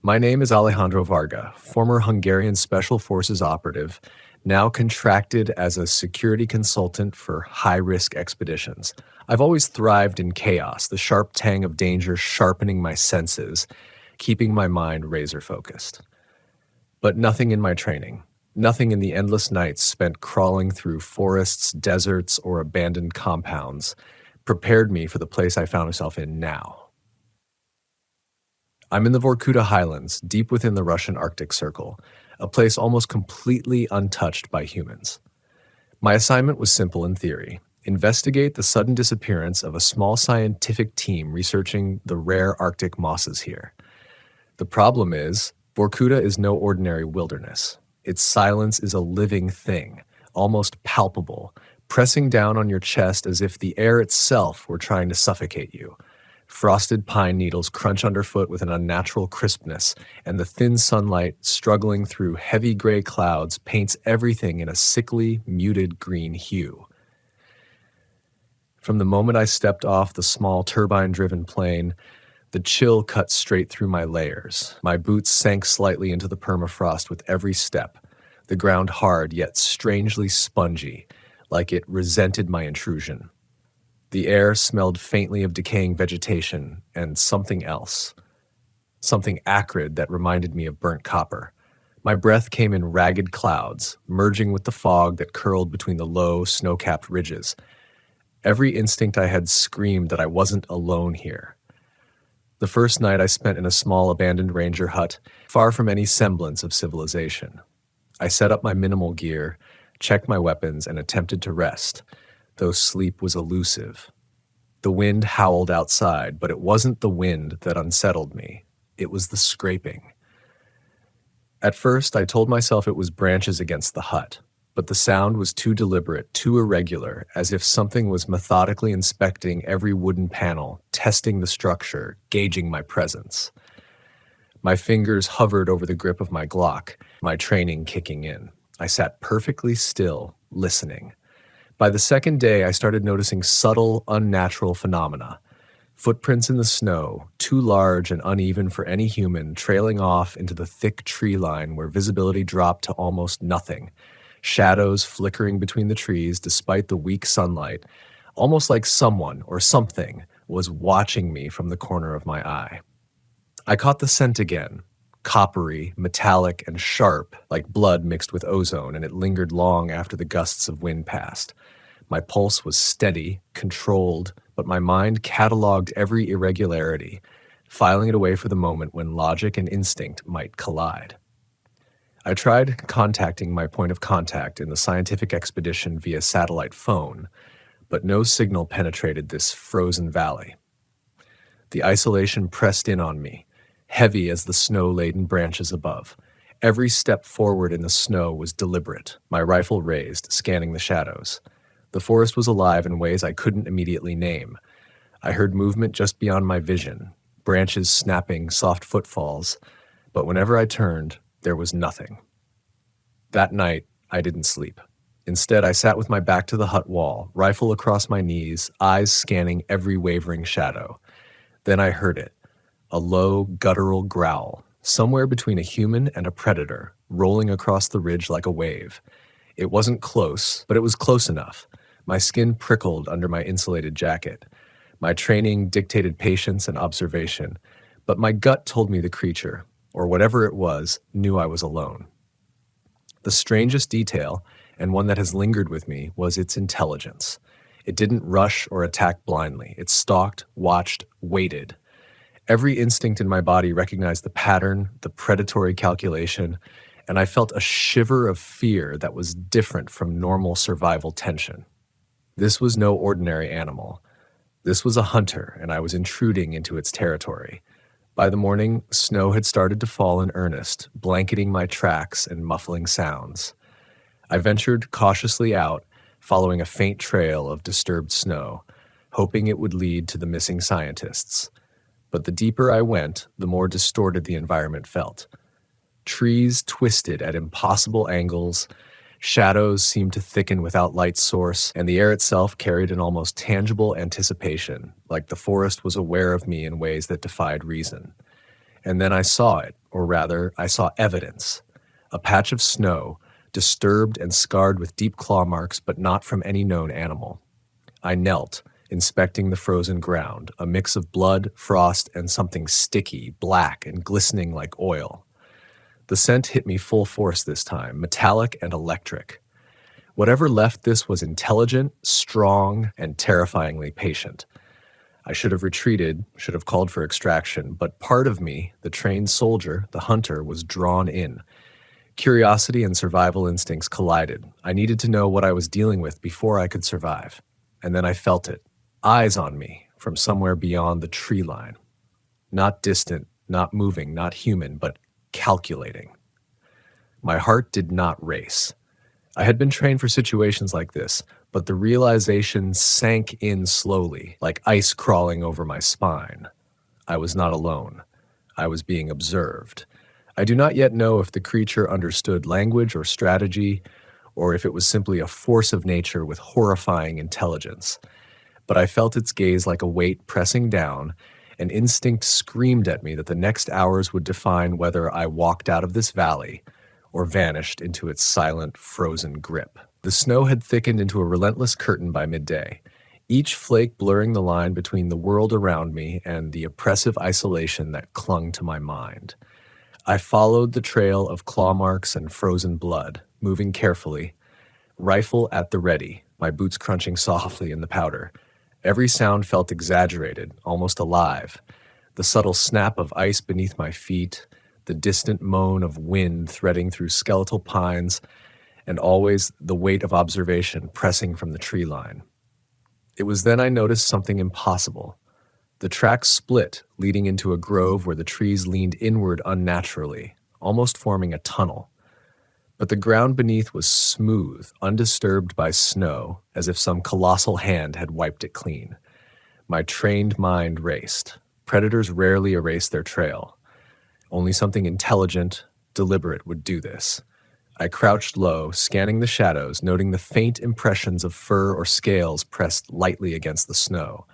My name is Alejandro Varga, former Hungarian Special Forces operative, now contracted as a security consultant for high-risk expeditions. I've always thrived in chaos, the sharp tang of danger sharpening my senses, keeping my mind razor-focused. But nothing in my training, nothing in the endless nights spent crawling through forests, deserts, or abandoned compounds prepared me for the place I found myself in now. I'm in the Vorkuta Highlands, deep within the Russian Arctic Circle, a place almost completely untouched by humans. My assignment was simple in theory: investigate the sudden disappearance of a small scientific team researching the rare Arctic mosses here. The problem is, Vorkuta is no ordinary wilderness. Its silence is a living thing, almost palpable, pressing down on your chest as if the air itself were trying to suffocate you. Frosted pine needles crunch underfoot with an unnatural crispness, and the thin sunlight struggling through heavy gray clouds paints everything in a sickly, muted green hue. From the moment I stepped off the small turbine-driven plane, the chill cut straight through my layers. My boots sank slightly into the permafrost with every step, the ground hard yet strangely spongy, like it resented my intrusion. The air smelled faintly of decaying vegetation and something else. Something acrid that reminded me of burnt copper. My breath came in ragged clouds, merging with the fog that curled between the low, snow-capped ridges. Every instinct I had screamed that I wasn't alone here. The first night I spent in a small abandoned ranger hut, far from any semblance of civilization. I set up my minimal gear, checked my weapons, and attempted to rest, though sleep was elusive. The wind howled outside, but it wasn't the wind that unsettled me. It was the scraping. At first, I told myself it was branches against the hut, but the sound was too deliberate, too irregular, as if something was methodically inspecting every wooden panel, testing the structure, gauging my presence. My fingers hovered over the grip of my Glock, my training kicking in. I sat perfectly still, listening. By the second day, I started noticing subtle, unnatural phenomena. Footprints in the snow, too large and uneven for any human, trailing off into the thick tree line where visibility dropped to almost nothing. Shadows flickering between the trees despite the weak sunlight, almost like someone or something was watching me from the corner of my eye. I caught the scent again. Coppery, metallic, and sharp, like blood mixed with ozone, and it lingered long after the gusts of wind passed. My pulse was steady, controlled, but my mind cataloged every irregularity, filing it away for the moment when logic and instinct might collide. I tried contacting my point of contact in the scientific expedition via satellite phone, but no signal penetrated this frozen valley. The isolation pressed in on me, heavy as the snow-laden branches above. Every step forward in the snow was deliberate, my rifle raised, scanning the shadows. The forest was alive in ways I couldn't immediately name. I heard movement just beyond my vision, branches snapping, soft footfalls, but whenever I turned, there was nothing. That night, I didn't sleep. Instead, I sat with my back to the hut wall, rifle across my knees, eyes scanning every wavering shadow. Then I heard it. A low, guttural growl, somewhere between a human and a predator, rolling across the ridge like a wave. It wasn't close, but it was close enough. My skin prickled under my insulated jacket. My training dictated patience and observation, but my gut told me the creature, or whatever it was, knew I was alone. The strangest detail, and one that has lingered with me, was its intelligence. It didn't rush or attack blindly. It stalked, watched, waited. Every instinct in my body recognized the pattern, the predatory calculation, and I felt a shiver of fear that was different from normal survival tension. This was no ordinary animal. This was a hunter, and I was intruding into its territory. By the morning, snow had started to fall in earnest, blanketing my tracks and muffling sounds. I ventured cautiously out, following a faint trail of disturbed snow, hoping it would lead to the missing scientists. But the deeper I went, the more distorted the environment felt. Trees twisted at impossible angles, shadows seemed to thicken without light source, and the air itself carried an almost tangible anticipation, like the forest was aware of me in ways that defied reason. And then I saw it, or rather, I saw evidence. A patch of snow, disturbed and scarred with deep claw marks, but not from any known animal. I knelt, inspecting the frozen ground, a mix of blood, frost, and something sticky, black, and glistening like oil. The scent hit me full force this time, metallic and electric. Whatever left this was intelligent, strong, and terrifyingly patient. I should have retreated, should have called for extraction, but part of me, the trained soldier, the hunter, was drawn in. Curiosity and survival instincts collided. I needed to know what I was dealing with before I could survive. And then I felt it. Eyes on me from somewhere beyond the tree line. Not distant, not moving, not human, but calculating. My heart did not race. I had been trained for situations like this, but the realization sank in slowly, like ice crawling over my spine. I was not alone. I was being observed. I do not yet know if the creature understood language or strategy, or if it was simply a force of nature with horrifying intelligence. But I felt its gaze like a weight pressing down, and instinct screamed at me that the next hours would define whether I walked out of this valley or vanished into its silent, frozen grip. The snow had thickened into a relentless curtain by midday, each flake blurring the line between the world around me and the oppressive isolation that clung to my mind. I followed the trail of claw marks and frozen blood, moving carefully, rifle at the ready, my boots crunching softly in the powder. Every sound felt exaggerated, almost alive. The subtle snap of ice beneath my feet, the distant moan of wind threading through skeletal pines, and always the weight of observation pressing from the tree line. It was then I noticed something impossible. The track split, leading into a grove where the trees leaned inward unnaturally, almost forming a tunnel. But the ground beneath was smooth, undisturbed by snow, as if some colossal hand had wiped it clean. My trained mind raced. Predators rarely erase their trail. Only something intelligent, deliberate would do this. I crouched low, scanning the shadows, noting the faint impressions of fur or scales pressed lightly against the snow.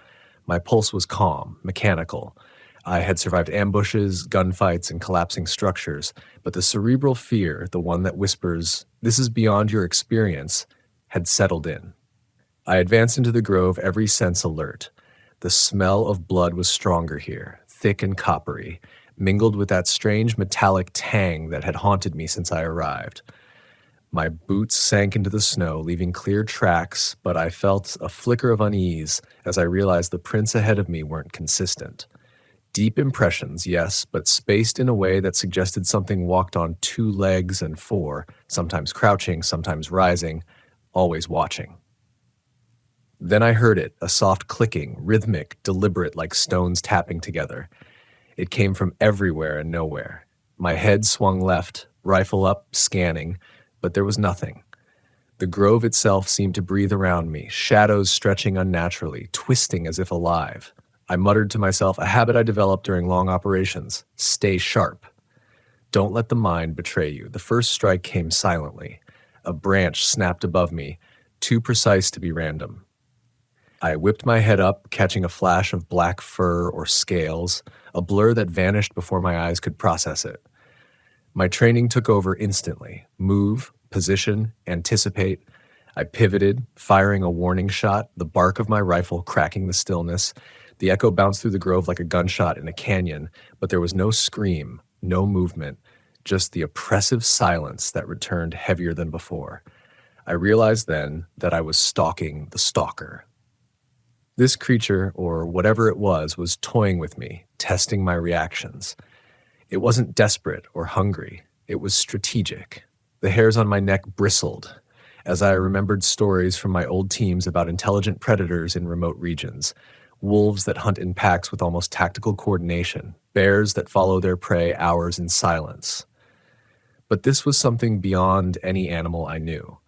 My pulse was calm, mechanical. I had survived ambushes, gunfights, and collapsing structures, but the cerebral fear, the one that whispers, "This is beyond your experience," had settled in. I advanced into the grove, every sense alert. The smell of blood was stronger here, thick and coppery, mingled with that strange metallic tang that had haunted me since I arrived. My boots sank into the snow, leaving clear tracks, but I felt a flicker of unease as I realized the prints ahead of me weren't consistent. Deep impressions, yes, but spaced in a way that suggested something walked on 2 legs and 4, sometimes crouching, sometimes rising, always watching. Then I heard it, a soft clicking, rhythmic, deliberate, like stones tapping together. It came from everywhere and nowhere. My head swung left, rifle up, scanning, but there was nothing. The grove itself seemed to breathe around me, shadows stretching unnaturally, twisting as if alive. I muttered to myself, a habit I developed during long operations: stay sharp. Don't let the mind betray you. The first strike came silently. A branch snapped above me, too precise to be random. I whipped my head up, catching a flash of black fur or scales, a blur that vanished before my eyes could process it. My training took over instantly. Move, position, anticipate. I pivoted, firing a warning shot, the bark of my rifle cracking the stillness. The echo bounced through the grove like a gunshot in a canyon, but there was no scream, no movement, just the oppressive silence that returned heavier than before. I realized then that I was stalking the stalker. This creature, or whatever it was toying with me, testing my reactions. It wasn't desperate or hungry. It was strategic. The hairs on my neck bristled as I remembered stories from my old teams about intelligent predators in remote regions, wolves that hunt in packs with almost tactical coordination, bears that follow their prey hours in silence. But this was something beyond any animal I knew.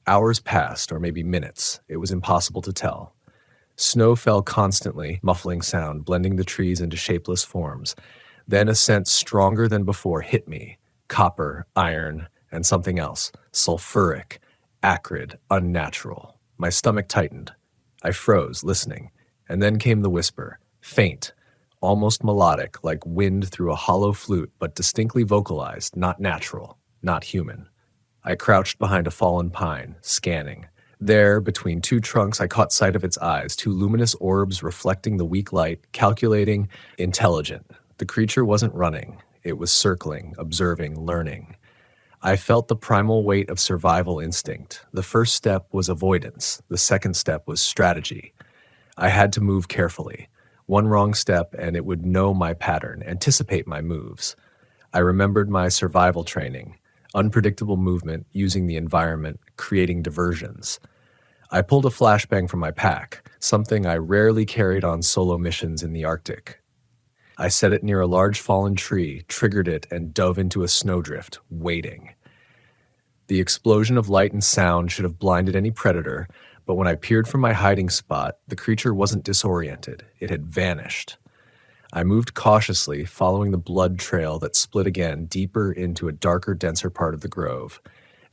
Hours passed, or maybe minutes. It was impossible to tell. Snow fell constantly, muffling sound, blending the trees into shapeless forms. Then a scent stronger than before hit me. Copper, iron, and something else. Sulfuric, acrid, unnatural. My stomach tightened. I froze, listening. And then came the whisper. Faint, almost melodic, like wind through a hollow flute, but distinctly vocalized, not natural, not human. I crouched behind a fallen pine, scanning. There, between two trunks, I caught sight of its eyes, two luminous orbs reflecting the weak light, calculating, intelligent. The creature wasn't running. It was circling, observing, learning. I felt the primal weight of survival instinct. The first step was avoidance. The second step was strategy. I had to move carefully. One wrong step and it would know my pattern, anticipate my moves. I remembered my survival training. Unpredictable movement, using the environment, creating diversions. I pulled a flashbang from my pack, something I rarely carried on solo missions in the Arctic. I set it near a large fallen tree, triggered it, and dove into a snowdrift, waiting. The explosion of light and sound should have blinded any predator, but when I peered from my hiding spot, the creature wasn't disoriented. It had vanished. I moved cautiously, following the blood trail that split again deeper into a darker, denser part of the grove.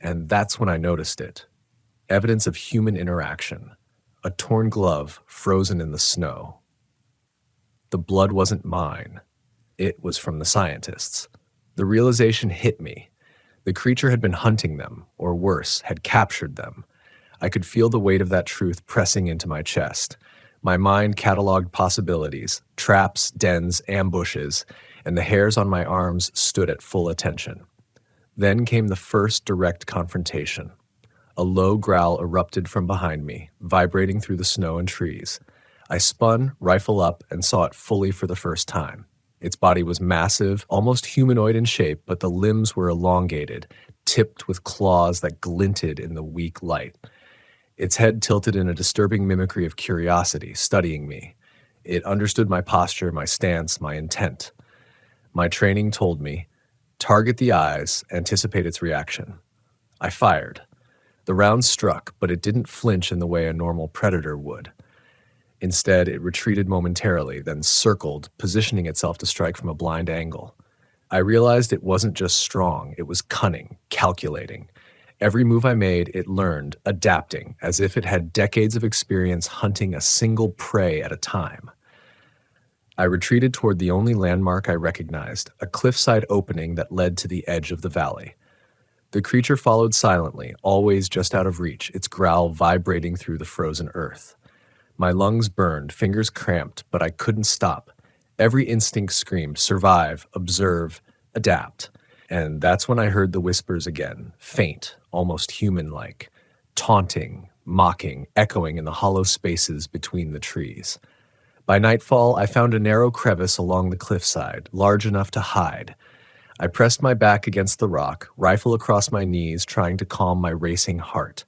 And that's when I noticed it. Evidence of human interaction. A torn glove frozen in the snow. The blood wasn't mine. It was from the scientists. The realization hit me. The creature had been hunting them, or worse, had captured them. I could feel the weight of that truth pressing into my chest. My mind cataloged possibilities, traps, dens, ambushes, and the hairs on my arms stood at full attention. Then came the first direct confrontation. A low growl erupted from behind me, vibrating through the snow and trees. I spun, rifle up, and saw it fully for the first time. Its body was massive, almost humanoid in shape, but the limbs were elongated, tipped with claws that glinted in the weak light. Its head tilted in a disturbing mimicry of curiosity, studying me. It understood my posture, my stance, my intent. My training told me, target the eyes, anticipate its reaction. I fired. The round struck, but it didn't flinch in the way a normal predator would. Instead, it retreated momentarily, then circled, positioning itself to strike from a blind angle. I realized it wasn't just strong, it was cunning, calculating. Every move I made, it learned, adapting, as if it had decades of experience hunting a single prey at a time. I retreated toward the only landmark I recognized, a cliffside opening that led to the edge of the valley. The creature followed silently, always just out of reach, its growl vibrating through the frozen earth. My lungs burned, fingers cramped, but I couldn't stop. Every instinct screamed, survive, observe, adapt. And that's when I heard the whispers again, faint, almost human-like, taunting, mocking, echoing in the hollow spaces between the trees. By nightfall, I found a narrow crevice along the cliffside, large enough to hide. I pressed my back against the rock, rifle across my knees, trying to calm my racing heart.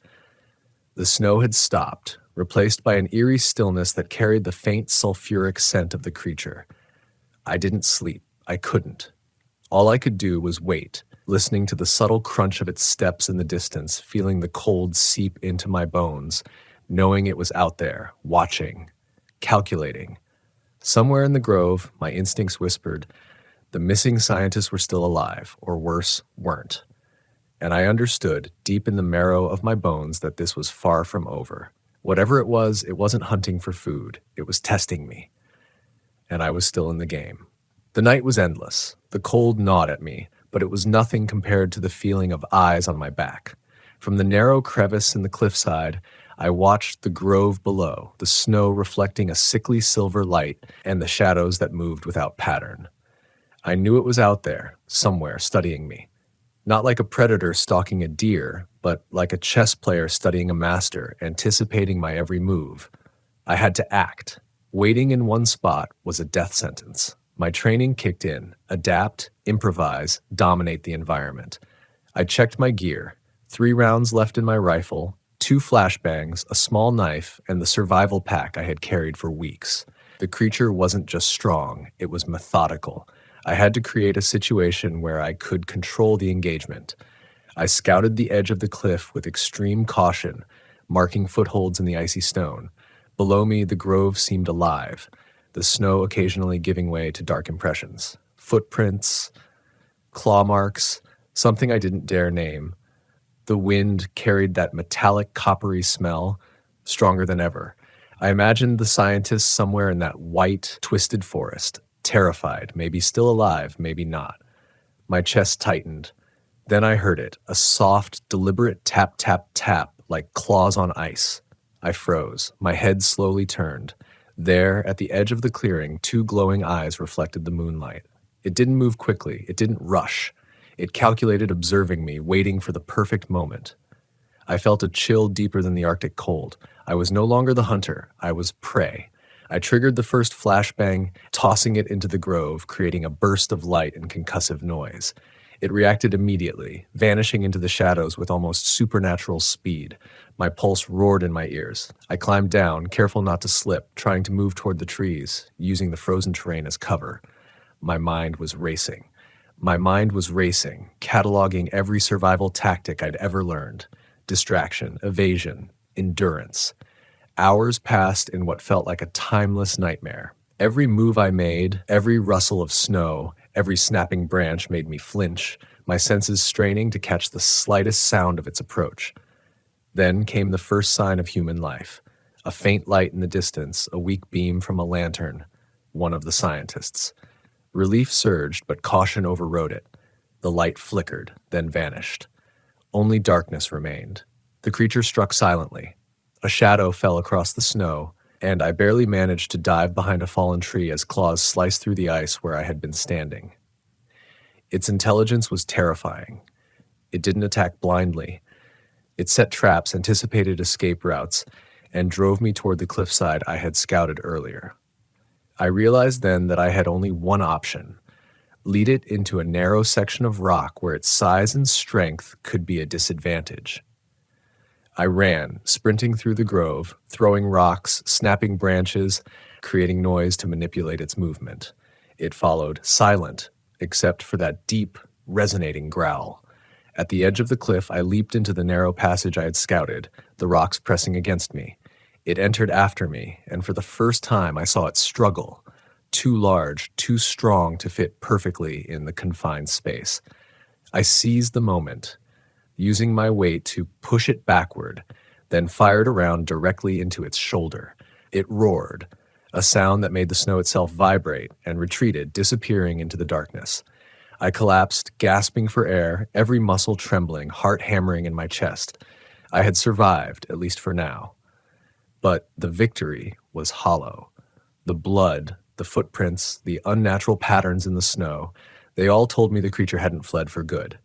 The snow had stopped, replaced by an eerie stillness that carried the faint sulfuric scent of the creature. I didn't sleep. I couldn't. All I could do was wait, listening to the subtle crunch of its steps in the distance, feeling the cold seep into my bones, knowing it was out there, watching, calculating. Somewhere in the grove, my instincts whispered, the missing scientists were still alive, or worse, weren't. And I understood, deep in the marrow of my bones, that this was far from over. Whatever it wasn't hunting for food. It was testing me. And I was still in the game. The night was endless. The cold gnawed at me, but it was nothing compared to the feeling of eyes on my back. From the narrow crevice in the cliffside, I watched the grove below, the snow reflecting a sickly silver light and the shadows that moved without pattern. I knew it was out there, somewhere, studying me. Not like a predator stalking a deer, but like a chess player studying a master, anticipating my every move. I had to act. Waiting in one spot was a death sentence. My training kicked in. Adapt, improvise, dominate the environment. I checked my gear. 3 rounds left in my rifle, 2 flashbangs, a small knife, and the survival pack I had carried for weeks. The creature wasn't just strong, it was methodical. I had to create a situation where I could control the engagement. I scouted the edge of the cliff with extreme caution, marking footholds in the icy stone. Below me, the grove seemed alive, the snow occasionally giving way to dark impressions. Footprints, claw marks, something I didn't dare name. The wind carried that metallic coppery smell, stronger than ever. I imagined the scientists somewhere in that white, twisted forest, terrified, maybe still alive, maybe not. My chest tightened. Then I heard it, a soft, deliberate tap, tap, tap, like claws on ice. I froze. My head slowly turned. There, at the edge of the clearing, two glowing eyes reflected the moonlight. It didn't move quickly. It didn't rush. It calculated, observing me, waiting for the perfect moment. I felt a chill deeper than the Arctic cold. I was no longer the hunter. I was prey. I triggered the first flashbang, tossing it into the grove, creating a burst of light and concussive noise. It reacted immediately, vanishing into the shadows with almost supernatural speed. My pulse roared in my ears. I climbed down, careful not to slip, trying to move toward the trees, using the frozen terrain as cover. My mind was racing. Cataloging every survival tactic I'd ever learned. Distraction, evasion, endurance. Hours passed in what felt like a timeless nightmare. Every move I made, every rustle of snow, every snapping branch made me flinch, my senses straining to catch the slightest sound of its approach. Then came the first sign of human life. A faint light in the distance, a weak beam from a lantern. One of the scientists. Relief surged, but caution overrode it. The light flickered, then vanished. Only darkness remained. The creature struck silently. A shadow fell across the snow, and I barely managed to dive behind a fallen tree as claws sliced through the ice where I had been standing. Its intelligence was terrifying. It didn't attack blindly. It set traps, anticipated escape routes, and drove me toward the cliffside I had scouted earlier. I realized then that I had only one option: lead it into a narrow section of rock where its size and strength could be a disadvantage. I ran, sprinting through the grove, throwing rocks, snapping branches, creating noise to manipulate its movement. It followed, silent, except for that deep, resonating growl. At the edge of the cliff, I leaped into the narrow passage I had scouted, the rocks pressing against me. It entered after me, and for the first time I saw it struggle, too large, too strong to fit perfectly in the confined space. I seized the moment, using my weight to push it backward, then fired around directly into its shoulder. It roared, a sound that made the snow itself vibrate, and retreated, disappearing into the darkness. I collapsed, gasping for air, every muscle trembling, heart hammering in my chest. I had survived, at least for now. But the victory was hollow. The blood, the footprints, the unnatural patterns in the snow, they all told me the creature hadn't fled for good.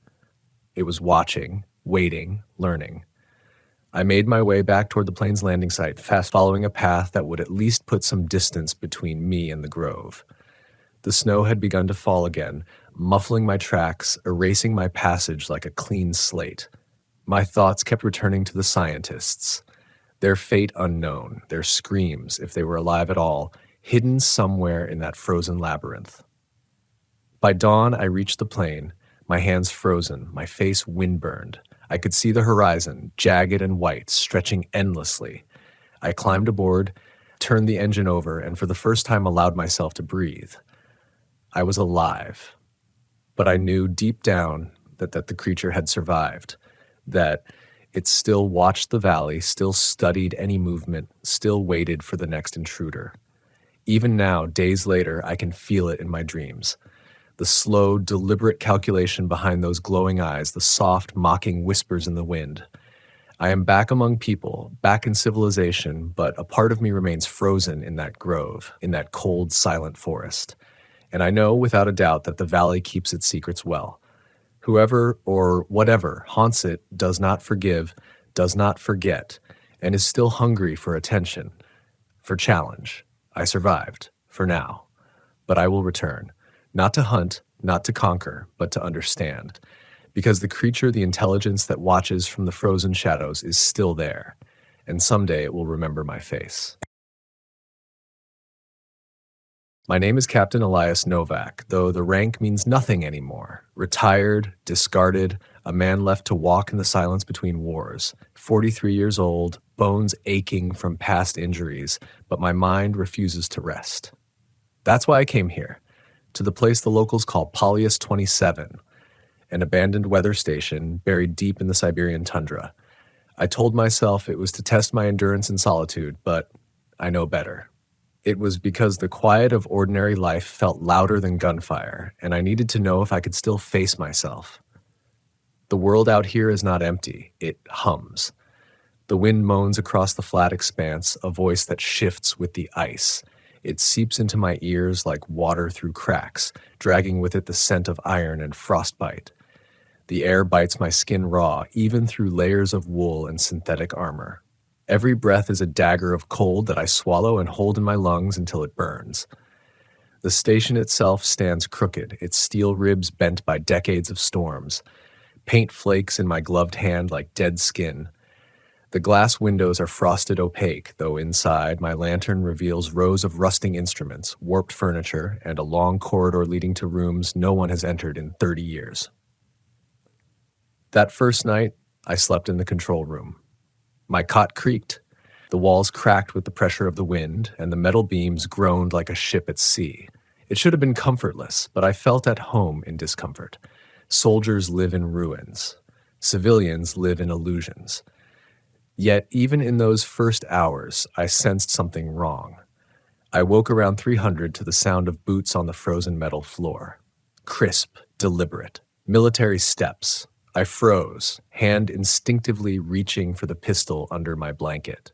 It was watching, waiting, learning. I made my way back toward the plane's landing site, fast following a path that would at least put some distance between me and the grove. The snow had begun to fall again, muffling my tracks, erasing my passage like a clean slate. My thoughts kept returning to the scientists. Their fate unknown, their screams, if they were alive at all, hidden somewhere in that frozen labyrinth. By dawn, I reached the plane, my hands frozen, my face windburned. I could see the horizon, jagged and white, stretching endlessly. I climbed aboard, turned the engine over, and for the first time allowed myself to breathe. I was alive, but I knew deep down that the creature had survived, that it still watched the valley, still studied any movement, still waited for the next intruder. Even now, days later, I can feel it in my dreams. The slow, deliberate calculation behind those glowing eyes, the soft, mocking whispers in the wind. I am back among people, back in civilization, but a part of me remains frozen in that grove, in that cold, silent forest. And I know without a doubt that the valley keeps its secrets well. Whoever or whatever haunts it does not forgive, does not forget, and is still hungry for attention, for challenge. I survived, for now. But I will return. Not to hunt, not to conquer, but to understand. Because the creature, the intelligence that watches from the frozen shadows is still there, and someday it will remember my face. My name is Captain Elias Novak, though the rank means nothing anymore. Retired, discarded, a man left to walk in the silence between wars. 43 years old, bones aching from past injuries, but my mind refuses to rest. That's why I came here. To the place the locals call Polyus 27, an abandoned weather station buried deep in the Siberian tundra. I told myself it was to test my endurance in solitude, but I know better. It was because the quiet of ordinary life felt louder than gunfire, and I needed to know if I could still face myself. The world out here is not empty, it hums. The wind moans across the flat expanse, a voice that shifts with the ice. It seeps into my ears like water through cracks, dragging with it the scent of iron and frostbite. The air bites my skin raw, even through layers of wool and synthetic armor. Every breath is a dagger of cold that I swallow and hold in my lungs until it burns. The station itself stands crooked, its steel ribs bent by decades of storms. Paint flakes in my gloved hand like dead skin. The glass windows are frosted opaque, though inside my lantern reveals rows of rusting instruments, warped furniture, and a long corridor leading to rooms no one has entered in 30 years. That first night, I slept in the control room. My cot creaked, the walls cracked with the pressure of the wind, and the metal beams groaned like a ship at sea. It should have been comfortless, but I felt at home in discomfort. Soldiers live in ruins. Civilians live in illusions. Yet, even in those first hours, I sensed something wrong. I woke around 300 to the sound of boots on the frozen metal floor. Crisp, deliberate, military steps. I froze, hand instinctively reaching for the pistol under my blanket.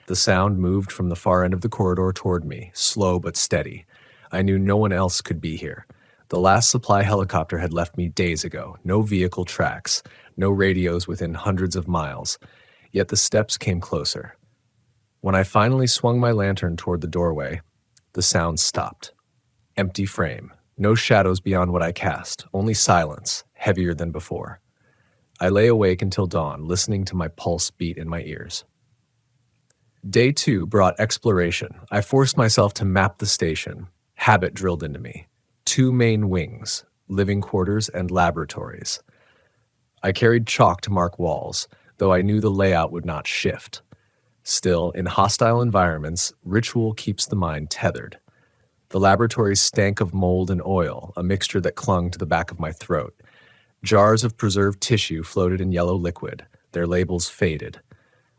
The sound moved from the far end of the corridor toward me, slow but steady. I knew no one else could be here. The last supply helicopter had left me days ago. No vehicle tracks, no radios within hundreds of miles. Yet the steps came closer. When I finally swung my lantern toward the doorway, the sound stopped. Empty frame, no shadows beyond what I cast, only silence, heavier than before. I lay awake until dawn, listening to my pulse beat in my ears. Day 2 brought exploration. I forced myself to map the station. Habit drilled into me. 2 main wings, living quarters and laboratories. I carried chalk to mark walls, though I knew the layout would not shift. Still, in hostile environments, ritual keeps the mind tethered. The laboratories stank of mold and oil, a mixture that clung to the back of my throat. Jars of preserved tissue floated in yellow liquid, their labels faded.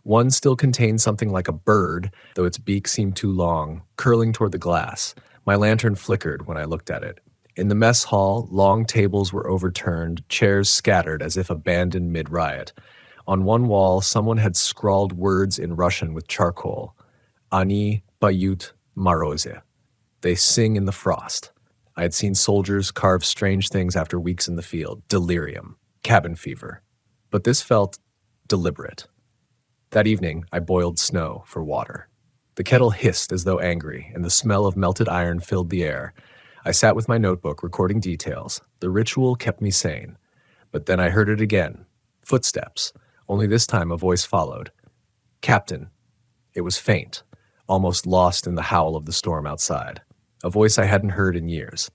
One still contained something like a bird, though its beak seemed too long, curling toward the glass. My lantern flickered when I looked at it. In the mess hall, long tables were overturned, chairs scattered as if abandoned mid-riot. On one wall, someone had scrawled words in Russian with charcoal. Ani poyut moroze. They sing in the frost. I had seen soldiers carve strange things after weeks in the field. Delirium. Cabin fever. But this felt deliberate. That evening, I boiled snow for water. The kettle hissed as though angry, and the smell of melted iron filled the air. I sat with my notebook, recording details. The ritual kept me sane. But then I heard it again. Footsteps. Only this time a voice followed. Captain. It was faint, almost lost in the howl of the storm outside. A voice I hadn't heard in years.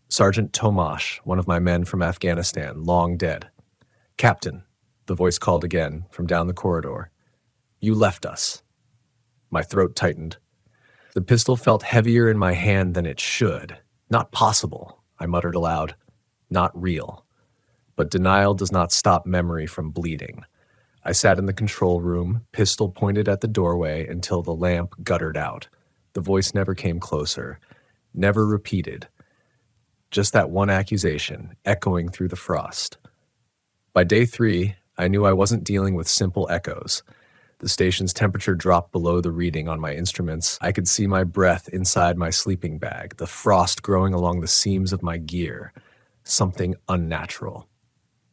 Sergeant Tomash, one of my men from Afghanistan, long dead. Captain, the voice called again from down the corridor. You left us. My throat tightened. The pistol felt heavier in my hand than it should. Not possible, I muttered aloud. Not real. But denial does not stop memory from bleeding. I sat in the control room, pistol pointed at the doorway until the lamp guttered out. The voice never came closer. Never repeated. Just that one accusation, echoing through the frost. By day 3, I knew I wasn't dealing with simple echoes. The station's temperature dropped below the reading on my instruments. I could see my breath inside my sleeping bag, the frost growing along the seams of my gear. Something unnatural.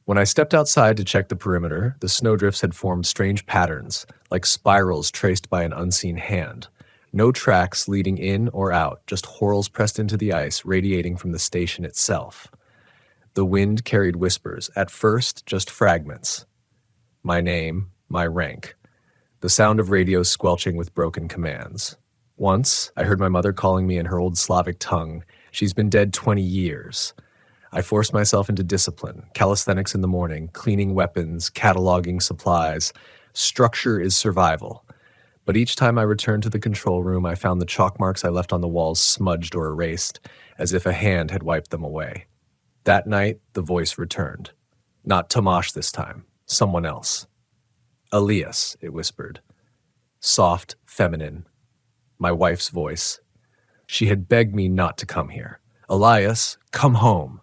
When I stepped outside to check the perimeter, the snowdrifts had formed strange patterns, like spirals traced by an unseen hand. No tracks leading in or out, just whorls pressed into the ice radiating from the station itself. The wind carried whispers, at first just fragments. My name, my rank. The sound of radios squelching with broken commands. Once, I heard my mother calling me in her old Slavic tongue. She's been dead 20 years. I forced myself into discipline, calisthenics in the morning, cleaning weapons, cataloging supplies. Structure is survival. But each time I returned to the control room, I found the chalk marks I left on the walls smudged or erased, as if a hand had wiped them away. That night, the voice returned. Not Tomash this time, someone else. Elias, it whispered. Soft, feminine. My wife's voice. She had begged me not to come here. Elias, come home.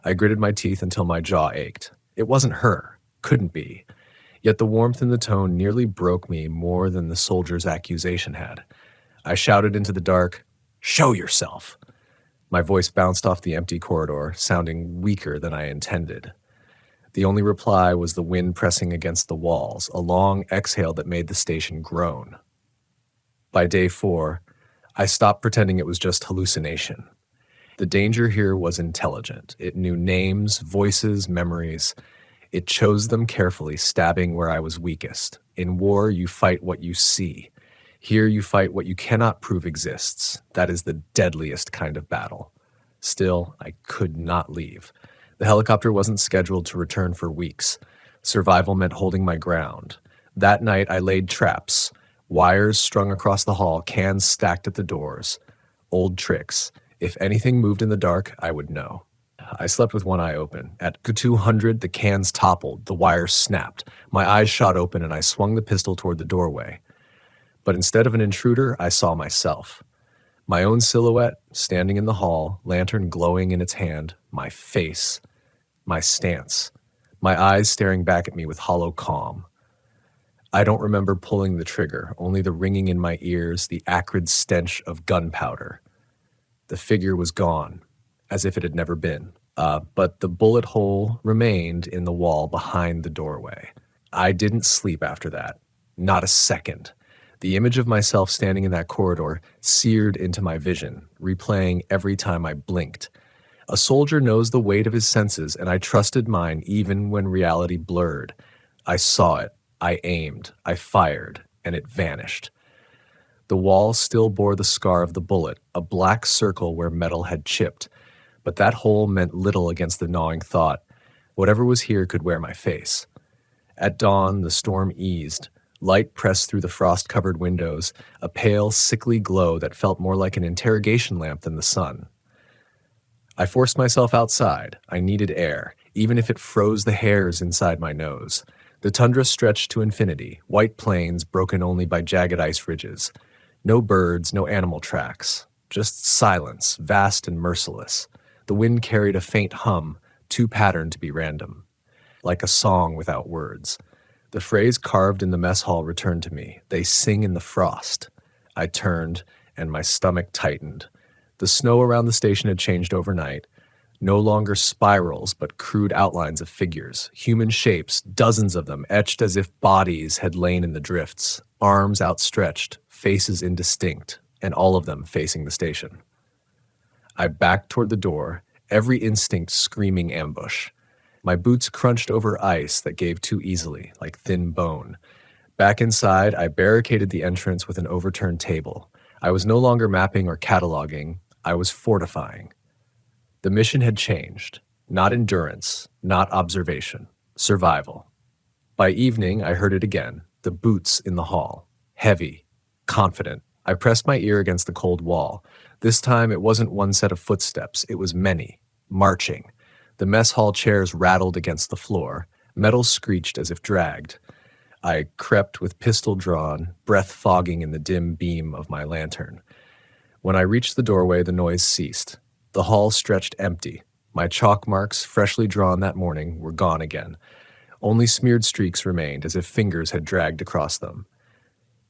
I gritted my teeth until my jaw ached. It wasn't her. Couldn't be. Yet the warmth in the tone nearly broke me more than the soldier's accusation had. I shouted into the dark, "Show yourself!" My voice bounced off the empty corridor, sounding weaker than I intended. The only reply was the wind pressing against the walls, a long exhale that made the station groan. By day 4, I stopped pretending it was just hallucination. The danger here was intelligent. It knew names, voices, memories. It chose them carefully, stabbing where I was weakest. In war, you fight what you see. Here you fight what you cannot prove exists. That is the deadliest kind of battle. Still, I could not leave. The helicopter wasn't scheduled to return for weeks. Survival meant holding my ground. That night, I laid traps. Wires strung across the hall, cans stacked at the doors. Old tricks. If anything moved in the dark, I would know. I slept with one eye open. At 200, the cans toppled, the wires snapped. My eyes shot open and I swung the pistol toward the doorway. But instead of an intruder, I saw myself. My own silhouette, standing in the hall, lantern glowing in its hand, my face, my stance, my eyes staring back at me with hollow calm. I don't remember pulling the trigger, only the ringing in my ears, the acrid stench of gunpowder. The figure was gone, as if it had never been. But the bullet hole remained in the wall behind the doorway. I didn't sleep after that. Not a second. The image of myself standing in that corridor seared into my vision, replaying every time I blinked. A soldier knows the weight of his senses, and I trusted mine even when reality blurred. I saw it. I aimed. I fired, and it vanished. The wall still bore the scar of the bullet, a black circle where metal had chipped. But that hole meant little against the gnawing thought. Whatever was here could wear my face. At dawn, the storm eased. Light pressed through the frost-covered windows, a pale, sickly glow that felt more like an interrogation lamp than the sun. I forced myself outside. I needed air, even if it froze the hairs inside my nose. The tundra stretched to infinity, white plains broken only by jagged ice ridges. No birds, no animal tracks. Just silence, vast and merciless. The wind carried a faint hum, too patterned to be random. Like a song without words. The phrase carved in the mess hall returned to me. They sing in the frost. I turned, and my stomach tightened. The snow around the station had changed overnight. No longer spirals, but crude outlines of figures. Human shapes, dozens of them, etched as if bodies had lain in the drifts. Arms outstretched, faces indistinct, and all of them facing the station. I backed toward the door, every instinct screaming ambush. My boots crunched over ice that gave too easily, like thin bone. Back inside, I barricaded the entrance with an overturned table. I was no longer mapping or cataloging. I was fortifying. The mission had changed. Not endurance, not observation. Survival. By evening, I heard it again. The boots in the hall. Heavy. Confident. I pressed my ear against the cold wall. This time, it wasn't one set of footsteps. It was many. Marching. The mess hall chairs rattled against the floor. Metal screeched as if dragged. I crept with pistol drawn, breath fogging in the dim beam of my lantern. When I reached the doorway, the noise ceased. The hall stretched empty. My chalk marks, freshly drawn that morning, were gone again. Only smeared streaks remained, as if fingers had dragged across them.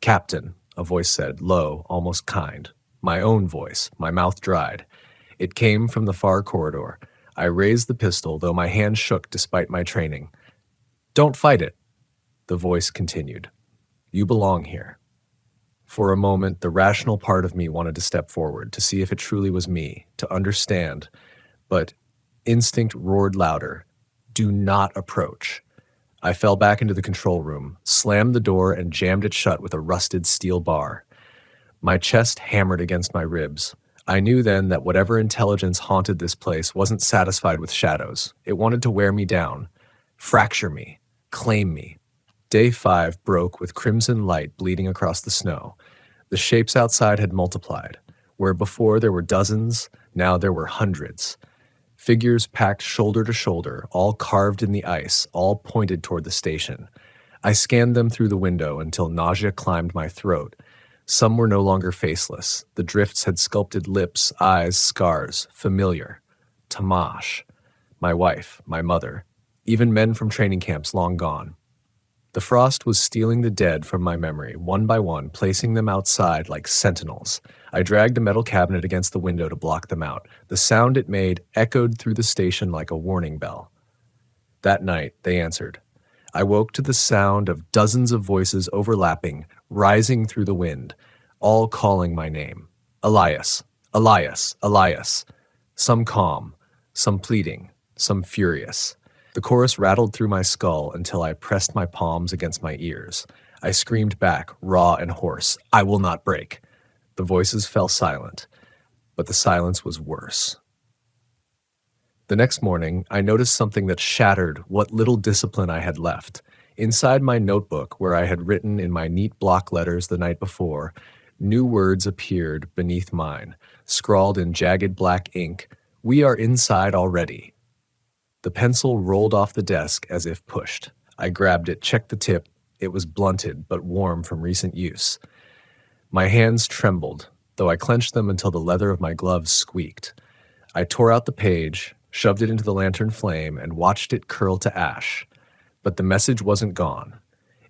"Captain," a voice said, low, almost kind. My own voice, my mouth dried. It came from the far corridor. I raised the pistol, though my hand shook despite my training. "Don't fight it," the voice continued. "You belong here." For a moment, the rational part of me wanted to step forward, to see if it truly was me, to understand. But instinct roared louder. "Do not approach." I fell back into the control room, slammed the door, and jammed it shut with a rusted steel bar. My chest hammered against my ribs. I knew then that whatever intelligence haunted this place wasn't satisfied with shadows. It wanted to wear me down, fracture me, claim me. Day 5 broke with crimson light bleeding across the snow. The shapes outside had multiplied. Where before there were dozens, now there were hundreds. Figures packed shoulder to shoulder, all carved in the ice, all pointed toward the station. I scanned them through the window until nausea climbed my throat. Some were no longer faceless. The drifts had sculpted lips, eyes, scars, familiar. Tamash, my wife, my mother, even men from training camps long gone. The frost was stealing the dead from my memory, one by one, placing them outside like sentinels. I dragged a metal cabinet against the window to block them out. The sound it made echoed through the station like a warning bell. That night, they answered. I woke to the sound of dozens of voices overlapping, rising through the wind, all calling my name. Elias, Elias, Elias. Some calm, some pleading, some furious. The chorus rattled through my skull until I pressed my palms against my ears. I screamed back, raw and hoarse, I will not break. The voices fell silent, but the silence was worse. The next morning, I noticed something that shattered what little discipline I had left. Inside my notebook, where I had written in my neat block letters the night before, new words appeared beneath mine, scrawled in jagged black ink, "We are inside already." The pencil rolled off the desk as if pushed. I grabbed it, checked the tip. It was blunted, but warm from recent use. My hands trembled, though I clenched them until the leather of my gloves squeaked. I tore out the page, shoved it into the lantern flame, and watched it curl to ash. But the message wasn't gone.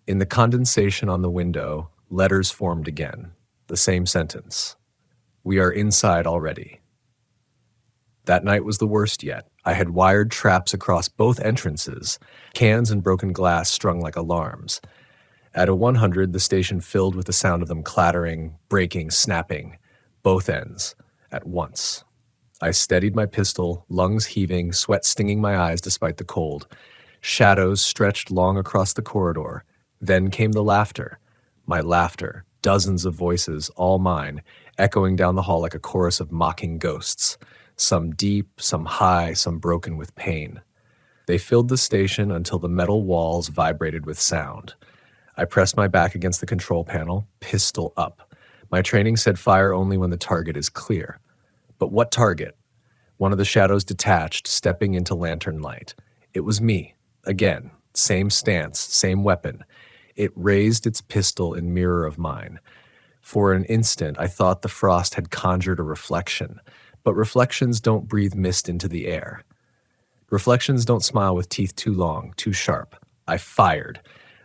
In the condensation on the window, letters formed again. The same sentence. "We are inside already." That night was the worst yet. I had wired traps across both entrances, cans and broken glass strung like alarms. At a 100, the station filled with the sound of them clattering, breaking, snapping, both ends, at once. I steadied my pistol, lungs heaving, sweat stinging my eyes despite the cold. Shadows stretched long across the corridor. Then came the laughter. My laughter, dozens of voices, all mine, echoing down the hall like a chorus of mocking ghosts. Some deep, some high, some broken with pain. They filled the station until the metal walls vibrated with sound. I pressed my back against the control panel, pistol up. My training said fire only when the target is clear. But what target? One of the shadows detached, stepping into lantern light. It was me. Again, same stance, same weapon. It raised its pistol in mirror of mine. For an instant, I thought the frost had conjured a reflection. But reflections don't breathe mist into the air. Reflections don't smile with teeth too long, too sharp. I fired.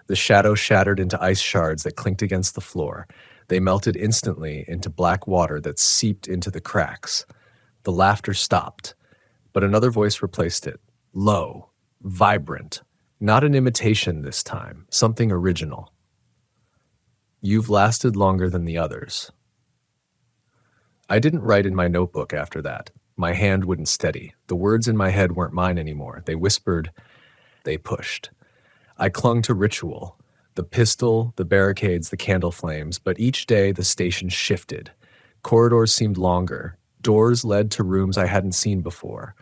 The shadow shattered into ice shards that clinked against the floor. They melted instantly into black water that seeped into the cracks. The laughter stopped, but another voice replaced it. Low, vibrant. Not an imitation this time, something original. "You've lasted longer than the others." I didn't write in my notebook after that. My hand wouldn't steady. The words in my head weren't mine anymore. They whispered, they pushed. I clung to ritual, the pistol, the barricades, the candle flames, but each day the station shifted. Corridors seemed longer. Doors led to rooms I hadn't seen before.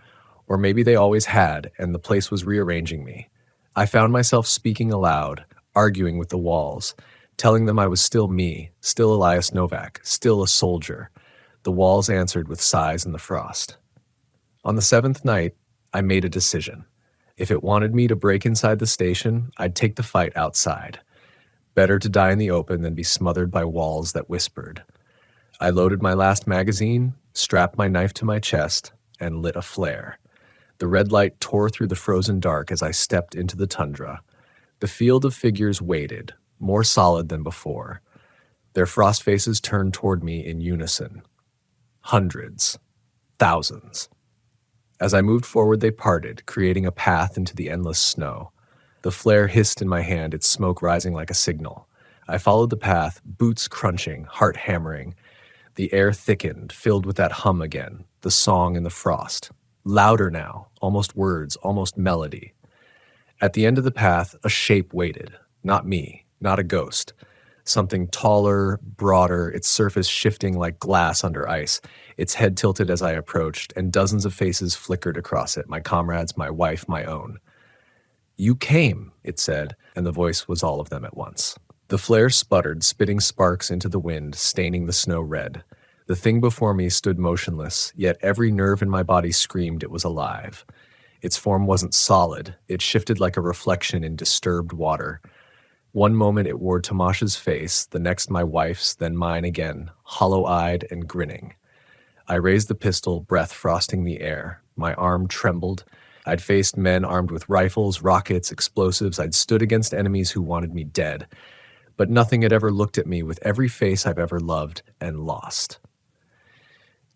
Or maybe they always had, and the place was rearranging me. I found myself speaking aloud, arguing with the walls, telling them I was still me, still Elias Novak, still a soldier. The walls answered with sighs in the frost. On the 7th night, I made a decision. If it wanted me to break inside the station, I'd take the fight outside. Better to die in the open than be smothered by walls that whispered. I loaded my last magazine, strapped my knife to my chest, and lit a flare. The red light tore through the frozen dark as I stepped into the tundra. The field of figures waited, more solid than before. Their frost faces turned toward me in unison. Hundreds, thousands. As I moved forward, they parted, creating a path into the endless snow. The flare hissed in my hand, its smoke rising like a signal. I followed the path, boots crunching, heart hammering. The air thickened, filled with that hum again, the song in the frost. Louder now, almost words, almost melody. At the end of the path, a shape waited. Not me, not a ghost. Something taller, broader, its surface shifting like glass under ice. Its head tilted as I approached, and dozens of faces flickered across it, my comrades, my wife, my own. "You came," it said, and the voice was all of them at once. The flare sputtered, spitting sparks into the wind, staining the snow red. The thing before me stood motionless, yet every nerve in my body screamed it was alive. Its form wasn't solid. It shifted like a reflection in disturbed water. One moment it wore Tamash's face, the next my wife's, then mine again, hollow-eyed and grinning. I raised the pistol, breath frosting the air. My arm trembled. I'd faced men armed with rifles, rockets, explosives. I'd stood against enemies who wanted me dead. But nothing had ever looked at me with every face I've ever loved and lost.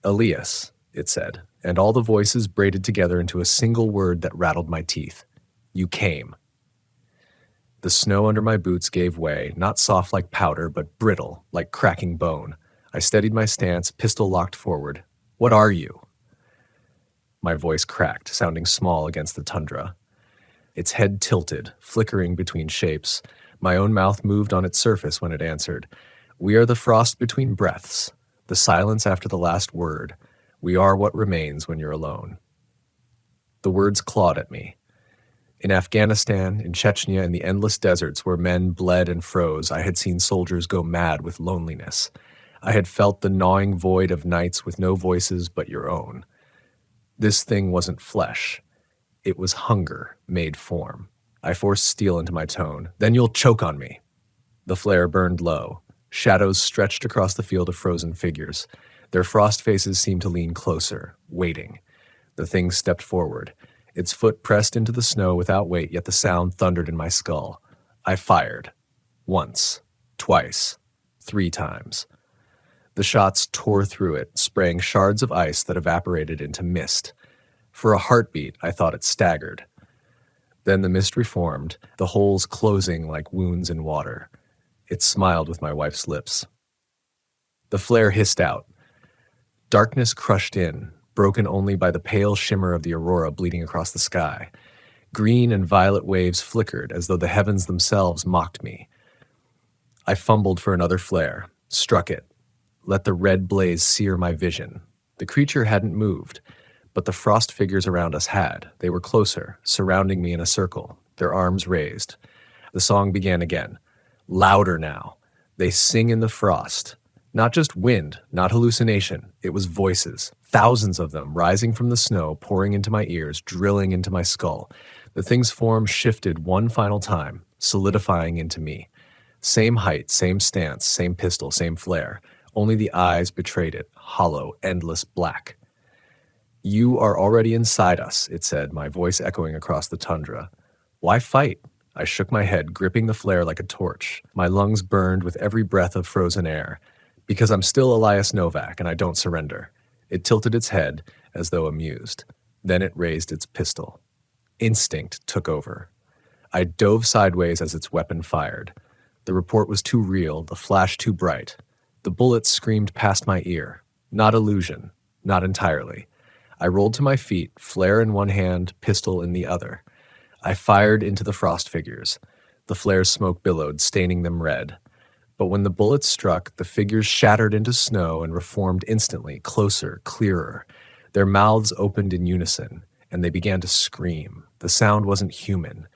Elias, it said, and all the voices braided together into a single word that rattled my teeth. You came. The snow under my boots gave way, not soft like powder, but brittle, like cracking bone. I steadied my stance, pistol locked forward. What are you? My voice cracked, sounding small against the tundra. Its head tilted, flickering between shapes. My own mouth moved on its surface when it answered. We are the frost between breaths, the silence after the last word. We are what remains when you're alone. The words clawed at me. In Afghanistan, in Chechnya, in the endless deserts where men bled and froze, I had seen soldiers go mad with loneliness. I had felt the gnawing void of nights with no voices but your own. This thing wasn't flesh. It was hunger made form. I forced steel into my tone. Then you'll choke on me. The flare burned low. Shadows stretched across the field of frozen figures. Their frost faces seemed to lean closer, waiting. The thing stepped forward. Its foot pressed into the snow without weight, yet the sound thundered in my skull. I fired. Once. Twice. 3 times. The shots tore through it, spraying shards of ice that evaporated into mist. For a heartbeat, I thought it staggered. Then the mist reformed, the holes closing like wounds in water. It smiled with my wife's lips. The flare hissed out. Darkness crushed in, broken only by the pale shimmer of the aurora bleeding across the sky. Green and violet waves flickered as though the heavens themselves mocked me. I fumbled for another flare, struck it, let the red blaze sear my vision. The creature hadn't moved, but the frost figures around us had. They were closer, surrounding me in a circle, their arms raised. The song began again. Louder now. They sing in the frost. Not just wind, not hallucination. It was voices, thousands of them, rising from the snow, pouring into my ears, drilling into my skull. The thing's form shifted one final time, solidifying into me. Same height, same stance, same pistol, same flare. Only the eyes betrayed it, hollow, endless black. You are already inside us, it said, my voice echoing across the tundra. Why fight? I shook my head, gripping the flare like a torch. My lungs burned with every breath of frozen air. Because I'm still Elias Novak, and I don't surrender. It tilted its head, as though amused. Then it raised its pistol. Instinct took over. I dove sideways as its weapon fired. The report was too real, the flash too bright. The bullets screamed past my ear. Not illusion, not entirely. I rolled to my feet, flare in one hand, pistol in the other. I fired into the frost figures. The flare's smoke billowed, staining them red. But when the bullets struck, the figures shattered into snow and reformed instantly, closer, clearer. Their mouths opened in unison, and they began to scream. The sound wasn't human.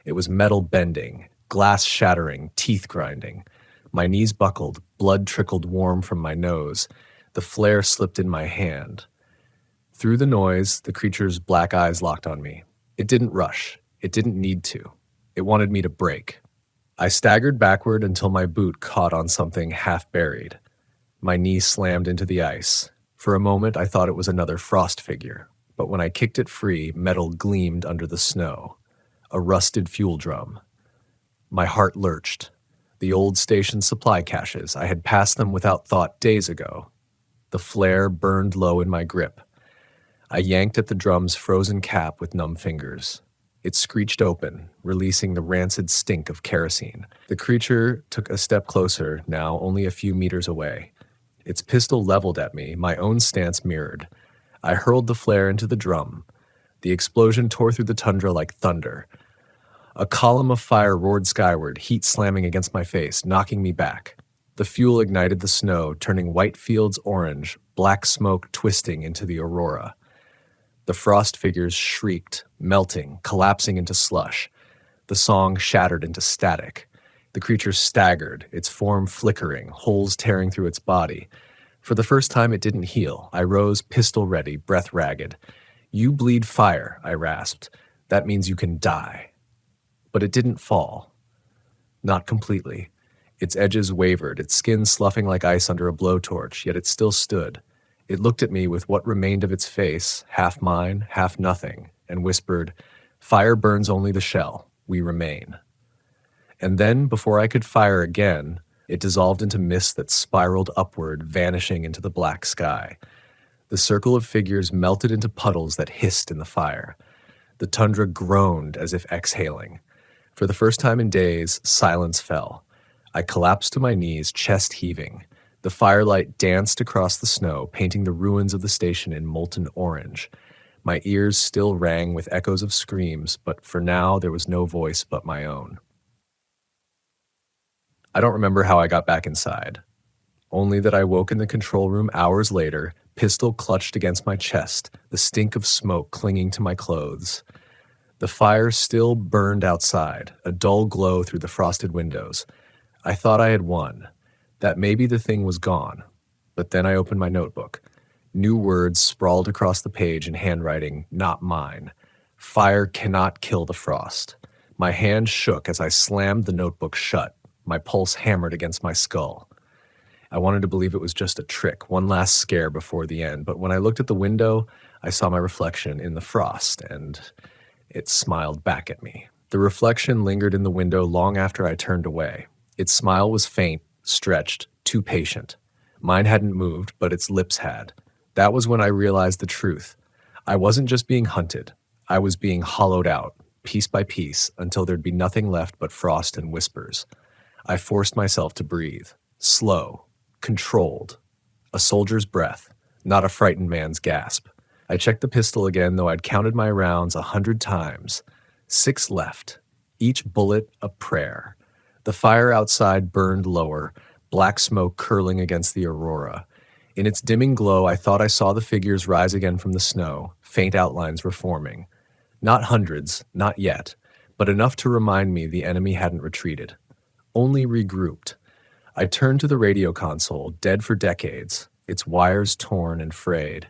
It was metal bending, glass shattering, teeth grinding. My knees buckled, blood trickled warm from my nose. The flare slipped in my hand. Through the noise, the creature's black eyes locked on me. It didn't rush. It didn't need to. It wanted me to break. I staggered backward until my boot caught on something half-buried. My knee slammed into the ice. For a moment, I thought it was another frost figure, but when I kicked it free, metal gleamed under the snow. A rusted fuel drum. My heart lurched. The old station supply caches. I had passed them without thought days ago. The flare burned low in my grip. I yanked at the drum's frozen cap with numb fingers. It screeched open, releasing the rancid stink of kerosene. The creature took a step closer, now only a few meters away. Its pistol leveled at me, my own stance mirrored. I hurled the flare into the drum. The explosion tore through the tundra like thunder. A column of fire roared skyward, heat slamming against my face, knocking me back. The fuel ignited the snow, turning white fields orange, black smoke twisting into the aurora. The frost figures shrieked, melting, collapsing into slush. The song shattered into static. The creature staggered, its form flickering, holes tearing through its body. For the first time, it didn't heal. I rose, pistol ready, breath ragged. You bleed fire, I rasped. That means you can die. But it didn't fall. Not completely. Its edges wavered, its skin sloughing like ice under a blowtorch, yet it still stood. It looked at me with what remained of its face, half mine, half nothing, and whispered, "Fire burns only the shell. We remain." And then, before I could fire again, it dissolved into mist that spiraled upward, vanishing into the black sky. The circle of figures melted into puddles that hissed in the fire. The tundra groaned as if exhaling. For the first time in days, silence fell. I collapsed to my knees, chest heaving. The firelight danced across the snow, painting the ruins of the station in molten orange. My ears still rang with echoes of screams, but for now there was no voice but my own. I don't remember how I got back inside. Only that I woke in the control room hours later, pistol clutched against my chest, the stink of smoke clinging to my clothes. The fire still burned outside, a dull glow through the frosted windows. I thought I had won, that maybe the thing was gone. But then I opened my notebook. New words sprawled across the page in handwriting not mine. Fire cannot kill the frost. My hand shook as I slammed the notebook shut. My pulse hammered against my skull. I wanted to believe it was just a trick, one last scare before the end, but when I looked at the window, I saw my reflection in the frost, and it smiled back at me. The reflection lingered in the window long after I turned away. Its smile was faint, stretched, too patient. Mine hadn't moved, but its lips had. That was when I realized the truth. I wasn't just being hunted. I was being hollowed out, piece by piece, until there'd be nothing left but frost and whispers. I forced myself to breathe. Slow. Controlled. A soldier's breath, not a frightened man's gasp. I checked the pistol again, though I'd counted my rounds 100 times. 6 left. Each bullet a prayer. The fire outside burned lower, black smoke curling against the aurora. In its dimming glow, I thought I saw the figures rise again from the snow. Faint outlines were forming. Not hundreds, not yet, but enough to remind me the enemy hadn't retreated. Only regrouped. I turned to the radio console, dead for decades, its wires torn and frayed.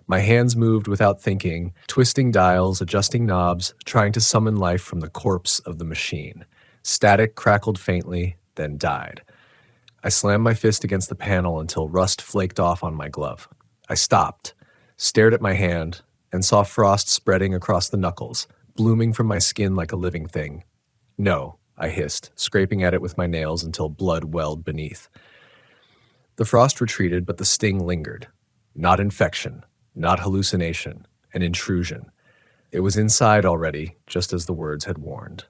My hands moved without thinking, twisting dials, adjusting knobs, trying to summon life from the corpse of the machine. Static crackled faintly, then died. I slammed my fist against the panel until rust flaked off on my glove. I stopped, stared at my hand, and saw frost spreading across the knuckles, blooming from my skin like a living thing. "No," I hissed, scraping at it with my nails until blood welled beneath. The frost retreated, but the sting lingered. Not infection, not hallucination, an intrusion. It was inside already, just as the words had warned.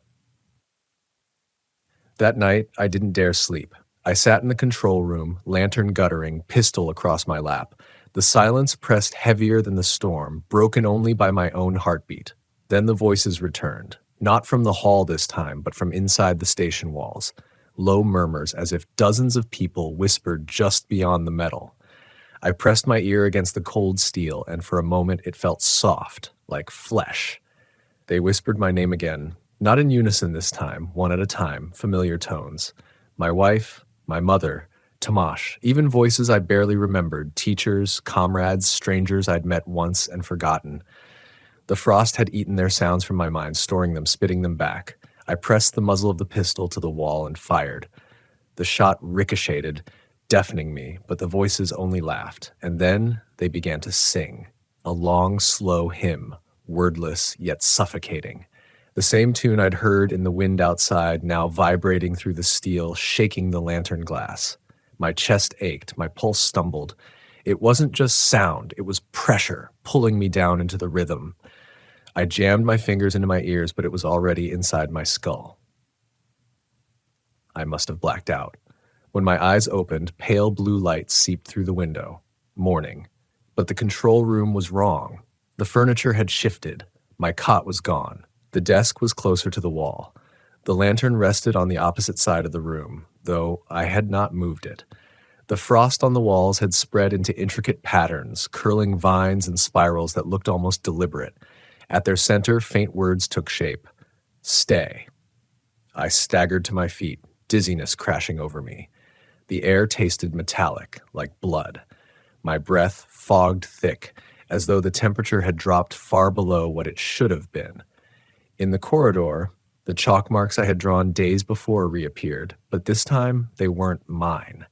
That night, I didn't dare sleep. I sat in the control room, lantern guttering, pistol across my lap. The silence pressed heavier than the storm, broken only by my own heartbeat. Then the voices returned. Not from the hall this time, but from inside the station walls. Low murmurs as if dozens of people whispered just beyond the metal. I pressed my ear against the cold steel, and for a moment it felt soft, like flesh. They whispered my name again, not in unison this time, one at a time, familiar tones. My wife, my mother, Tomash, even voices I barely remembered, teachers, comrades, strangers I'd met once and forgotten. The frost had eaten their sounds from my mind, storing them, spitting them back. I pressed the muzzle of the pistol to the wall and fired. The shot ricocheted, deafening me, but the voices only laughed. And then they began to sing, a long, slow hymn, wordless yet suffocating. The same tune I'd heard in the wind outside, now vibrating through the steel, shaking the lantern glass. My chest ached, my pulse stumbled. It wasn't just sound, it was pressure, pulling me down into the rhythm. I jammed my fingers into my ears, but it was already inside my skull. I must have blacked out. When my eyes opened, pale blue light seeped through the window. Morning. But the control room was wrong. The furniture had shifted. My cot was gone. The desk was closer to the wall. The lantern rested on the opposite side of the room, though I had not moved it. The frost on the walls had spread into intricate patterns, curling vines and spirals that looked almost deliberate. At their center, faint words took shape. Stay. I staggered to my feet, dizziness crashing over me. The air tasted metallic, like blood. My breath fogged thick, as though the temperature had dropped far below what it should have been. In the corridor, The chalk marks I had drawn days before reappeared, but this time they weren't mine.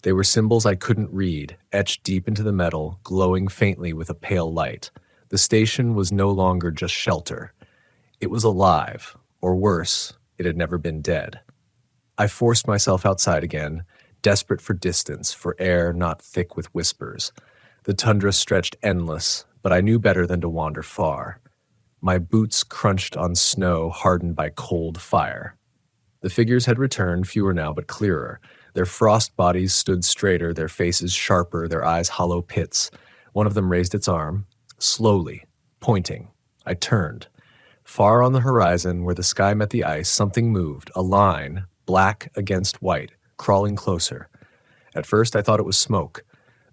They were symbols I couldn't read, etched deep into the metal, glowing faintly with a pale light. The station was no longer just shelter. It was alive, or worse, it had never been dead. I forced myself outside again, desperate for distance, for air not thick with whispers. The tundra stretched endless, but I knew better than to wander far. My boots crunched on snow hardened by cold fire. The figures had returned, fewer now but clearer. Their frost bodies stood straighter, their faces sharper, their eyes hollow pits. One of them raised its arm, slowly, pointing. I turned. Far on the horizon, where the sky met the ice, something moved, a line, black against white, crawling closer. At first I thought it was smoke.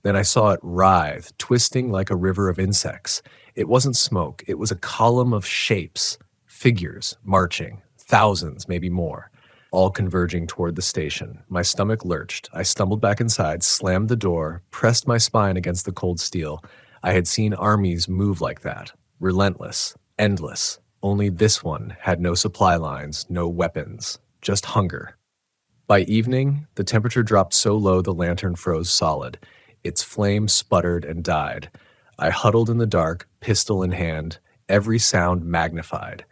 Then I saw it writhe, twisting like a river of insects. It wasn't smoke, it was a column of shapes, figures, marching, thousands, maybe more, all converging toward the station. My stomach lurched. I stumbled back inside, slammed the door, pressed my spine against the cold steel. I had seen armies move like that, relentless, endless. Only this one had no supply lines, no weapons, just hunger. By evening, the temperature dropped so low the lantern froze solid. Its flame sputtered and died. I huddled in the dark, pistol in hand, every sound magnified.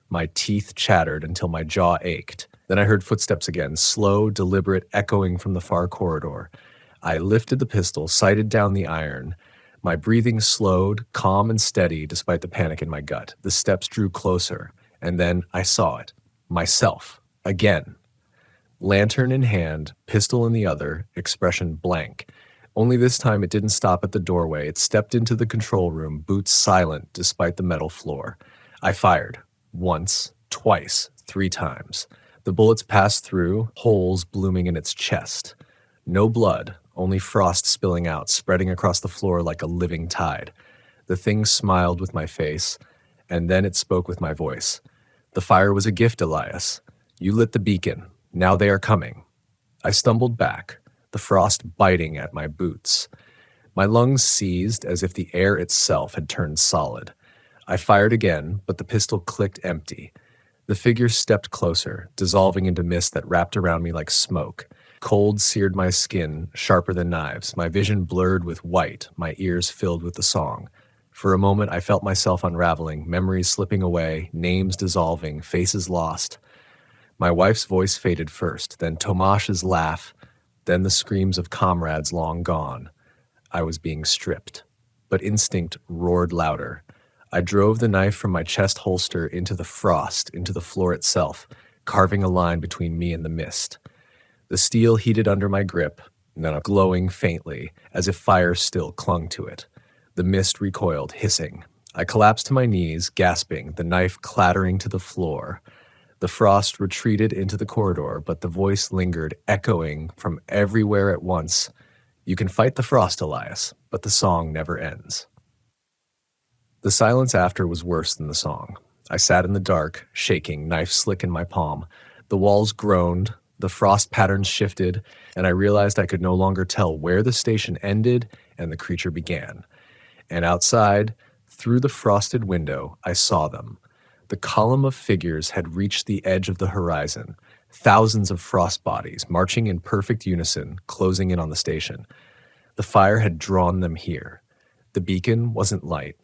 My teeth chattered until my jaw ached. Then I heard footsteps again, slow, deliberate, echoing from the far corridor. I lifted the pistol, sighted down the iron. My breathing slowed, calm and steady despite the panic in my gut. The steps drew closer, and then I saw it. Myself. Again. Lantern in hand, pistol in the other, expression blank. Only this time it didn't stop at the doorway. It stepped into the control room, boots silent despite the metal floor. I fired. Once, twice, 3 times. The bullets passed through, holes blooming in its chest. No blood, only frost spilling out, spreading across the floor like a living tide. The thing smiled with my face, and then it spoke with my voice. The fire was a gift, Elias. You lit the beacon. Now they are coming. I stumbled back, the frost biting at my boots. My lungs seized as if the air itself had turned solid. I fired again, but the pistol clicked empty. The figure stepped closer, dissolving into mist that wrapped around me like smoke. Cold seared my skin, sharper than knives. My vision blurred with white, my ears filled with the song. For a moment I felt myself unraveling, memories slipping away, names dissolving, faces lost. My wife's voice faded first, then Tomash's laugh, then the screams of comrades long gone. I was being stripped, but instinct roared louder. I drove the knife from my chest holster into the frost, into the floor itself, carving a line between me and the mist. The steel heated under my grip, then glowing faintly, as if fire still clung to it. The mist recoiled, hissing. I collapsed to my knees, gasping, the knife clattering to the floor. The frost retreated into the corridor, but the voice lingered, echoing from everywhere at once. You can fight the frost, Elias, but the song never ends. The silence after was worse than the song. I sat in the dark, shaking, knife slick in my palm. The walls groaned, the frost patterns shifted, and I realized I could no longer tell where the station ended and the creature began. And outside, through the frosted window, I saw them. The column of figures had reached the edge of the horizon, thousands of frost bodies marching in perfect unison, closing in on the station. The fire had drawn them here. The beacon wasn't light.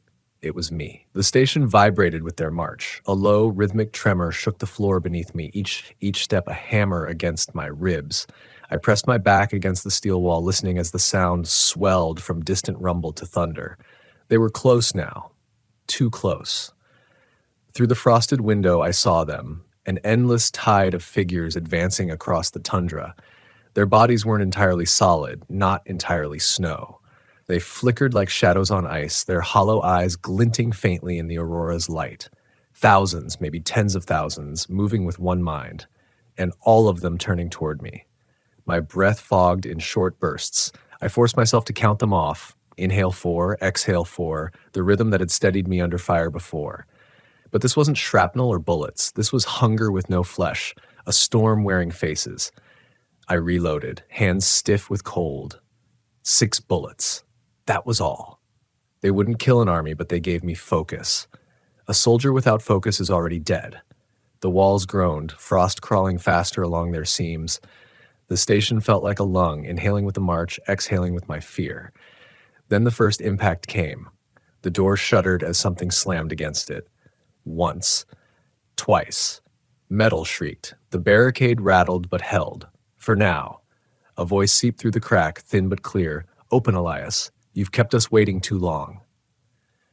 It was me. The station vibrated with their march. A low, rhythmic tremor shook the floor beneath me, each step a hammer against my ribs. I pressed my back against the steel wall, listening as the sound swelled from distant rumble to thunder. They were close now. Too close. Through the frosted window, I saw them, an endless tide of figures advancing across the tundra. Their bodies weren't entirely solid, not entirely snow. They flickered like shadows on ice, their hollow eyes glinting faintly in the aurora's light. Thousands, maybe tens of thousands, moving with one mind, and all of them turning toward me. My breath fogged in short bursts. I forced myself to count them off. Inhale 4, exhale 4, the rhythm that had steadied me under fire before. But this wasn't shrapnel or bullets. This was hunger with no flesh, a storm wearing faces. I reloaded, hands stiff with cold. 6 bullets. That was all. They wouldn't kill an army, but they gave me focus. A soldier without focus is already dead. The walls groaned, frost crawling faster along their seams. The station felt like a lung, inhaling with the march, exhaling with my fear. Then the first impact came. The door shuddered as something slammed against it. Once. Twice. Metal shrieked. The barricade rattled but held. For now. A voice seeped through the crack, thin but clear. "Open, Elias. You've kept us waiting too long."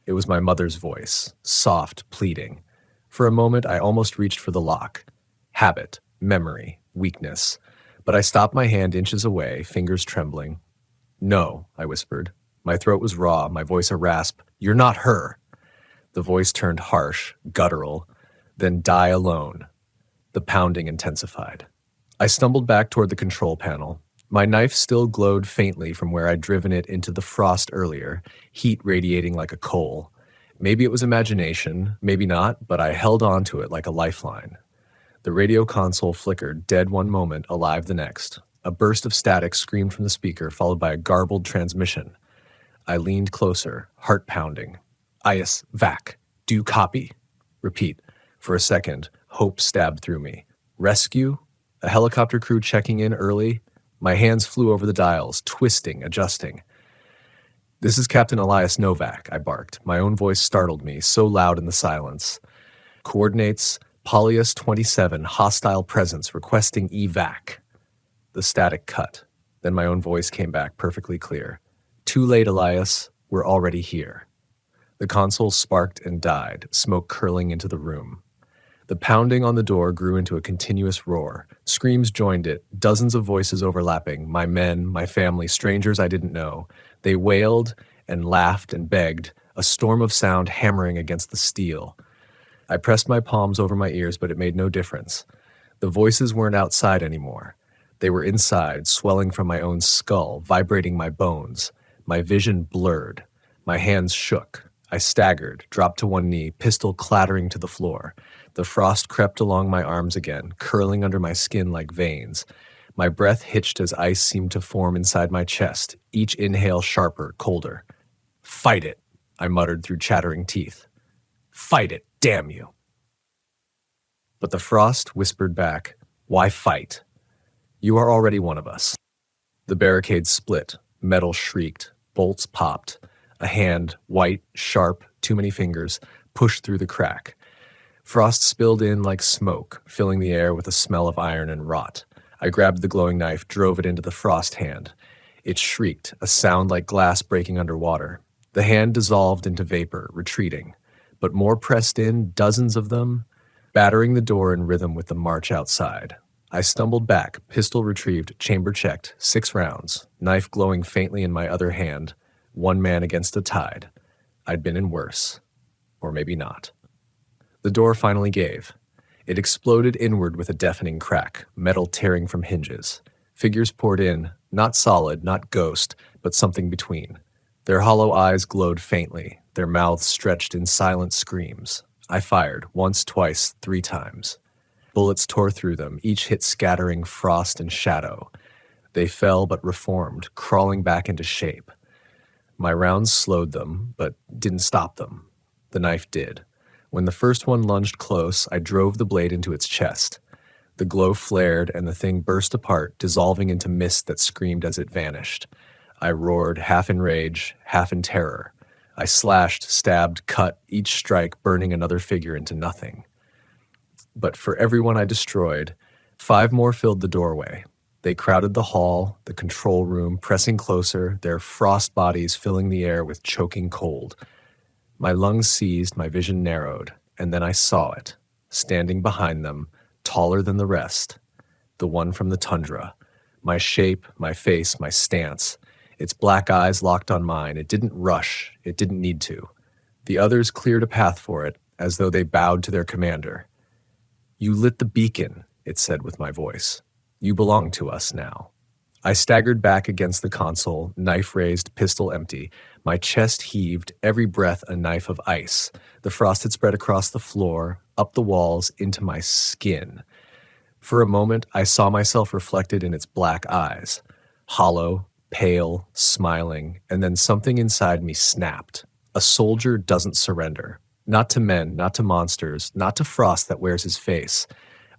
It was my mother's voice, soft, pleading. For a moment, I almost reached for the lock. Habit, memory, weakness. But I stopped my hand inches away, fingers trembling. "No," I whispered. My throat was raw, my voice a rasp. "You're not her." The voice turned harsh, guttural. "Then die alone." The pounding intensified. I stumbled back toward the control panel. My knife still glowed faintly from where I'd driven it into the frost earlier, heat radiating like a coal. Maybe it was imagination, maybe not, but I held on to it like a lifeline. The radio console flickered, dead one moment, alive the next. A burst of static screamed from the speaker, followed by a garbled transmission. I leaned closer, heart pounding. "Ias, Vac, do you copy?" Repeat. For a second, hope stabbed through me. "Rescue? A helicopter crew checking in early?" My hands flew over the dials, twisting, adjusting. "This is Captain Elias Novak," I barked. My own voice startled me, so loud in the silence. "Coordinates, Polyus 27, hostile presence, requesting evac." The static cut. Then my own voice came back, perfectly clear. "Too late, Elias. We're already here." The console sparked and died, smoke curling into the room. The pounding on the door grew into a continuous roar. Screams joined it, dozens of voices overlapping, my men, my family, strangers I didn't know. They wailed and laughed and begged, a storm of sound hammering against the steel. I pressed my palms over my ears, but it made no difference. The voices weren't outside anymore. They were inside, swelling from my own skull, vibrating my bones. My vision blurred. My hands shook. I staggered, dropped to one knee, pistol clattering to the floor. The frost crept along my arms again, curling under my skin like veins. My breath hitched as ice seemed to form inside my chest, each inhale sharper, colder. "Fight it," I muttered through chattering teeth. "Fight it, damn you." But the frost whispered back, "Why fight? You are already one of us." The barricade split, metal shrieked, bolts popped. A hand, white, sharp, too many fingers, pushed through the crack. Frost spilled in like smoke, filling the air with a smell of iron and rot. I grabbed the glowing knife, drove it into the frost hand. It shrieked, a sound like glass breaking underwater. The hand dissolved into vapor, retreating. But more pressed in, dozens of them, battering the door in rhythm with the march outside. I stumbled back, pistol retrieved, chamber checked, 6 rounds, knife glowing faintly in my other hand. One man against a tide. I'd been in worse. Or maybe not. The door finally gave. It exploded inward with a deafening crack, metal tearing from hinges. Figures poured in, not solid, not ghost, but something between. Their hollow eyes glowed faintly, their mouths stretched in silent screams. I fired, once, twice, 3 times. Bullets tore through them, each hit scattering frost and shadow. They fell but reformed, crawling back into shape. My rounds slowed them, but didn't stop them. The knife did. When the first one lunged close, I drove the blade into its chest. The glow flared, and the thing burst apart, dissolving into mist that screamed as it vanished. I roared, half in rage, half in terror. I slashed, stabbed, cut, each strike burning another figure into nothing. But for everyone I destroyed, 5 more filled the doorway. They crowded the hall, the control room, pressing closer, their frost bodies filling the air with choking cold. My lungs seized, my vision narrowed, and then I saw it, standing behind them, taller than the rest. The one from the tundra. My shape, my face, my stance. Its black eyes locked on mine. It didn't rush. It didn't need to. The others cleared a path for it, as though they bowed to their commander. "You lit the beacon," it said with my voice. "You belong to us now." I staggered back against the console, knife raised, pistol empty. My chest heaved, every breath a knife of ice. The frost had spread across the floor, up the walls, into my skin. For a moment, I saw myself reflected in its black eyes. Hollow, pale, smiling, and then something inside me snapped. A soldier doesn't surrender. Not to men, not to monsters, not to frost that wears his face.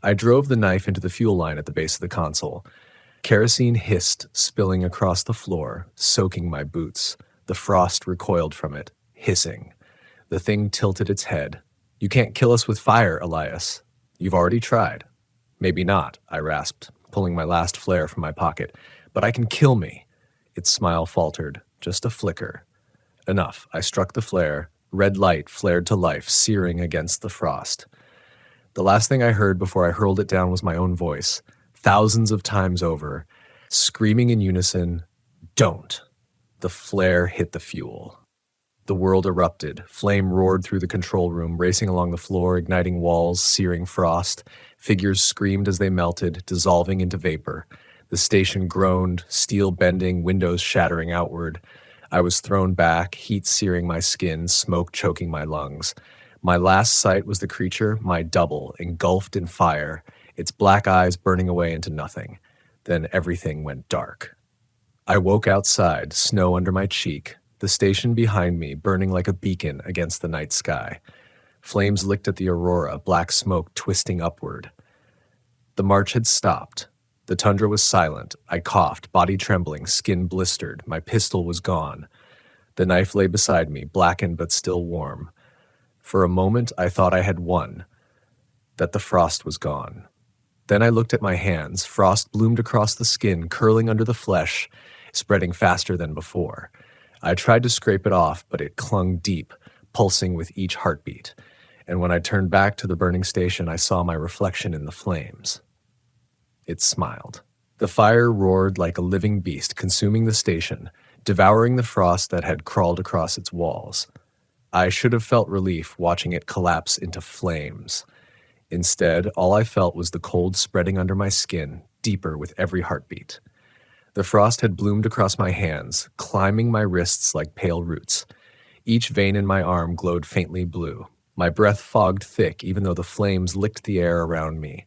I drove the knife into the fuel line at the base of the console. Kerosene hissed, spilling across the floor, soaking my boots. The frost recoiled from it, hissing. The thing tilted its head. "You can't kill us with fire, Elias. You've already tried." "Maybe not," I rasped, pulling my last flare from my pocket. "But I can kill me." Its smile faltered, just a flicker. Enough. I struck the flare. Red light flared to life, searing against the frost. The last thing I heard before I hurled it down was my own voice, thousands of times over, screaming in unison, "Don't!" The flare hit the fuel. The world erupted. Flame roared through the control room, racing along the floor, igniting walls, searing frost. Figures screamed as they melted, dissolving into vapor. The station groaned, steel bending, windows shattering outward. I was thrown back, heat searing my skin, smoke choking my lungs. My last sight was the creature, my double, engulfed in fire, its black eyes burning away into nothing. Then everything went dark. I woke outside, snow under my cheek, the station behind me burning like a beacon against the night sky. Flames licked at the aurora, black smoke twisting upward. The march had stopped. The tundra was silent. I coughed, body trembling, skin blistered. My pistol was gone. The knife lay beside me, blackened but still warm. For a moment, I thought I had won, that the frost was gone. Then I looked at my hands. Frost bloomed across the skin, curling under the flesh, spreading faster than before. I tried to scrape it off, but it clung deep, pulsing with each heartbeat. And when I turned back to the burning station, I saw my reflection in the flames. It smiled. The fire roared like a living beast, consuming the station, devouring the frost that had crawled across its walls. I should have felt relief watching it collapse into flames. Instead, all I felt was the cold spreading under my skin, deeper with every heartbeat. The frost had bloomed across my hands, climbing my wrists like pale roots. Each vein in my arm glowed faintly blue. My breath fogged thick, even though the flames licked the air around me.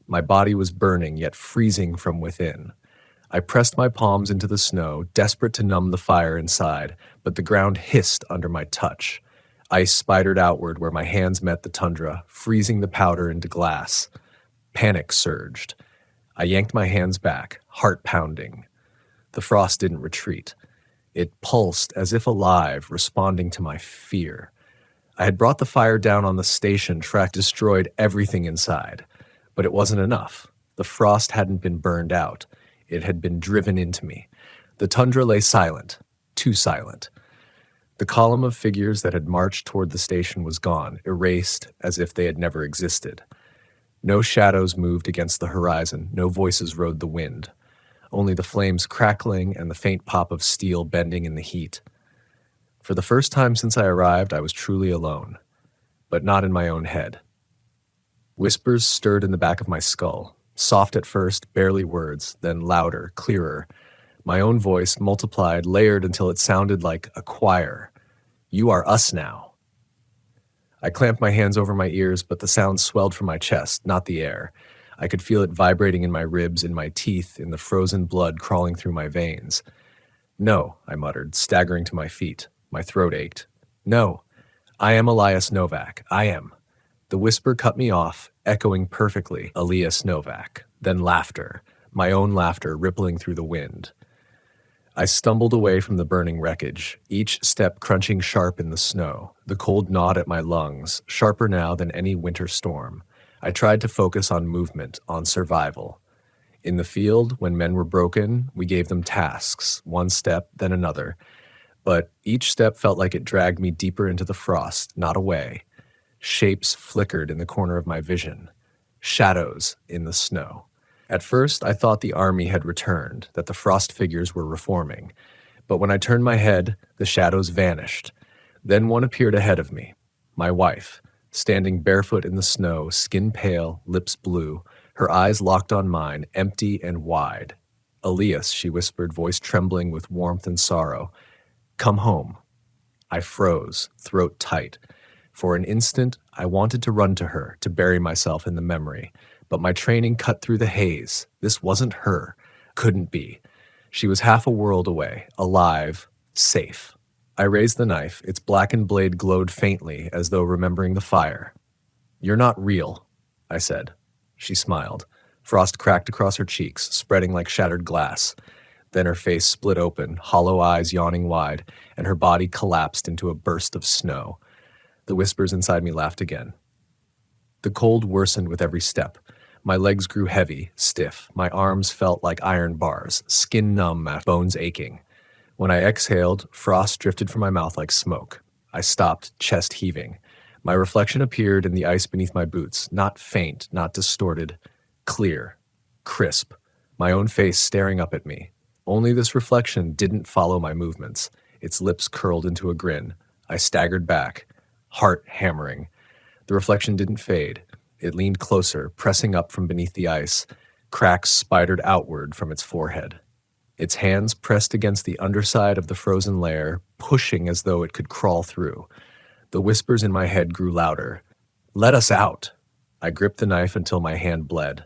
My body was burning, yet freezing from within. I pressed my palms into the snow, desperate to numb the fire inside, but the ground hissed under my touch. Ice spidered outward where my hands met the tundra, freezing the powder into glass. Panic surged. I yanked my hands back, heart pounding. The frost didn't retreat. It pulsed as if alive, responding to my fear. I had brought the fire down on the station, track destroyed everything inside. But it wasn't enough. The frost hadn't been burned out. It had been driven into me. The tundra lay silent, too silent. The column of figures that had marched toward the station was gone, erased as if they had never existed. No shadows moved against the horizon, no voices rode the wind. Only the flames crackling and the faint pop of steel bending in the heat. For the first time since I arrived, I was truly alone, but not in my own head. Whispers stirred in the back of my skull, soft at first, barely words, then louder, clearer. My own voice multiplied, layered until it sounded like a choir. "You are us now." I clamped my hands over my ears, but the sound swelled from my chest, not the air. I could feel it vibrating in my ribs, in my teeth, in the frozen blood crawling through my veins. "No," I muttered, staggering to my feet. My throat ached. "No, I am Elias Novak. I am." The whisper cut me off, echoing perfectly, Elias Novak. Then laughter, my own laughter rippling through the wind. I stumbled away from the burning wreckage, each step crunching sharp in the snow, the cold gnawed at my lungs, sharper now than any winter storm. I tried to focus on movement, on survival. In the field, when men were broken, we gave them tasks, one step, then another. But each step felt like it dragged me deeper into the frost, not away. Shapes flickered in the corner of my vision. Shadows in the snow. At first, I thought the army had returned, that the frost figures were reforming. But when I turned my head, the shadows vanished. Then one appeared ahead of me, my wife, standing barefoot in the snow, skin pale, lips blue, her eyes locked on mine, empty and wide. "Elias," she whispered, voice trembling with warmth and sorrow. "Come home." I froze, throat tight. For an instant, I wanted to run to her, to bury myself in the memory. But my training cut through the haze. This wasn't her. Couldn't be. She was half a world away, alive, safe. I raised the knife. Its blackened blade glowed faintly, as though remembering the fire. "You're not real," I said. She smiled. Frost cracked across her cheeks, spreading like shattered glass. Then her face split open, hollow eyes yawning wide, and her body collapsed into a burst of snow. The whispers inside me laughed again. The cold worsened with every step. My legs grew heavy, stiff. My arms felt like iron bars, skin numb, bones aching. When I exhaled, frost drifted from my mouth like smoke. I stopped, chest heaving. My reflection appeared in the ice beneath my boots, not faint, not distorted, clear, crisp, my own face staring up at me. Only this reflection didn't follow my movements. Its lips curled into a grin. I staggered back, heart hammering. The reflection didn't fade. It leaned closer, pressing up from beneath the ice. Cracks spidered outward from its forehead. Its hands pressed against the underside of the frozen layer, pushing as though it could crawl through. The whispers in my head grew louder. "Let us out!" I gripped the knife until my hand bled.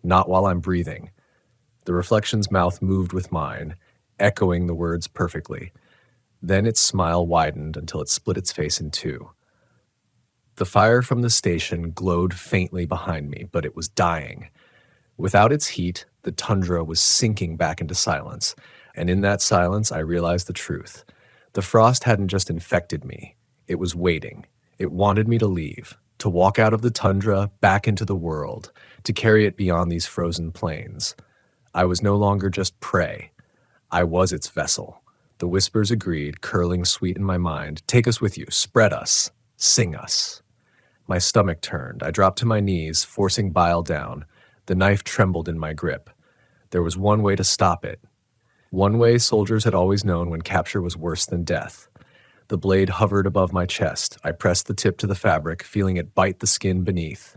"Not while I'm breathing." The reflection's mouth moved with mine, echoing the words perfectly. Then its smile widened until it split its face in two. The fire from the station glowed faintly behind me, but it was dying. Without its heat, the tundra was sinking back into silence, and in that silence I realized the truth. The frost hadn't just infected me. It was waiting. It wanted me to leave, to walk out of the tundra, back into the world, to carry it beyond these frozen plains. I was no longer just prey. I was its vessel. The whispers agreed, curling sweet in my mind. "Take us with you. Spread us. Sing us." My stomach turned. I dropped to my knees, forcing bile down. The knife trembled in my grip. There was one way to stop it. One way soldiers had always known when capture was worse than death. The blade hovered above my chest. I pressed the tip to the fabric, feeling it bite the skin beneath.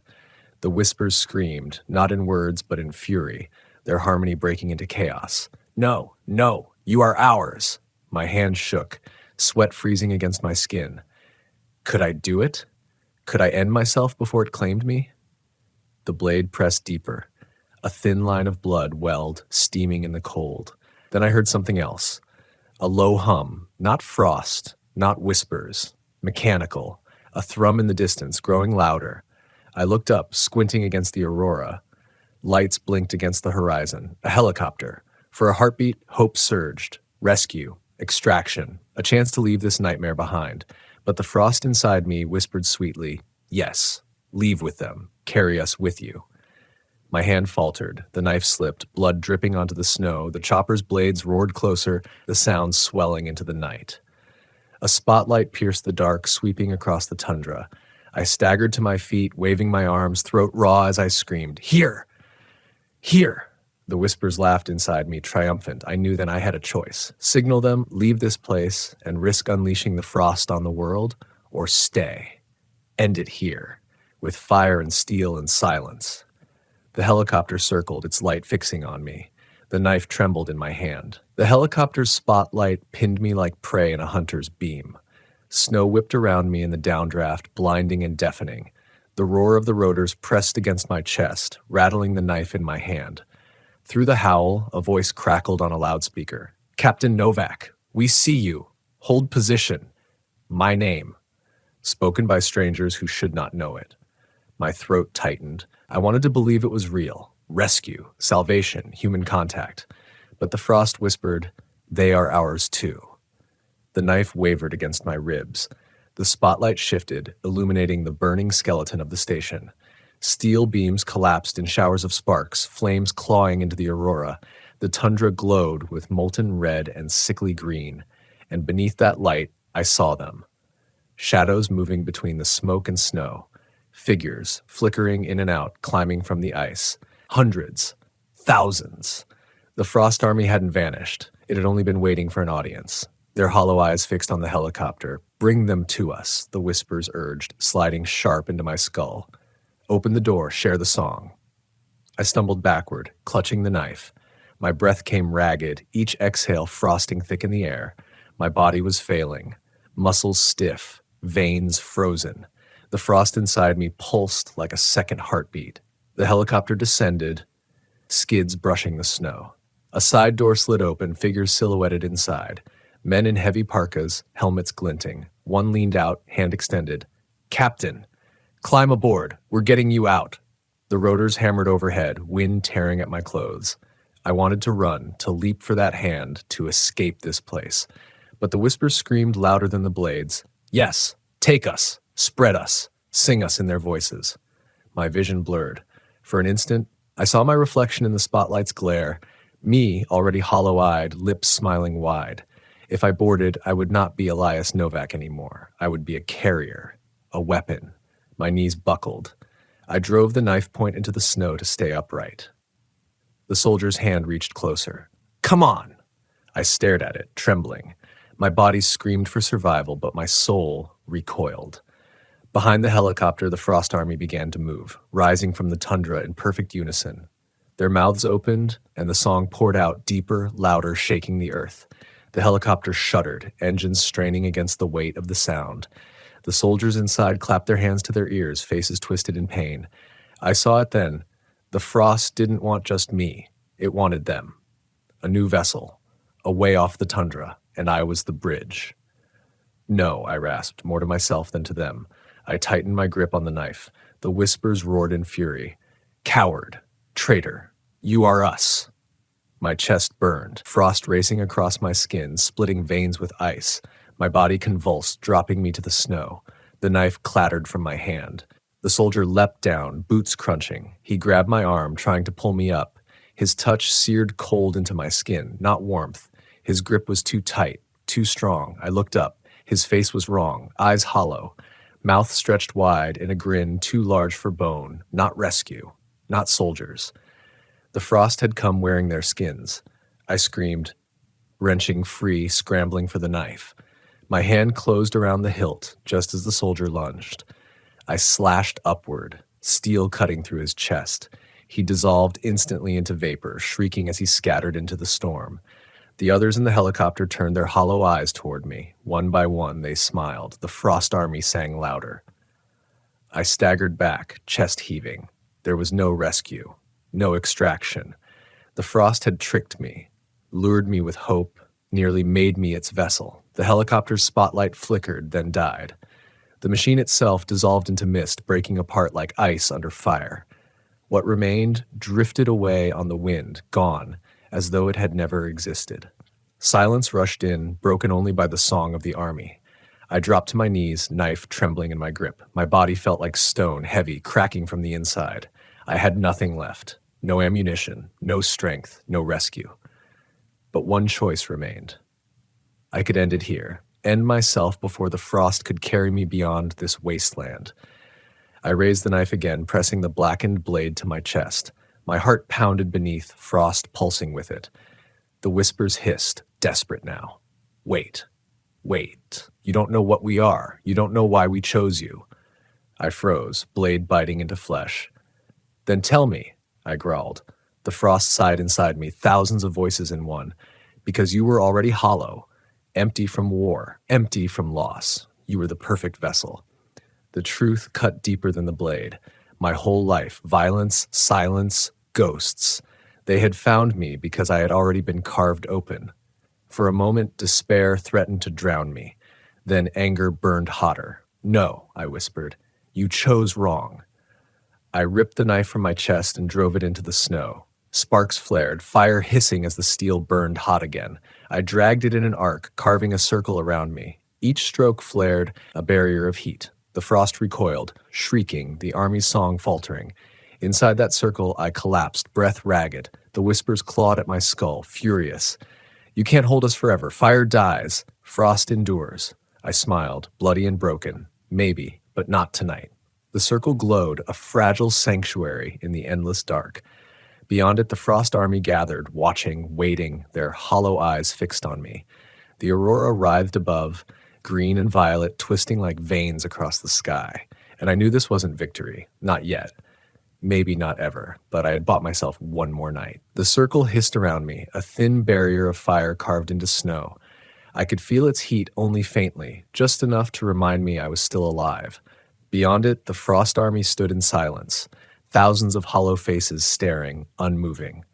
The whispers screamed, not in words but in fury, their harmony breaking into chaos. "No, no, you are ours." My hand shook, sweat freezing against my skin. Could I do it? Could I end myself before it claimed me? The blade pressed deeper. A thin line of blood welled, steaming in the cold. Then I heard something else. A low hum, not frost, not whispers, mechanical, a thrum in the distance, growing louder. I looked up, squinting against the aurora. Lights blinked against the horizon. A helicopter. For a heartbeat, hope surged. Rescue, extraction, a chance to leave this nightmare behind. But the frost inside me whispered sweetly, "Yes, leave with them. Carry us with you." My hand faltered. The knife slipped, blood dripping onto the snow. The chopper's blades roared closer, the sound swelling into the night. A spotlight pierced the dark, sweeping across the tundra. I staggered to my feet, waving my arms, throat raw as I screamed, "Here! Here!" The whispers laughed inside me, triumphant. I knew then I had a choice. Signal them, leave this place, and risk unleashing the frost on the world, or stay. End it here, with fire and steel and silence. The helicopter circled, its light fixing on me. The knife trembled in my hand. The helicopter's spotlight pinned me like prey in a hunter's beam. Snow whipped around me in the downdraft, blinding and deafening. The roar of the rotors pressed against my chest, rattling the knife in my hand. Through the howl, a voice crackled on a loudspeaker. "Captain Novak, we see you. Hold position. My name." Spoken by strangers who should not know it. My throat tightened. I wanted to believe it was real. Rescue, salvation, human contact. But the frost whispered, "They are ours too." The knife wavered against my ribs. The spotlight shifted, illuminating the burning skeleton of the station. Steel beams collapsed in showers of sparks, flames clawing into the aurora. The tundra glowed with molten red and sickly green, and beneath that light, I saw them. Shadows moving between the smoke and snow. Figures, flickering in and out, climbing from the ice. Hundreds. Thousands. The Frost Army hadn't vanished. It had only been waiting for an audience. Their hollow eyes fixed on the helicopter. "Bring them to us," the whispers urged, sliding sharp into my skull. "Open the door, share the song." I stumbled backward, clutching the knife. My breath came ragged, each exhale frosting thick in the air. My body was failing, muscles stiff, veins frozen. The frost inside me pulsed like a second heartbeat. The helicopter descended, skids brushing the snow. A side door slid open, figures silhouetted inside. Men in heavy parkas, helmets glinting. One leaned out, hand extended. "Captain, climb aboard. We're getting you out." The rotors hammered overhead, wind tearing at my clothes. I wanted to run, to leap for that hand, to escape this place. But the whispers screamed louder than the blades. "Yes, take us, spread us, sing us," in their voices. My vision blurred. For an instant, I saw my reflection in the spotlight's glare, me already hollow-eyed, lips smiling wide. If I boarded, I would not be Elias Novak anymore. I would be a carrier, a weapon. My knees buckled. I drove the knife point into the snow to stay upright. The soldier's hand reached closer. "Come on!" I stared at it, trembling. My body screamed for survival, but my soul recoiled. Behind the helicopter, the Frost Army began to move, rising from the tundra in perfect unison. Their mouths opened, and the song poured out deeper, louder, shaking the earth. The helicopter shuddered, engines straining against the weight of the sound. The soldiers inside clapped their hands to their ears, faces twisted in pain. I saw it then. The Frost didn't want just me. It wanted them. A new vessel, a way off the tundra, and I was the bridge. "No," I rasped, more to myself than to them. I tightened my grip on the knife. The whispers roared in fury. "Coward! Traitor! You are us!" My chest burned, frost racing across my skin, splitting veins with ice. My body convulsed, dropping me to the snow. The knife clattered from my hand. The soldier leapt down, boots crunching. He grabbed my arm, trying to pull me up. His touch seared cold into my skin, not warmth. His grip was too tight, too strong. I looked up. His face was wrong, eyes hollow, mouth stretched wide in a grin too large for bone. Not rescue, not soldiers. The Frost had come wearing their skins. I screamed, wrenching free, scrambling for the knife. My hand closed around the hilt, just as the soldier lunged. I slashed upward, steel cutting through his chest. He dissolved instantly into vapor, shrieking as he scattered into the storm. The others in the helicopter turned their hollow eyes toward me. One by one, they smiled. The Frost Army sang louder. I staggered back, chest heaving. There was no rescue, no extraction. The Frost had tricked me, lured me with hope, nearly made me its vessel. The helicopter's spotlight flickered, then died. The machine itself dissolved into mist, breaking apart like ice under fire. What remained drifted away on the wind, gone, as though it had never existed. Silence rushed in, broken only by the song of the army. I dropped to my knees, knife trembling in my grip. My body felt like stone, heavy, cracking from the inside. I had nothing left. No ammunition, no strength, no rescue. But one choice remained. I could end it here, end myself before the Frost could carry me beyond this wasteland. I raised the knife again, pressing the blackened blade to my chest. My heart pounded beneath, frost pulsing with it. The whispers hissed, desperate now. "Wait, wait. You don't know what we are. You don't know why we chose you." I froze, blade biting into flesh. "Then tell me," I growled. The frost sighed inside me, thousands of voices in one. "Because you were already hollow, empty from war, empty from loss. You were the perfect vessel." The truth cut deeper than the blade. My whole life, violence, silence, ghosts. They had found me because I had already been carved open. For a moment, despair threatened to drown me. Then anger burned hotter. "No," I whispered. "You chose wrong." I ripped the knife from my chest and drove it into the snow. Sparks flared, fire hissing as the steel burned hot again. I dragged it in an arc, carving a circle around me. Each stroke flared a barrier of heat. The frost recoiled, shrieking, the army's song faltering. Inside that circle, I collapsed, breath ragged. The whispers clawed at my skull, furious. "You can't hold us forever. Fire dies. Frost endures." I smiled, bloody and broken. Maybe, but not tonight. The circle glowed, a fragile sanctuary in the endless dark. Beyond it, the Frost Army gathered, watching, waiting, their hollow eyes fixed on me. The aurora writhed above, green and violet twisting like veins across the sky. And I knew this wasn't victory. Not yet. Maybe not ever, but I had bought myself one more night. The circle hissed around me, a thin barrier of fire carved into snow. I could feel its heat only faintly, just enough to remind me I was still alive. Beyond it, the Frost Army stood in silence, thousands of hollow faces staring, unmoving.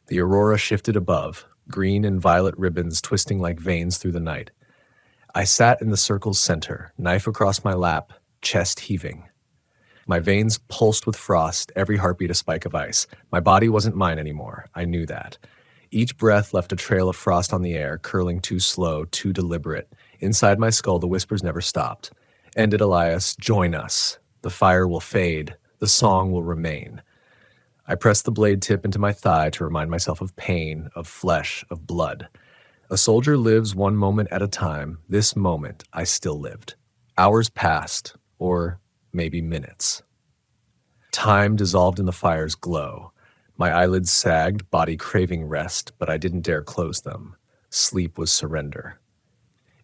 The aurora shifted above, green and violet ribbons twisting like veins through the night. I sat in the circle's center, knife across my lap, chest heaving. My veins pulsed with frost, every heartbeat a spike of ice. My body wasn't mine anymore. I knew that. Each breath left a trail of frost on the air, curling too slow, too deliberate. Inside my skull, the whispers never stopped. Ended, Elias. Join us. The fire will fade. The song will remain. I pressed the blade tip into my thigh to remind myself of pain, of flesh, of blood. A soldier lives one moment at a time. This moment, I still lived. Hours passed, or maybe minutes. Time dissolved in the fire's glow. My eyelids sagged, body craving rest, but I didn't dare close them. Sleep was surrender.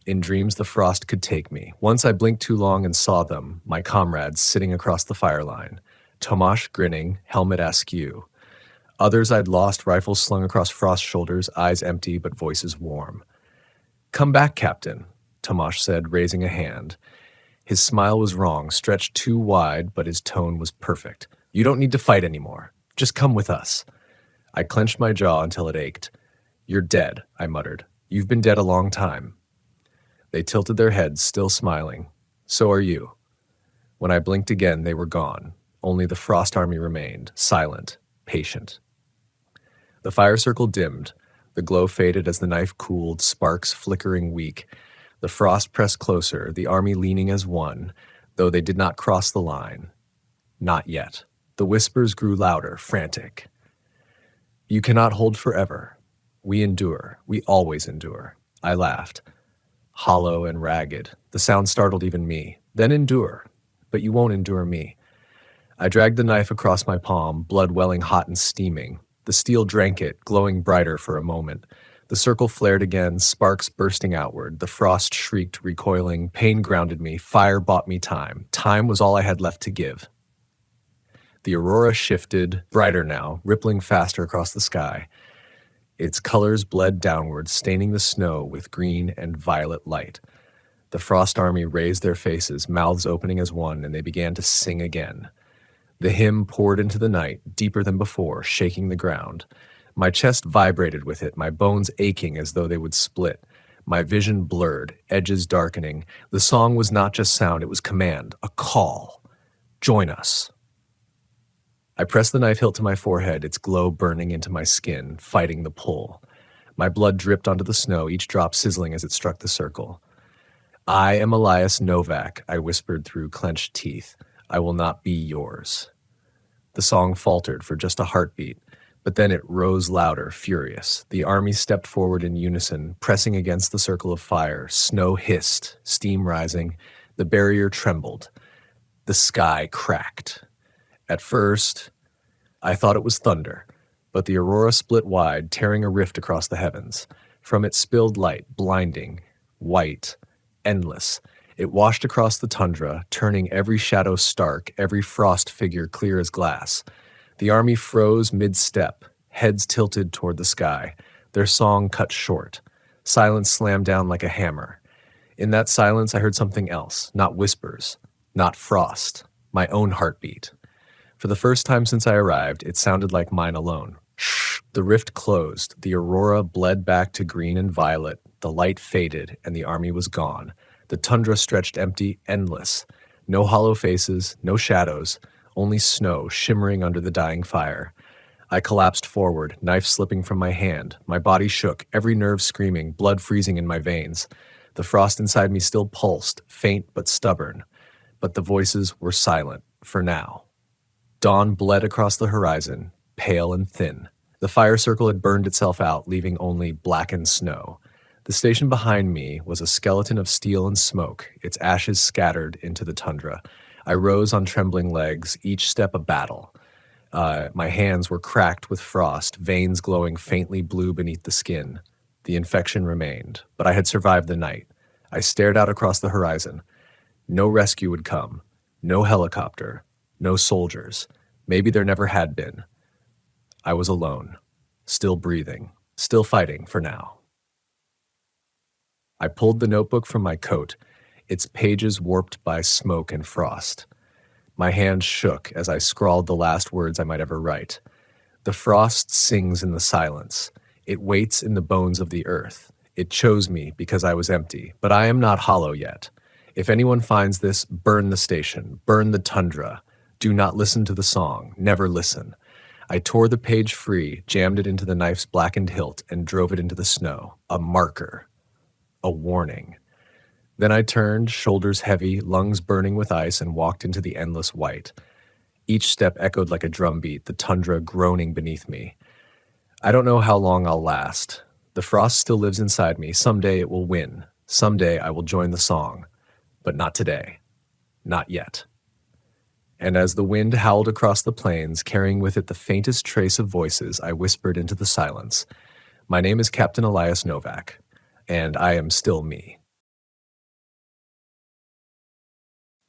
In dreams, the frost could take me. Once I blinked too long and saw them, my comrades sitting across the fire line. Tomasz grinning, helmet askew. Others I'd lost, rifles slung across Frost's shoulders, eyes empty but voices warm. "Come back, Captain," Tomasz said, raising a hand. His smile was wrong, stretched too wide, but his tone was perfect. "You don't need to fight anymore. Just come with us." I clenched my jaw until it ached. "You're dead," I muttered. "You've been dead a long time." They tilted their heads, still smiling. "So are you." When I blinked again, they were gone. Only the Frost Army remained, silent, patient. The fire circle dimmed. The glow faded as the knife cooled, sparks flickering weak. The frost pressed closer, the army leaning as one, though they did not cross the line. Not yet. The whispers grew louder, frantic. "You cannot hold forever. We endure. We always endure." I laughed. Hollow and ragged. The sound startled even me. "Then endure. But you won't endure me." I dragged the knife across my palm, blood welling hot and steaming. The steel drank it, glowing brighter for a moment. The circle flared again, sparks bursting outward. The frost shrieked, recoiling. Pain grounded me. Fire bought me time. Time was all I had left to give. The aurora shifted, brighter now, rippling faster across the sky. Its colors bled downward, staining the snow with green and violet light. The Frost Army raised their faces, mouths opening as one, and they began to sing again. The hymn poured into the night, deeper than before, shaking the ground. My chest vibrated with it, my bones aching as though they would split. My vision blurred, edges darkening. The song was not just sound, it was command, a call. Join us. I pressed the knife hilt to my forehead, its glow burning into my skin, fighting the pull. My blood dripped onto the snow, each drop sizzling as it struck the circle. "I am Elias Novak," I whispered through clenched teeth. "I will not be yours." The song faltered for just a heartbeat, but then it rose louder, furious. The army stepped forward in unison, pressing against the circle of fire. Snow hissed, steam rising. The barrier trembled. The sky cracked. At first, I thought it was thunder, but the aurora split wide, tearing a rift across the heavens. From it spilled light, blinding, white, endless. It washed across the tundra, turning every shadow stark, every frost figure clear as glass. The army froze mid-step, heads tilted toward the sky. Their song cut short. Silence slammed down like a hammer. In that silence, I heard something else, not whispers, not frost, my own heartbeat. For the first time since I arrived, it sounded like mine alone. Shh! The rift closed, the aurora bled back to green and violet, the light faded, and the army was gone. The tundra stretched empty, endless. No hollow faces, no shadows, only snow shimmering under the dying fire. I collapsed forward, knife slipping from my hand. My body shook, every nerve screaming, blood freezing in my veins. The frost inside me still pulsed, faint but stubborn. But the voices were silent, for now. Dawn bled across the horizon, pale and thin. The fire circle had burned itself out, leaving only blackened snow. The station behind me was a skeleton of steel and smoke, its ashes scattered into the tundra. I rose on trembling legs, each step a battle. My hands were cracked with frost, veins glowing faintly blue beneath the skin. The infection remained, but I had survived the night. I stared out across the horizon. No rescue would come, no helicopter, no soldiers. Maybe there never had been. I was alone, still breathing, still fighting for now. I pulled the notebook from my coat, its pages warped by smoke and frost. My hand shook as I scrawled the last words I might ever write. The frost sings in the silence. It waits in the bones of the earth. It chose me because I was empty, but I am not hollow yet. If anyone finds this, burn the station, burn the tundra. Do not listen to the song, never listen. I tore the page free, jammed it into the knife's blackened hilt, and drove it into the snow. A marker. A warning. Then I turned, shoulders heavy, lungs burning with ice, and walked into the endless white. Each step echoed like a drumbeat, the tundra groaning beneath me. I don't know how long I'll last. The frost still lives inside me. Someday it will win. Someday I will join the song. But not today. Not yet. And as the wind howled across the plains, carrying with it the faintest trace of voices, I whispered into the silence, "My name is Captain Elias Novak, and I am still me."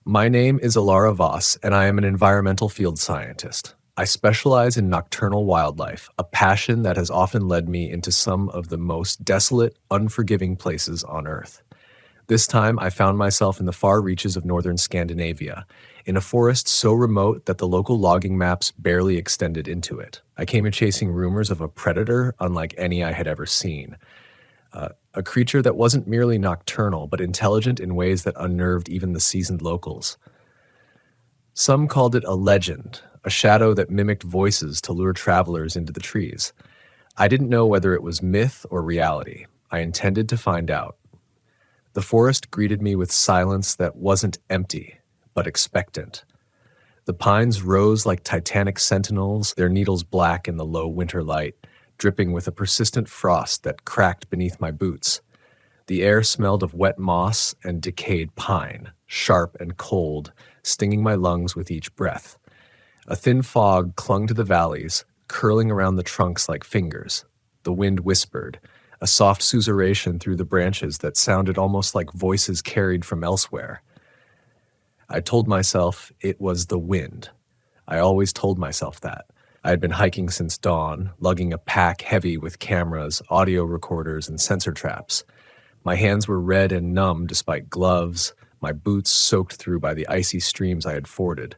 My name is Alara Voss, and I am an environmental field scientist. I specialize in nocturnal wildlife, a passion that has often led me into some of the most desolate, unforgiving places on Earth. This time, I found myself in the far reaches of northern Scandinavia, in a forest so remote that the local logging maps barely extended into it. I came in chasing rumors of a predator unlike any I had ever seen. A creature that wasn't merely nocturnal, but intelligent in ways that unnerved even the seasoned locals. Some called it a legend, a shadow that mimicked voices to lure travelers into the trees. I didn't know whether it was myth or reality. I intended to find out. The forest greeted me with silence that wasn't empty, but expectant. The pines rose like titanic sentinels, their needles black in the low winter light, dripping with a persistent frost that cracked beneath my boots. The air smelled of wet moss and decayed pine, sharp and cold, stinging my lungs with each breath. A thin fog clung to the valleys, curling around the trunks like fingers. The wind whispered, a soft susurration through the branches that sounded almost like voices carried from elsewhere. I told myself it was the wind. I always told myself that. I had been hiking since dawn, lugging a pack heavy with cameras, audio recorders, and sensor traps. My hands were red and numb despite gloves, my boots soaked through by the icy streams I had forded.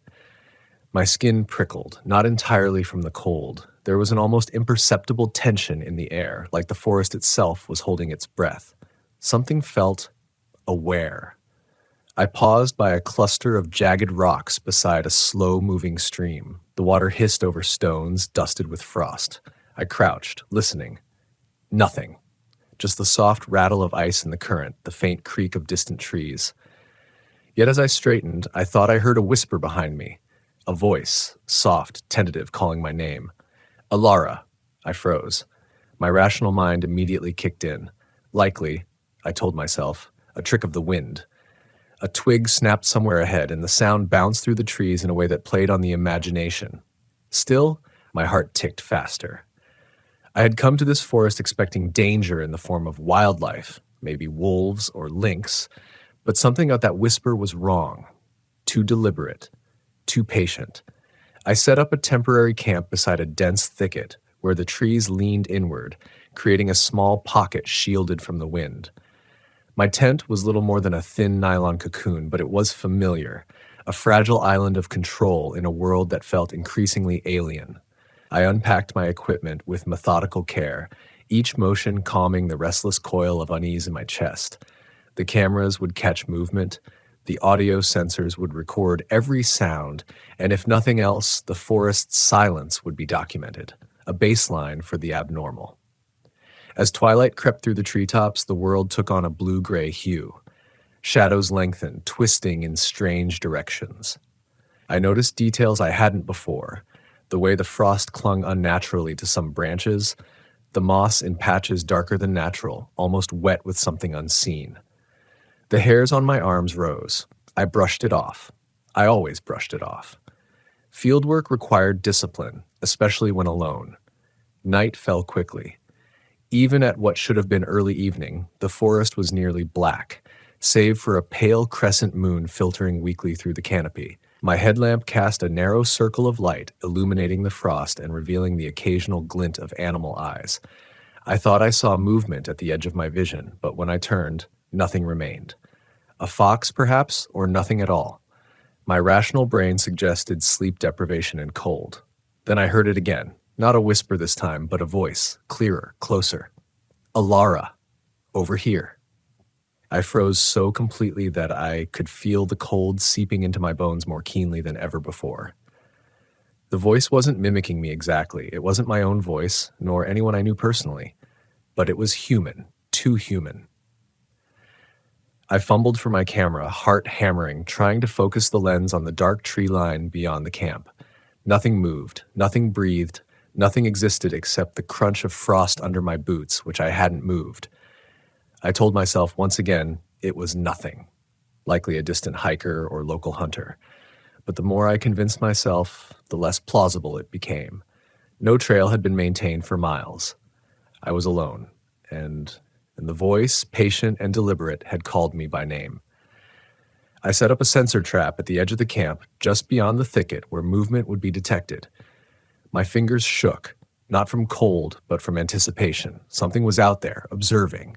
My skin prickled, not entirely from the cold. There was an almost imperceptible tension in the air, like the forest itself was holding its breath. Something felt aware. I paused by a cluster of jagged rocks beside a slow-moving stream. The water hissed over stones, dusted with frost. I crouched, listening. Nothing. Just the soft rattle of ice in the current, the faint creak of distant trees. Yet as I straightened, I thought I heard a whisper behind me. A voice, soft, tentative, calling my name. Alara. I froze. My rational mind immediately kicked in. Likely, I told myself, a trick of the wind. A twig snapped somewhere ahead, and the sound bounced through the trees in a way that played on the imagination. Still, my heart ticked faster. I had come to this forest expecting danger in the form of wildlife, maybe wolves or lynx, but something about that whisper was wrong. Too deliberate. Too patient. I set up a temporary camp beside a dense thicket where the trees leaned inward, creating a small pocket shielded from the wind. My tent was little more than a thin nylon cocoon, but it was familiar, a fragile island of control in a world that felt increasingly alien. I unpacked my equipment with methodical care, each motion calming the restless coil of unease in my chest. The cameras would catch movement, the audio sensors would record every sound, and if nothing else, the forest's silence would be documented, a baseline for the abnormal. As twilight crept through the treetops, the world took on a blue-gray hue. Shadows lengthened, twisting in strange directions. I noticed details I hadn't before, the way the frost clung unnaturally to some branches, the moss in patches darker than natural, almost wet with something unseen. The hairs on my arms rose. I brushed it off. I always brushed it off. Fieldwork required discipline, especially when alone. Night fell quickly. Even at what should have been early evening, the forest was nearly black, save for a pale crescent moon filtering weakly through the canopy. My headlamp cast a narrow circle of light, illuminating the frost and revealing the occasional glint of animal eyes. I thought I saw movement at the edge of my vision, but when I turned, nothing remained. A fox, perhaps, or nothing at all. My rational brain suggested sleep deprivation and cold. Then I heard it again, Not a whisper this time, but a voice, clearer, closer. Alara, over here. I froze so completely that I could feel the cold seeping into my bones more keenly than ever before. The voice wasn't mimicking me exactly. It wasn't my own voice, nor anyone I knew personally. But it was human, too human. I fumbled for my camera, heart hammering, trying to focus the lens on the dark tree line beyond the camp. Nothing moved, nothing breathed, nothing existed except the crunch of frost under my boots, which I hadn't moved. I told myself once again it was nothing, likely a distant hiker or local hunter. But the more I convinced myself, the less plausible it became. No trail had been maintained for miles. I was alone, and the voice, patient and deliberate, had called me by name. I set up a sensor trap at the edge of the camp, just beyond the thicket where movement would be detected. My fingers shook, not from cold, but from anticipation. Something was out there, observing,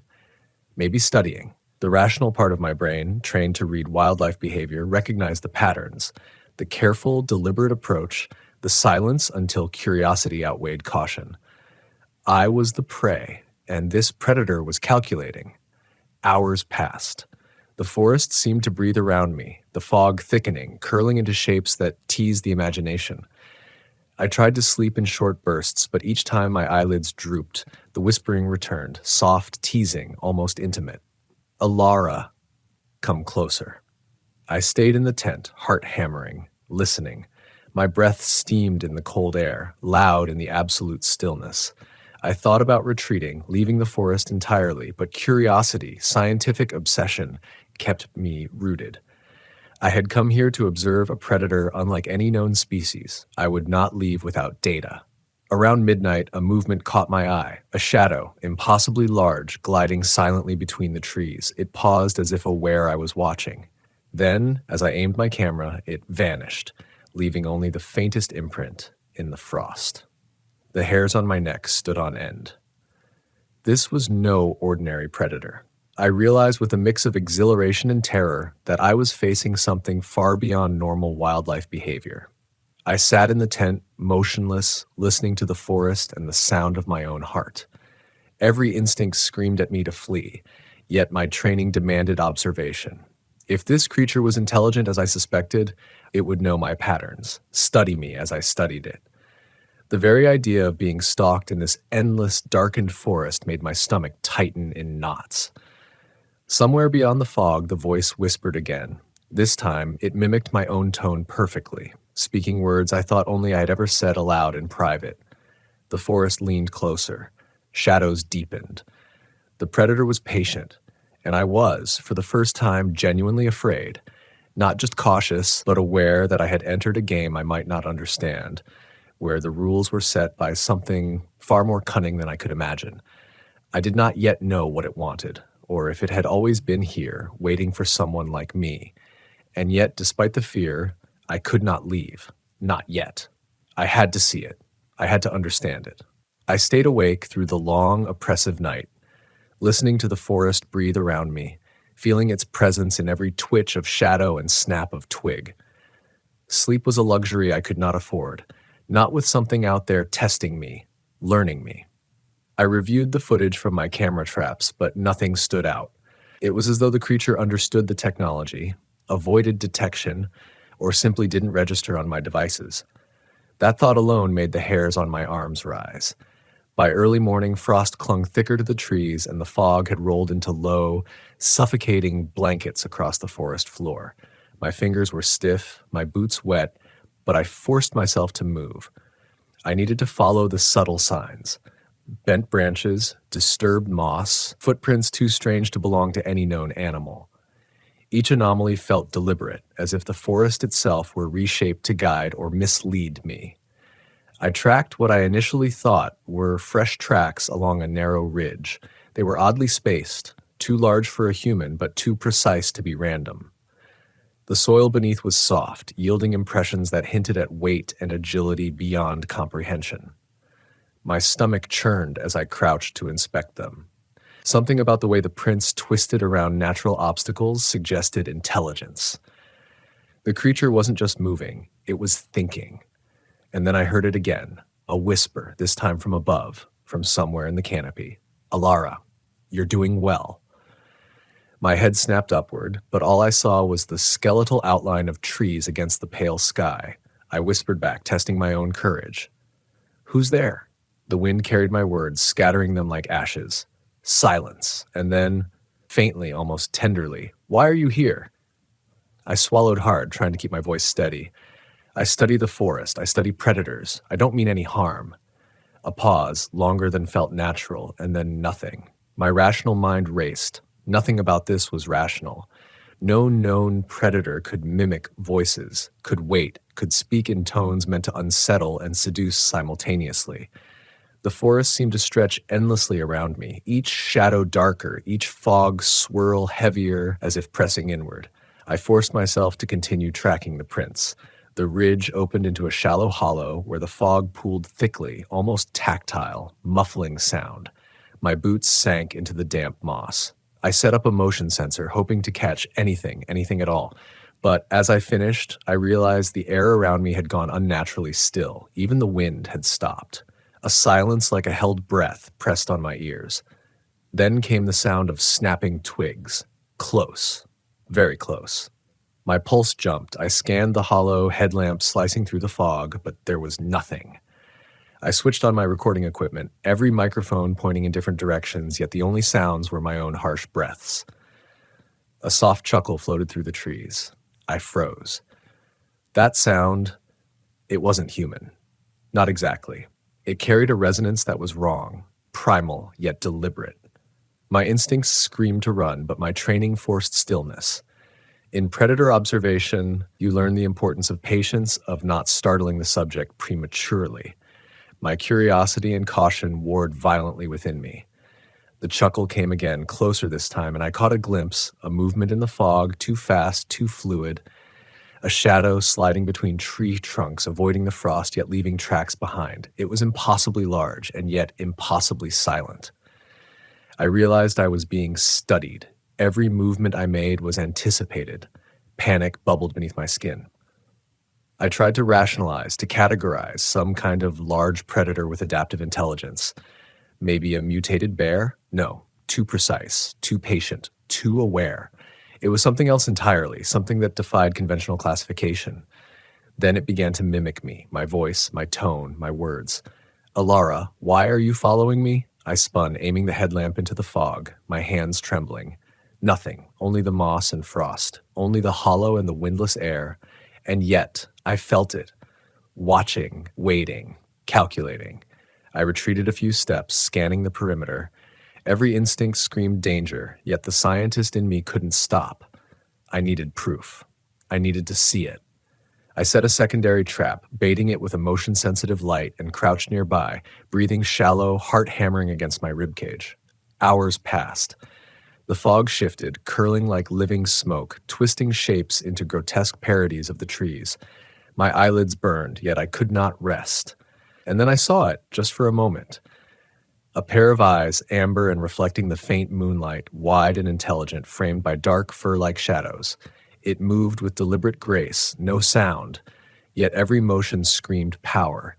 maybe studying. The rational part of my brain, trained to read wildlife behavior, recognized the patterns, the careful, deliberate approach, the silence until curiosity outweighed caution. I was the prey, and this predator was calculating. Hours passed. The forest seemed to breathe around me, the fog thickening, curling into shapes that teased the imagination. I tried to sleep in short bursts, but each time my eyelids drooped, the whispering returned, soft, teasing, almost intimate. Alara, come closer. I stayed in the tent, heart hammering, listening. My breath steamed in the cold air, loud in the absolute stillness. I thought about retreating, leaving the forest entirely, but curiosity, scientific obsession, kept me rooted. I had come here to observe a predator unlike any known species. I would not leave without data. Around midnight, a movement caught my eye, a shadow, impossibly large, gliding silently between the trees. It paused as if aware I was watching. Then, as I aimed my camera, it vanished, leaving only the faintest imprint in the frost. The hairs on my neck stood on end. This was no ordinary predator. I realized with a mix of exhilaration and terror that I was facing something far beyond normal wildlife behavior. I sat in the tent, motionless, listening to the forest and the sound of my own heart. Every instinct screamed at me to flee, yet my training demanded observation. If this creature was intelligent as I suspected, it would know my patterns, study me as I studied it. The very idea of being stalked in this endless, darkened forest made my stomach tighten in knots. Somewhere beyond the fog, the voice whispered again. This time, it mimicked my own tone perfectly, speaking words I thought only I had ever said aloud in private. The forest leaned closer. Shadows deepened. The predator was patient, and I was, for the first time, genuinely afraid, not just cautious, but aware that I had entered a game I might not understand, where the rules were set by something far more cunning than I could imagine. I did not yet know what it wanted, or if it had always been here, waiting for someone like me. And yet, despite the fear, I could not leave. Not yet. I had to see it. I had to understand it. I stayed awake through the long, oppressive night, listening to the forest breathe around me, feeling its presence in every twitch of shadow and snap of twig. Sleep was a luxury I could not afford, not with something out there testing me, learning me. I reviewed the footage from my camera traps, but nothing stood out. It was as though the creature understood the technology, avoided detection, or simply didn't register on my devices. That thought alone made the hairs on my arms rise. By early morning, frost clung thicker to the trees, and the fog had rolled into low, suffocating blankets across the forest floor. My fingers were stiff, my boots wet, but I forced myself to move. I needed to follow the subtle signs. Bent branches, disturbed moss, footprints too strange to belong to any known animal. Each anomaly felt deliberate, as if the forest itself were reshaped to guide or mislead me. I tracked what I initially thought were fresh tracks along a narrow ridge. They were oddly spaced, too large for a human, but too precise to be random. The soil beneath was soft, yielding impressions that hinted at weight and agility beyond comprehension. My stomach churned as I crouched to inspect them. Something about the way the prints twisted around natural obstacles suggested intelligence. The creature wasn't just moving, it was thinking. And then I heard it again, A whisper, this time from above, from somewhere in the canopy. Alara, you're doing well. My head snapped upward, but all I saw was the skeletal outline of trees against the pale sky. I whispered back, testing my own courage. Who's there? The wind carried my words, scattering them like ashes. Silence, and then, faintly, almost tenderly, why are you here? I swallowed hard, trying to keep my voice steady. I study the forest, I study predators. I don't mean any harm. A pause, longer than felt natural, and then nothing. My rational mind raced. Nothing about this was rational. No known predator could mimic voices, could wait, could speak in tones meant to unsettle and seduce simultaneously. The forest seemed to stretch endlessly around me, each shadow darker, each fog swirl heavier as if pressing inward. I forced myself to continue tracking the prints. The ridge opened into a shallow hollow where the fog pooled thickly, almost tactile, muffling sound. My boots sank into the damp moss. I set up a motion sensor, hoping to catch anything at all. But as I finished, I realized the air around me had gone unnaturally still. Even the wind had stopped. A silence like a held breath pressed on my ears. Then came the sound of snapping twigs. Close. Very close. My pulse jumped. I scanned the hollow headlamp slicing through the fog, but there was nothing. I switched on my recording equipment, every microphone pointing in different directions, yet the only sounds were my own harsh breaths. A soft chuckle floated through the trees. I froze. That sound, it wasn't human. Not exactly. It carried a resonance that was wrong, primal, yet deliberate. My instincts screamed to run, but my training forced stillness. In predator observation, you learn the importance of patience, of not startling the subject prematurely. My curiosity and caution warred violently within me. The chuckle came again, closer this time, and I caught a glimpse, a movement in the fog, too fast, too fluid, a shadow sliding between tree trunks, avoiding the frost, yet leaving tracks behind. It was impossibly large, and yet impossibly silent. I realized I was being studied. Every movement I made was anticipated. Panic bubbled beneath my skin. I tried to rationalize, to categorize some kind of large predator with adaptive intelligence. Maybe a mutated bear? No, too precise, too patient, too aware. It was something else entirely, something that defied conventional classification. Then it began to mimic me, my voice, my tone, my words. Alara, why are you following me? I spun, aiming the headlamp into the fog, my hands trembling. Nothing, only the moss and frost, only the hollow and the windless air. And yet, I felt it. Watching, waiting, calculating. I retreated a few steps, scanning the perimeter. Every instinct screamed danger, yet the scientist in me couldn't stop. I needed proof. I needed to see it. I set a secondary trap, baiting it with a motion-sensitive light, and crouched nearby, breathing shallow, heart hammering against my ribcage. Hours passed. The fog shifted, curling like living smoke, twisting shapes into grotesque parodies of the trees. My eyelids burned, yet I could not rest. And then I saw it, just for a moment. A pair of eyes, amber and reflecting the faint moonlight, wide and intelligent, framed by dark fur-like shadows. It moved with deliberate grace, no sound, yet every motion screamed power.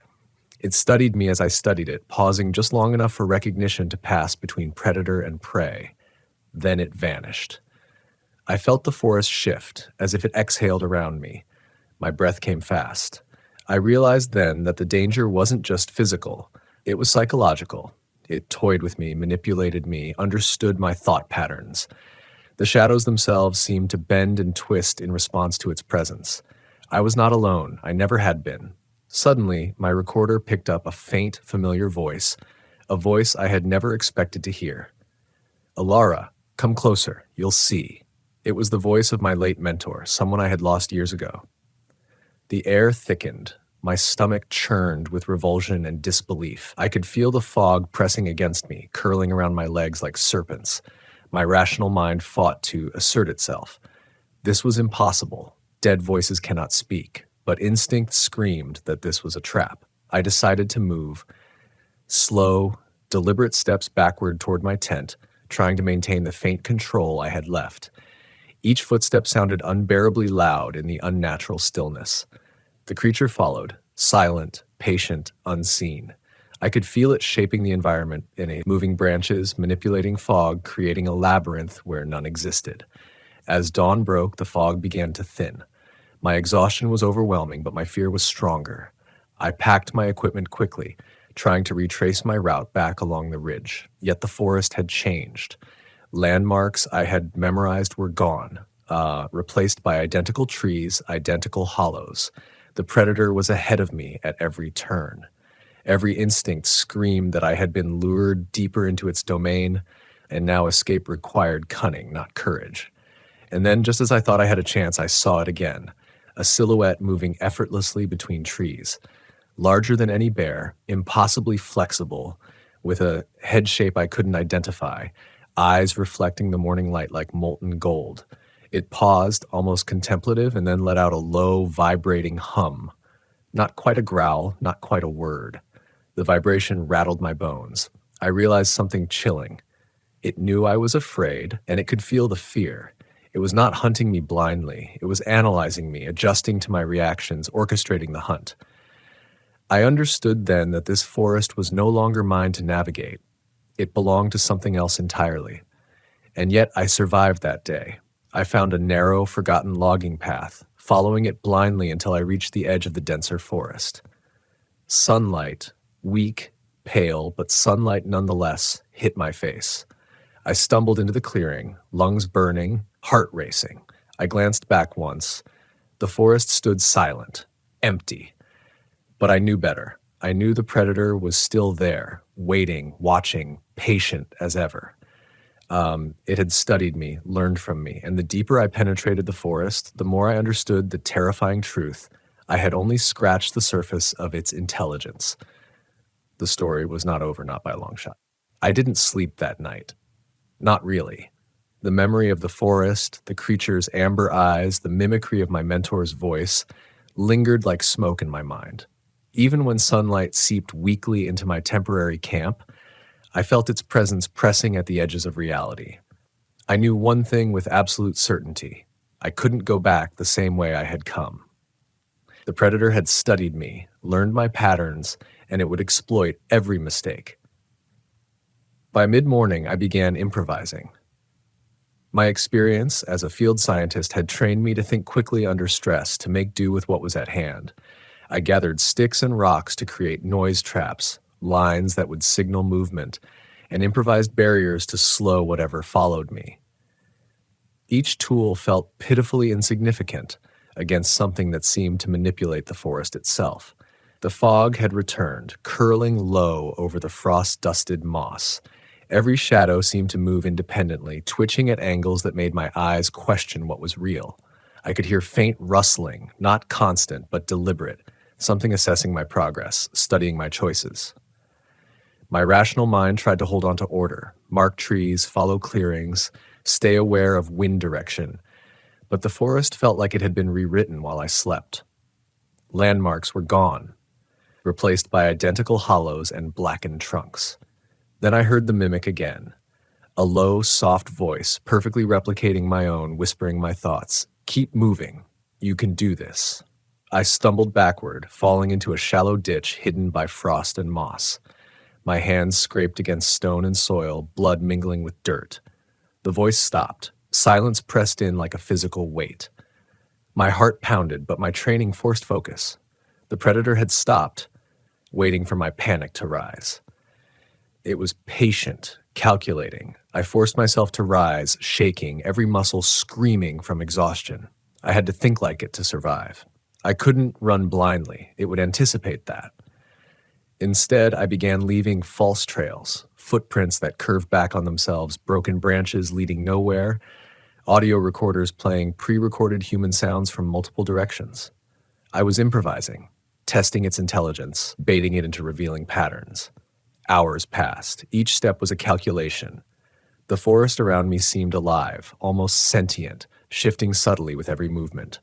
It studied me as I studied it, pausing just long enough for recognition to pass between predator and prey. Then it vanished. I felt the forest shift, as if it exhaled around me. My breath came fast. I realized then that the danger wasn't just physical. It was psychological. It toyed with me, manipulated me, understood my thought patterns. The shadows themselves seemed to bend and twist in response to its presence. I was not alone. I never had been. Suddenly, my recorder picked up a faint, familiar voice, a voice I had never expected to hear. Alara, come closer. You'll see. It was the voice of my late mentor, someone I had lost years ago. The air thickened. My stomach churned with revulsion and disbelief. I could feel the fog pressing against me, curling around my legs like serpents. My rational mind fought to assert itself. This was impossible. Dead voices cannot speak. But instinct screamed that this was a trap. I decided to move. Slow, deliberate steps backward toward my tent, trying to maintain the faint control I had left. Each footstep sounded unbearably loud in the unnatural stillness. The creature followed, silent, patient, unseen. I could feel it shaping the environment in a moving branches, manipulating fog, creating a labyrinth where none existed. As dawn broke, the fog began to thin. My exhaustion was overwhelming, but my fear was stronger. I packed my equipment quickly, trying to retrace my route back along the ridge. Yet the forest had changed. Landmarks I had memorized were gone, replaced by identical trees, identical hollows. The predator was ahead of me at every turn. Every instinct screamed that I had been lured deeper into its domain, and now escape required cunning, not courage. And then, just as I thought I had a chance, I saw it again, a silhouette moving effortlessly between trees. Larger than any bear, impossibly flexible, with a head shape I couldn't identify, eyes reflecting the morning light like molten gold. It paused, almost contemplative, and then let out a low, vibrating hum. Not quite a growl, not quite a word. The vibration rattled my bones. I realized something chilling. It knew I was afraid, and it could feel the fear. It was not hunting me blindly. It was analyzing me, adjusting to my reactions, orchestrating the hunt. I understood then that this forest was no longer mine to navigate. It belonged to something else entirely. And yet I survived that day. I found a narrow, forgotten logging path, following it blindly until I reached the edge of the denser forest. Sunlight, weak, pale, but sunlight nonetheless, hit my face. I stumbled into the clearing, lungs burning, heart racing. I glanced back once. The forest stood silent, empty. But I knew better. I knew the predator was still there, waiting, watching, patient as ever. It had studied me, learned from me, and the deeper I penetrated the forest, the more I understood the terrifying truth. I had only scratched the surface of its intelligence. The story was not over, not by a long shot. I didn't sleep that night. Not really. The memory of the forest, the creature's amber eyes, the mimicry of my mentor's voice lingered like smoke in my mind. Even when sunlight seeped weakly into my temporary camp, I felt its presence pressing at the edges of reality. I knew one thing with absolute certainty. I couldn't go back the same way I had come. The predator had studied me, learned my patterns, and it would exploit every mistake. By mid-morning, I began improvising. My experience as a field scientist had trained me to think quickly under stress, to make do with what was at hand. I gathered sticks and rocks to create noise traps, lines that would signal movement, and improvised barriers to slow whatever followed me. Each tool felt pitifully insignificant against something that seemed to manipulate the forest itself. The fog had returned, curling low over the frost-dusted moss. Every shadow seemed to move independently, twitching at angles that made my eyes question what was real. I could hear faint rustling, not constant, but deliberate, something assessing my progress, studying my choices. My rational mind tried to hold on to order, mark trees, follow clearings, stay aware of wind direction, but the forest felt like it had been rewritten while I slept. Landmarks were gone, replaced by identical hollows and blackened trunks. Then I heard the mimic again, a low, soft voice, perfectly replicating my own, whispering my thoughts. "Keep moving. You can do this." I stumbled backward, falling into a shallow ditch hidden by frost and moss. My hands scraped against stone and soil, blood mingling with dirt. The voice stopped. Silence pressed in like a physical weight. My heart pounded, but my training forced focus. The predator had stopped, waiting for my panic to rise. It was patient, calculating. I forced myself to rise, shaking, every muscle screaming from exhaustion. I had to think like it to survive. I couldn't run blindly. It would anticipate that. Instead, I began leaving false trails, footprints that curved back on themselves, broken branches leading nowhere, audio recorders playing pre-recorded human sounds from multiple directions. I was improvising, testing its intelligence, baiting it into revealing patterns. Hours passed. Each step was a calculation. The forest around me seemed alive, almost sentient, shifting subtly with every movement.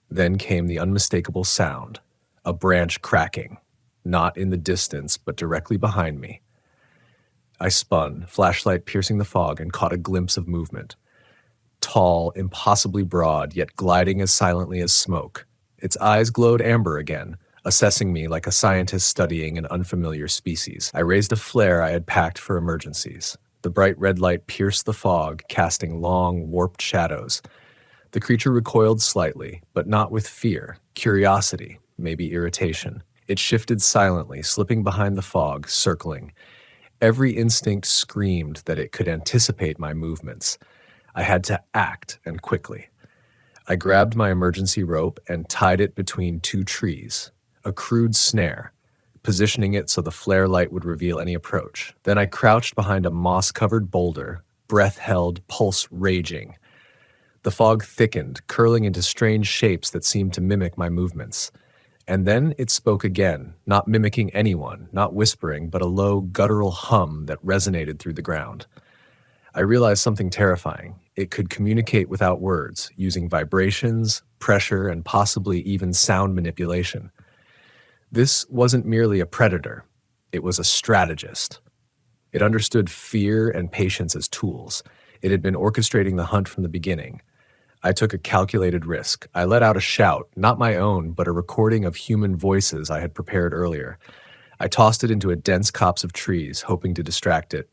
Then came the unmistakable sound, a branch cracking, not in the distance, but directly behind me. I spun, flashlight piercing the fog, and caught a glimpse of movement. Tall, impossibly broad, yet gliding as silently as smoke. Its eyes glowed amber again, assessing me like a scientist studying an unfamiliar species. I raised a flare I had packed for emergencies. The bright red light pierced the fog, casting long, warped shadows. The creature recoiled slightly, but not with fear, curiosity, maybe irritation. It shifted silently, slipping behind the fog, circling. Every instinct screamed that it could anticipate my movements. I had to act, and quickly. I grabbed my emergency rope and tied it between two trees, a crude snare, positioning it so the flare light would reveal any approach. Then I crouched behind a moss-covered boulder, breath held, pulse raging. The fog thickened, curling into strange shapes that seemed to mimic my movements. And then it spoke again, not mimicking anyone, not whispering, but a low, guttural hum that resonated through the ground. I realized something terrifying. It could communicate without words, using vibrations, pressure, and possibly even sound manipulation. This wasn't merely a predator. It was a strategist. It understood fear and patience as tools. It had been orchestrating the hunt from the beginning. I took a calculated risk. I let out a shout, not my own, but a recording of human voices I had prepared earlier. I tossed it into a dense copse of trees, hoping to distract it.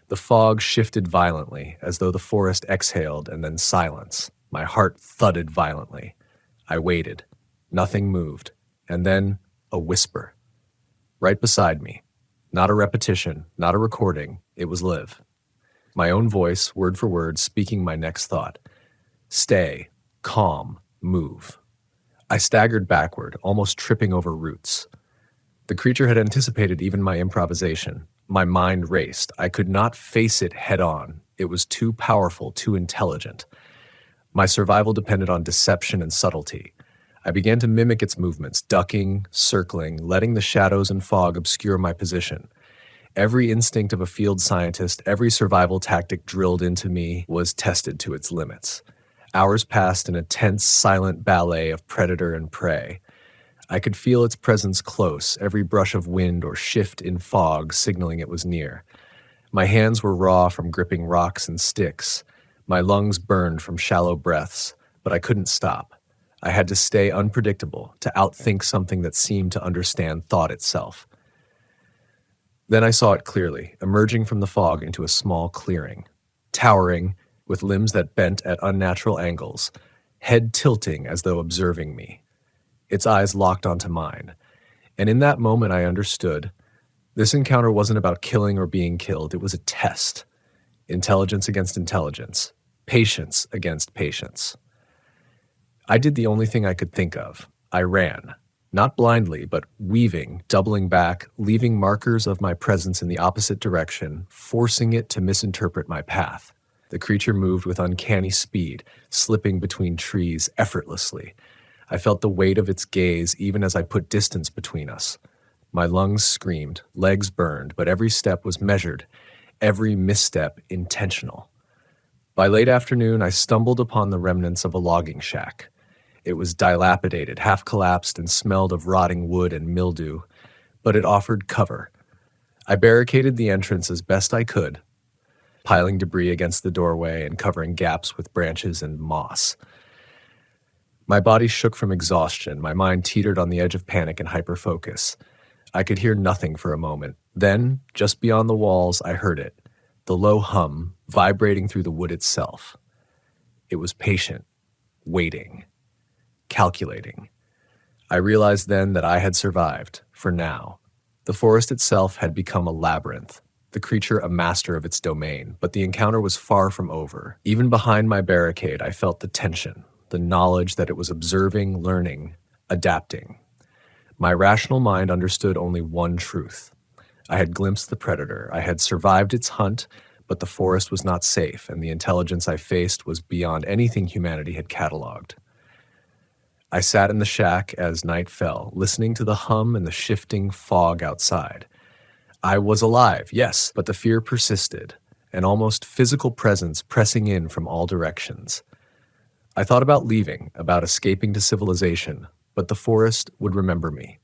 The fog shifted violently, as though the forest exhaled, and then silence. My heart thudded violently. I waited. Nothing moved. And then a whisper. Right beside me. Not a repetition, not a recording. It was Liv. My own voice, word for word, speaking my next thought. Stay, calm, move. I staggered backward, almost tripping over roots. The creature had anticipated even my improvisation. My mind raced. I could not face it head on. It was too powerful, too intelligent. My survival depended on deception and subtlety. I began to mimic its movements, ducking, circling, letting the shadows and fog obscure my position. Every instinct of a field scientist, every survival tactic drilled into me was tested to its limits. Hours passed in a tense, silent ballet of predator and prey. I could feel its presence close, every brush of wind or shift in fog signaling it was near. My hands were raw from gripping rocks and sticks. My lungs burned from shallow breaths, but I couldn't stop. I had to stay unpredictable, to outthink something that seemed to understand thought itself. Then I saw it clearly, emerging from the fog into a small clearing. Towering, with limbs that bent at unnatural angles, head tilting as though observing me. Its eyes locked onto mine. And in that moment I understood. This encounter wasn't about killing or being killed. It was a test. Intelligence against intelligence. Patience against patience. I did the only thing I could think of. I ran. Not blindly, but weaving, doubling back, leaving markers of my presence in the opposite direction, forcing it to misinterpret my path. The creature moved with uncanny speed, slipping between trees effortlessly. I felt the weight of its gaze even as I put distance between us. My lungs screamed, legs burned, but every step was measured, every misstep intentional. By late afternoon, I stumbled upon the remnants of a logging shack. It was dilapidated, half collapsed, and smelled of rotting wood and mildew, but it offered cover. I barricaded the entrance as best I could, piling debris against the doorway and covering gaps with branches and moss. My body shook from exhaustion, my mind teetered on the edge of panic and hyperfocus. I could hear nothing for a moment. Then, just beyond the walls, I heard it, the low hum vibrating through the wood itself. It was patient, waiting, calculating. I realized then that I had survived, for now. The forest itself had become a labyrinth, the creature a master of its domain, but the encounter was far from over. Even behind my barricade, I felt the tension, the knowledge that it was observing, learning, adapting. My rational mind understood only one truth. I had glimpsed the predator. I had survived its hunt, but the forest was not safe, and the intelligence I faced was beyond anything humanity had cataloged. I sat in the shack as night fell, listening to the hum and the shifting fog outside. I was alive, yes, but the fear persisted, an almost physical presence pressing in from all directions. I thought about leaving, about escaping to civilization, but the forest would remember me.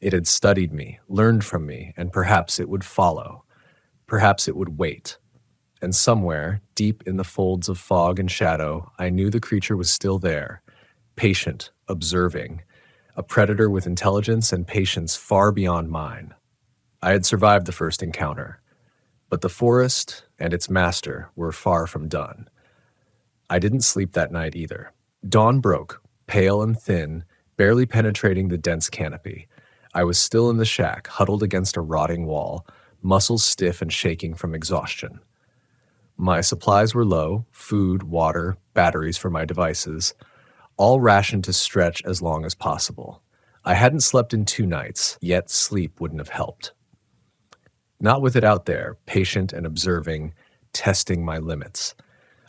It had studied me, learned from me, and perhaps it would follow. Perhaps it would wait. And somewhere, deep in the folds of fog and shadow, I knew the creature was still there, patient, observing. a predator with intelligence and patience far beyond mine. I had survived the first encounter, but the forest and its master were far from done. I didn't sleep that night either. Dawn broke, pale and thin, barely penetrating the dense canopy. I was still in the shack, huddled against a rotting wall, muscles stiff and shaking from exhaustion. My supplies were low: food, water, batteries for my devices, all rationed to stretch as long as possible. I hadn't slept in 2 nights, yet sleep wouldn't have helped. Not with it out there, patient and observing, testing my limits.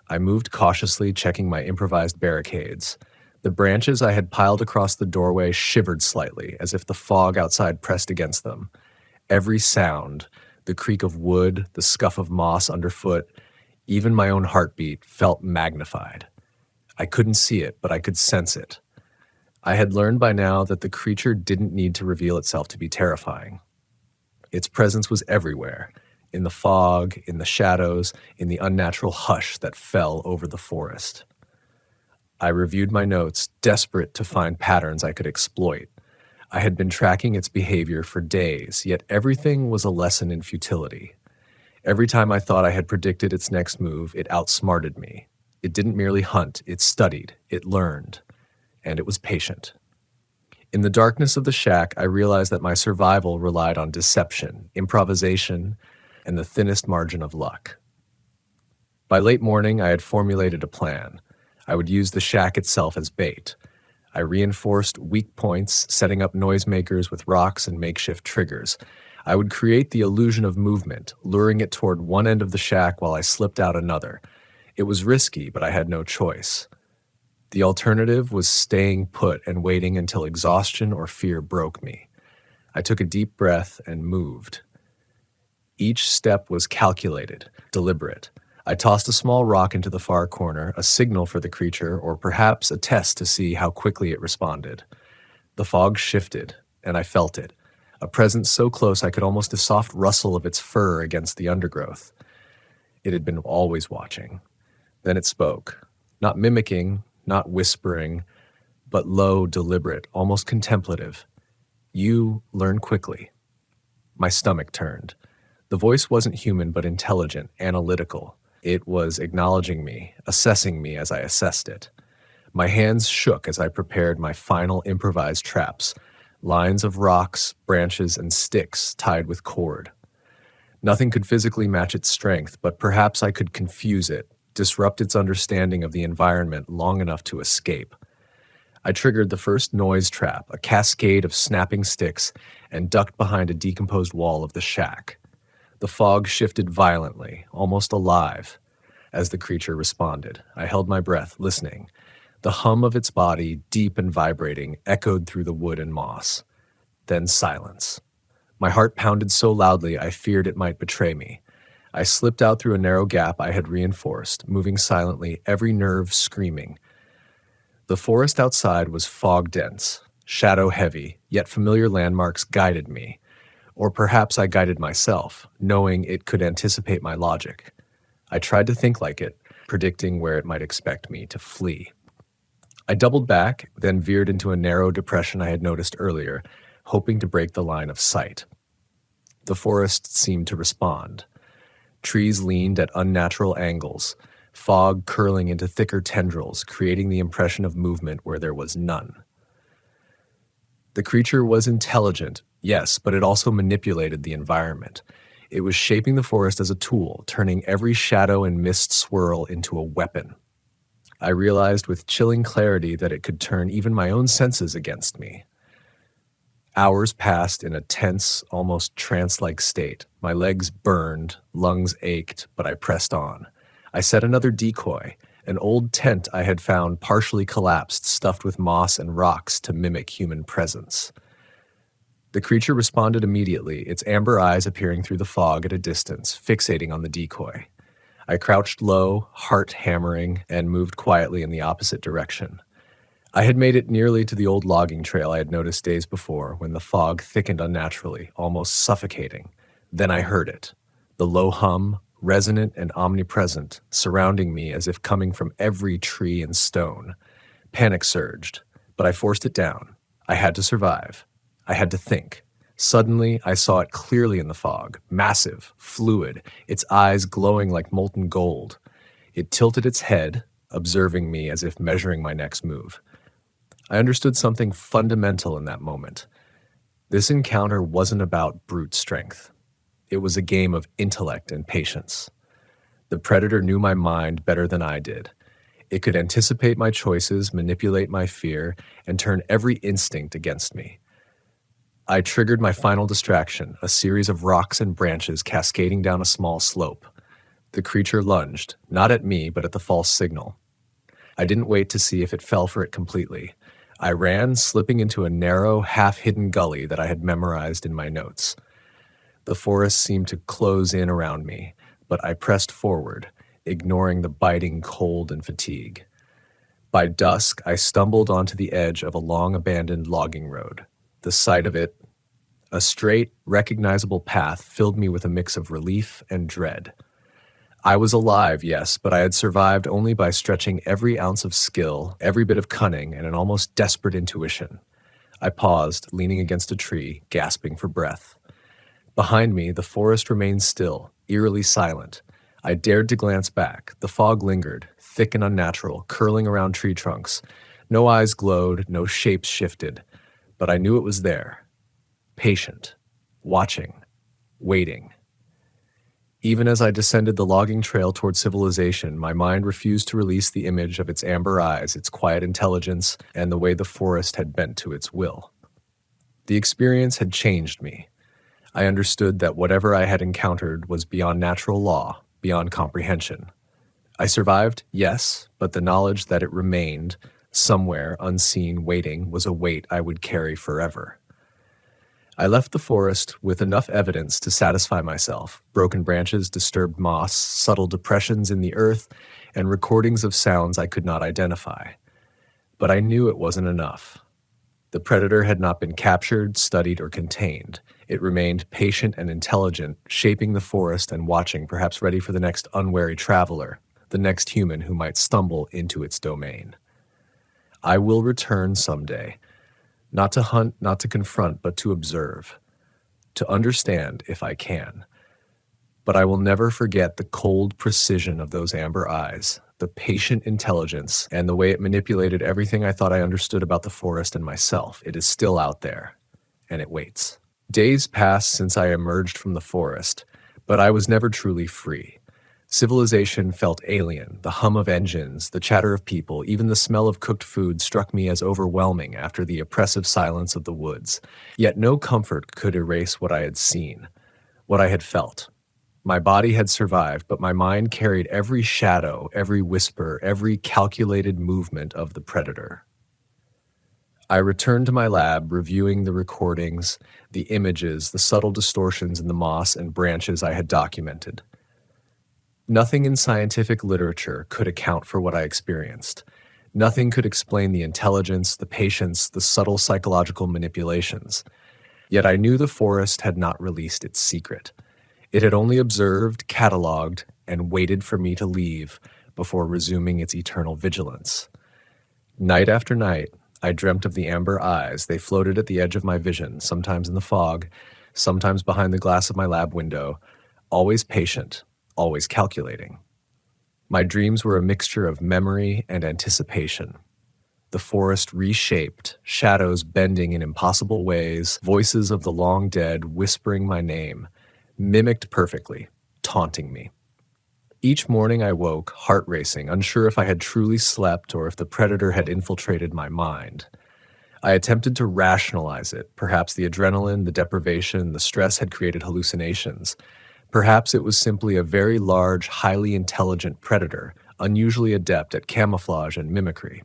I moved cautiously, checking my improvised barricades. The branches I had piled across the doorway shivered slightly, as if the fog outside pressed against them. Every sound, the creak of wood, the scuff of moss underfoot, even my own heartbeat, felt magnified. I couldn't see it, but I could sense it. I had learned by now that the creature didn't need to reveal itself to be terrifying. Its presence was everywhere, in the fog, in the shadows, in the unnatural hush that fell over the forest. I reviewed my notes, desperate to find patterns I could exploit. I had been tracking its behavior for days, yet everything was a lesson in futility. Every time I thought I had predicted its next move, it outsmarted me. It didn't merely hunt, it studied, it learned, and it was patient. In the darkness of the shack, I realized that my survival relied on deception, improvisation, and the thinnest margin of luck. By late morning, I had formulated a plan. I would use the shack itself as bait. I reinforced weak points, setting up noisemakers with rocks and makeshift triggers. I would create the illusion of movement, luring it toward one end of the shack while I slipped out another. It was risky, but I had no choice. The alternative was staying put and waiting until exhaustion or fear broke me. I took a deep breath and moved. Each step was calculated, deliberate. I tossed a small rock into the far corner, a signal for the creature, or perhaps a test to see how quickly it responded. The fog shifted, and I felt it, a presence so close I could almost the soft rustle of its fur against the undergrowth. It had been always watching. Then it spoke, not mimicking, not whispering, but low, deliberate, almost contemplative. "You learn quickly." My stomach turned. The voice wasn't human, but intelligent, analytical. It was acknowledging me, assessing me as I assessed it. My hands shook as I prepared my final improvised traps, lines of rocks, branches, and sticks tied with cord. Nothing could physically match its strength, but perhaps I could confuse it, disrupt its understanding of the environment long enough to escape. I triggered the first noise trap, a cascade of snapping sticks, and ducked behind a decomposed wall of the shack. The fog shifted violently, almost alive. As the creature responded, I held my breath, listening. The hum of its body, deep and vibrating, echoed through the wood and moss. Then silence. My heart pounded so loudly I feared it might betray me. I slipped out through a narrow gap I had reinforced, moving silently, every nerve screaming. The forest outside was fog-dense, shadow-heavy, yet familiar landmarks guided me. Or perhaps I guided myself, knowing it could anticipate my logic. I tried to think like it, predicting where it might expect me to flee. I doubled back, then veered into a narrow depression I had noticed earlier, hoping to break the line of sight. The forest seemed to respond. Trees leaned at unnatural angles, fog curling into thicker tendrils, creating the impression of movement where there was none. The creature was intelligent, yes, but it also manipulated the environment. It was shaping the forest as a tool, turning every shadow and mist swirl into a weapon. I realized with chilling clarity that it could turn even my own senses against me. Hours passed in a tense, almost trance-like state. My legs burned, lungs ached, but I pressed on. I set another decoy, an old tent I had found partially collapsed, stuffed with moss and rocks to mimic human presence. The creature responded immediately, its amber eyes appearing through the fog at a distance, fixating on the decoy. I crouched low, heart hammering, and moved quietly in the opposite direction. I had made it nearly to the old logging trail I had noticed days before, when the fog thickened unnaturally, almost suffocating. Then I heard it, the low hum, resonant and omnipresent, surrounding me as if coming from every tree and stone. Panic surged, but I forced it down. I had to survive. I had to think. Suddenly, I saw it clearly in the fog, massive, fluid, its eyes glowing like molten gold. It tilted its head, observing me as if measuring my next move. I understood something fundamental in that moment. This encounter wasn't about brute strength. It was a game of intellect and patience. The predator knew my mind better than I did. It could anticipate my choices, manipulate my fear, and turn every instinct against me. I triggered my final distraction, a series of rocks and branches cascading down a small slope. The creature lunged, not at me, but at the false signal. I didn't wait to see if it fell for it completely. I ran, slipping into a narrow, half-hidden gully that I had memorized in my notes. The forest seemed to close in around me, but I pressed forward, ignoring the biting cold and fatigue. By dusk, I stumbled onto the edge of a long-abandoned logging road. The sight of it, a straight, recognizable path, filled me with a mix of relief and dread. I was alive, yes, but I had survived only by stretching every ounce of skill, every bit of cunning, and an almost desperate intuition. I paused, leaning against a tree, gasping for breath. Behind me, the forest remained still, eerily silent. I dared to glance back. The fog lingered, thick and unnatural, curling around tree trunks. No eyes glowed, no shapes shifted. But I knew it was there. Patient. Watching. Waiting. Even as I descended the logging trail toward civilization, my mind refused to release the image of its amber eyes, its quiet intelligence, and the way the forest had bent to its will. The experience had changed me. I understood that whatever I had encountered was beyond natural law, beyond comprehension. I survived, yes, but the knowledge that it remained, somewhere unseen waiting, was a weight I would carry forever. I left the forest with enough evidence to satisfy myself: broken branches, disturbed moss, subtle depressions in the earth, and recordings of sounds I could not identify. But I knew it wasn't enough. The predator had not been captured, studied, or contained. It remained patient and intelligent, shaping the forest and watching, perhaps ready for the next unwary traveler, the next human who might stumble into its domain. I will return someday. Not to hunt, not to confront, but to observe. To understand, if I can. But I will never forget the cold precision of those amber eyes, the patient intelligence, and the way it manipulated everything I thought I understood about the forest and myself. It is still out there, and it waits. Days passed since I emerged from the forest, but I was never truly free. Civilization felt alien. The hum of engines, the chatter of people, even the smell of cooked food struck me as overwhelming after the oppressive silence of the woods. Yet no comfort could erase what I had seen, what I had felt. My body had survived, but my mind carried every shadow, every whisper, every calculated movement of the predator. I returned to my lab, reviewing the recordings, the images, the subtle distortions in the moss and branches I had documented. Nothing in scientific literature could account for what I experienced. Nothing could explain the intelligence, the patience, the subtle psychological manipulations. Yet I knew the forest had not released its secret. It had only observed, cataloged, and waited for me to leave before resuming its eternal vigilance. Night after night, I dreamt of the amber eyes. They floated at the edge of my vision, sometimes in the fog, sometimes behind the glass of my lab window, always patient, always calculating. My dreams were a mixture of memory and anticipation. The forest reshaped, shadows bending in impossible ways, voices of the long dead whispering my name, mimicked perfectly, taunting me. Each morning I woke, heart racing, unsure if I had truly slept or if the predator had infiltrated my mind. I attempted to rationalize it. Perhaps the adrenaline, the deprivation, the stress had created hallucinations. Perhaps it was simply a very large, highly intelligent predator, unusually adept at camouflage and mimicry.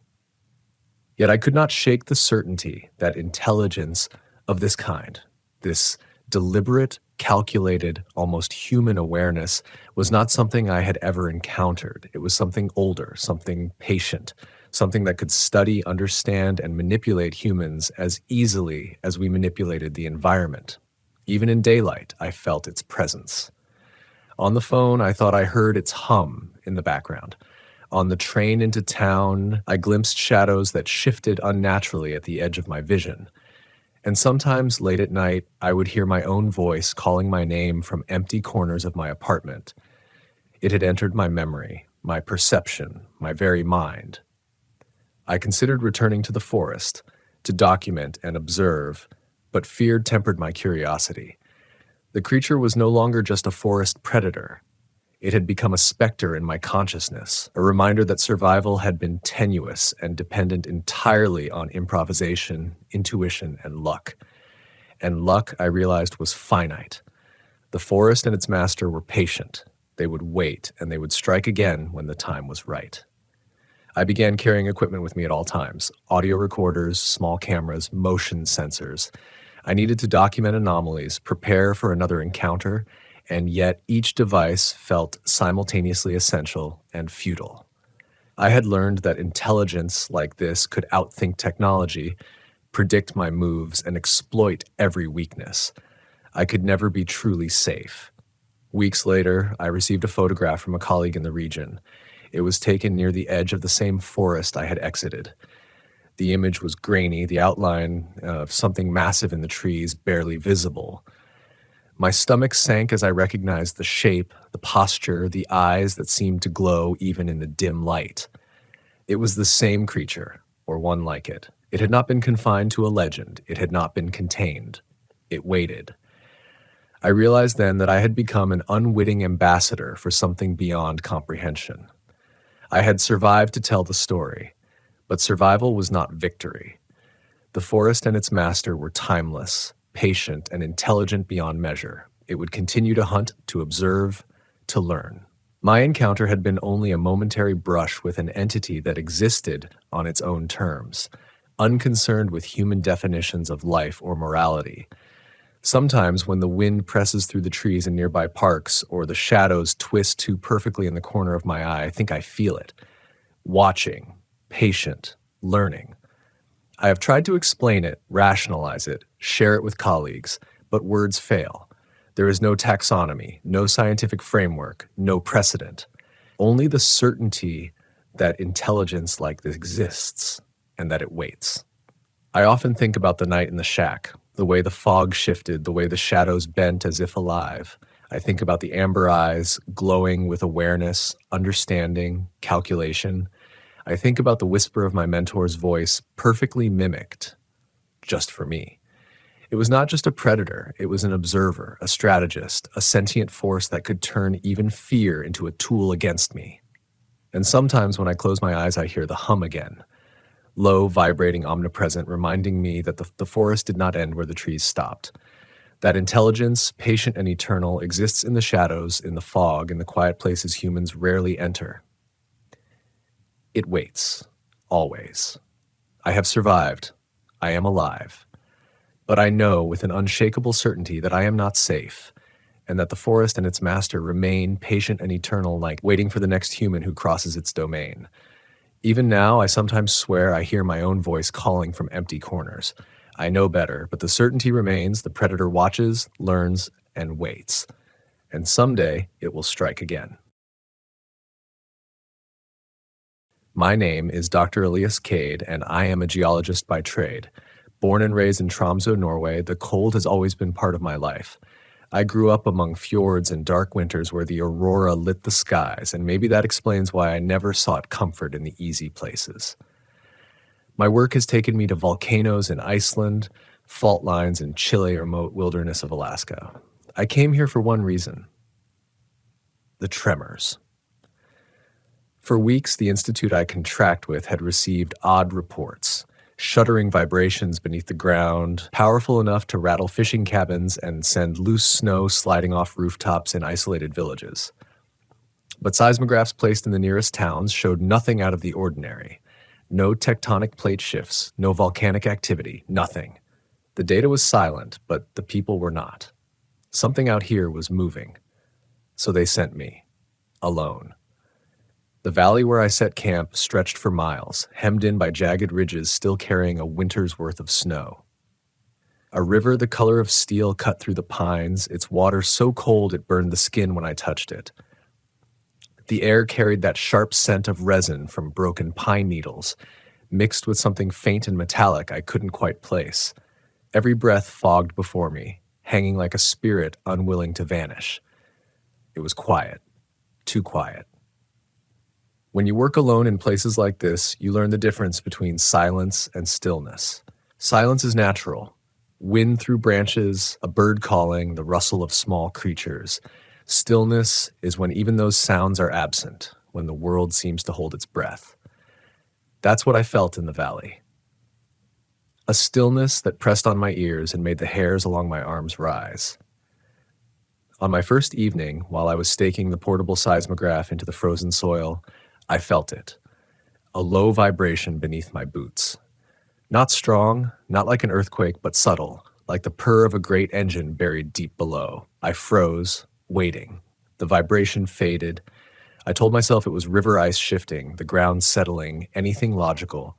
Yet I could not shake the certainty that intelligence of this kind, this deliberate, calculated, almost human awareness, was not something I had ever encountered. It was something older, something patient, something that could study, understand, and manipulate humans as easily as we manipulated the environment. Even in daylight, I felt its presence. On the phone, I thought I heard its hum in the background. On the train into town, I glimpsed shadows that shifted unnaturally at the edge of my vision. And sometimes late at night, I would hear my own voice calling my name from empty corners of my apartment. It had entered my memory, my perception, my very mind. I considered returning to the forest to document and observe, but fear tempered my curiosity. The creature was no longer just a forest predator. It had become a specter in my consciousness, a reminder that survival had been tenuous and dependent entirely on improvisation, intuition, and luck. And luck, I realized, was finite. The forest and its master were patient. They would wait, and they would strike again when the time was right. I began carrying equipment with me at all times: audio recorders, small cameras, motion sensors. I needed to document anomalies, prepare for another encounter, and yet each device felt simultaneously essential and futile. I had learned that intelligence like this could outthink technology, predict my moves, and exploit every weakness. I could never be truly safe. Weeks later, I received a photograph from a colleague in the region. It was taken near the edge of the same forest I had exited. The image was grainy, the outline of something massive in the trees barely visible. My stomach sank as I recognized the shape, the posture, the eyes that seemed to glow even in the dim light. It was the same creature, or one like it. It had not been confined to a legend. It had not been contained. It waited. I realized then that I had become an unwitting ambassador for something beyond comprehension. I had survived to tell the story, but survival was not victory. The forest and its master were timeless, patient, and intelligent beyond measure. It would continue to hunt, to observe, to learn. My encounter had been only a momentary brush with an entity that existed on its own terms, unconcerned with human definitions of life or morality. Sometimes when the wind presses through the trees in nearby parks, or the shadows twist too perfectly in the corner of my eye, I think I feel it. Watching, patient, learning. I have tried to explain it, rationalize it, share it with colleagues, but words fail. There is no taxonomy, no scientific framework, no precedent. Only the certainty that intelligence like this exists and that it waits. I often think about the night in the shack, the way the fog shifted, the way the shadows bent as if alive. I think about the amber eyes glowing with awareness, understanding, calculation. I think about the whisper of my mentor's voice, perfectly mimicked, just for me. It was not just a predator, it was an observer, a strategist, a sentient force that could turn even fear into a tool against me. And sometimes when I close my eyes, I hear the hum again. Low, vibrating, omnipresent, reminding me that the forest did not end where the trees stopped. That intelligence, patient and eternal, exists in the shadows, in the fog, in the quiet places humans rarely enter. It waits, always. I have survived. I am alive. But I know with an unshakable certainty that I am not safe, and that the forest and its master remain patient and eternal, like waiting for the next human who crosses its domain. Even now, I sometimes swear I hear my own voice calling from empty corners. I know better, but the certainty remains. The predator watches, learns, and waits. And someday, it will strike again. My name is Dr. Elias Cade, and I am a geologist by trade. Born and raised in Tromsø, Norway, the cold has always been part of my life. I grew up among fjords and dark winters where the aurora lit the skies, and maybe that explains why I never sought comfort in the easy places. My work has taken me to volcanoes in Iceland, fault lines in Chile, or remote wilderness of Alaska. I came here for one reason: the tremors. For weeks, the institute I contract with had received odd reports. Shuddering vibrations beneath the ground, powerful enough to rattle fishing cabins and send loose snow sliding off rooftops in isolated villages. But seismographs placed in the nearest towns showed nothing out of the ordinary. No tectonic plate shifts, no volcanic activity, nothing. The data was silent, but the people were not. Something out here was moving. So they sent me, alone. The valley where I set camp stretched for miles, hemmed in by jagged ridges still carrying a winter's worth of snow. A river the color of steel cut through the pines, its water so cold it burned the skin when I touched it. The air carried that sharp scent of resin from broken pine needles, mixed with something faint and metallic I couldn't quite place. Every breath fogged before me, hanging like a spirit unwilling to vanish. It was quiet, too quiet. When you work alone in places like this, you learn the difference between silence and stillness. Silence is natural. Wind through branches, a bird calling, the rustle of small creatures. Stillness is when even those sounds are absent, when the world seems to hold its breath. That's what I felt in the valley. A stillness that pressed on my ears and made the hairs along my arms rise. On my first evening, while I was staking the portable seismograph into the frozen soil, I felt it. A low vibration beneath my boots. Not strong, not like an earthquake, but subtle, like the purr of a great engine buried deep below. I froze, waiting. The vibration faded. I told myself it was river ice shifting, the ground settling, anything logical.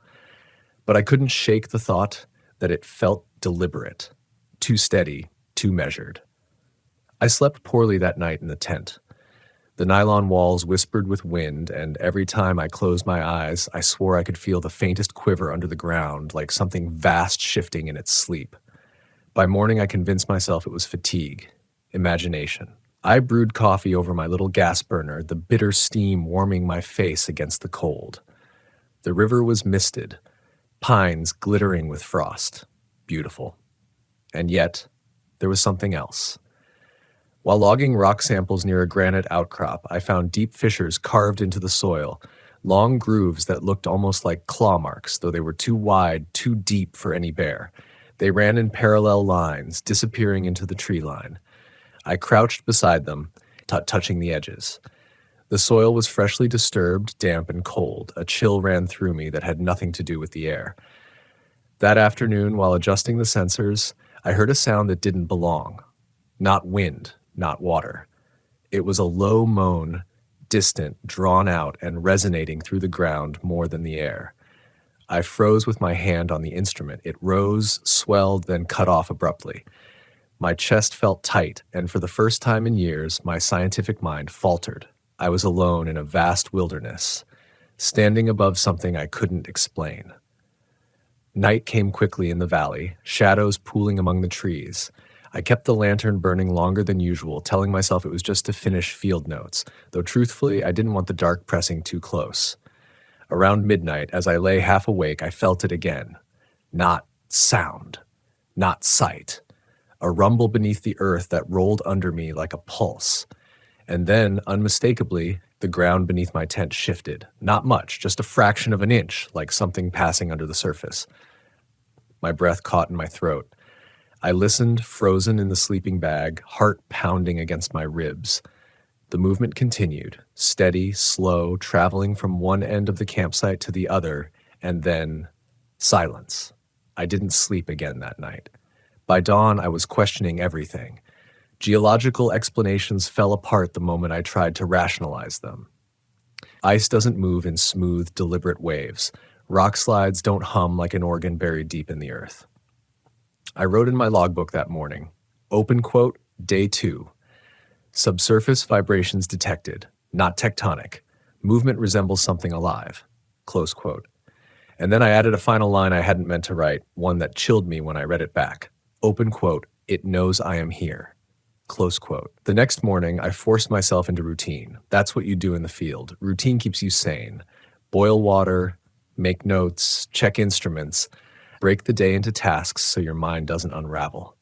But I couldn't shake the thought that it felt deliberate, too steady, too measured. I slept poorly that night in the tent. The nylon walls whispered with wind, and every time I closed my eyes, I swore I could feel the faintest quiver under the ground, like something vast shifting in its sleep. By morning, I convinced myself it was fatigue, imagination. I brewed coffee over my little gas burner, the bitter steam warming my face against the cold. The river was misted, pines glittering with frost. Beautiful. And yet, there was something else. While logging rock samples near a granite outcrop, I found deep fissures carved into the soil, long grooves that looked almost like claw marks, though they were too wide, too deep for any bear. They ran in parallel lines, disappearing into the tree line. I crouched beside them, touching the edges. The soil was freshly disturbed, damp and cold. A chill ran through me that had nothing to do with the air. That afternoon, while adjusting the sensors, I heard a sound that didn't belong. Not wind. Not water. It was a low moan, distant, drawn out, and resonating through the ground more than the air. I froze with my hand on the instrument. It rose, swelled, then cut off abruptly. My chest felt tight, and for the first time in years, my scientific mind faltered. I was alone in a vast wilderness, standing above something I couldn't explain. Night came quickly in the valley, shadows pooling among the trees. I kept the lantern burning longer than usual, telling myself it was just to finish field notes, though truthfully, I didn't want the dark pressing too close. Around midnight, as I lay half awake, I felt it again. Not sound. Not sight. A rumble beneath the earth that rolled under me like a pulse. And then, unmistakably, the ground beneath my tent shifted. Not much, just a fraction of an inch, like something passing under the surface. My breath caught in my throat. I listened, frozen in the sleeping bag, heart pounding against my ribs. The movement continued, steady, slow, traveling from one end of the campsite to the other, and then silence. I didn't sleep again that night. By dawn, I was questioning everything. Geological explanations fell apart the moment I tried to rationalize them. Ice doesn't move in smooth, deliberate waves. Rock slides don't hum like an organ buried deep in the earth. I wrote in my logbook that morning, open quote, day 2. Subsurface vibrations detected, not tectonic. Movement resembles something alive, close quote. And then I added a final line I hadn't meant to write, one that chilled me when I read it back. Open quote, it knows I am here, close quote. The next morning, I forced myself into routine. That's what you do in the field. Routine keeps you sane. Boil water, make notes, check instruments. Break the day into tasks so your mind doesn't unravel.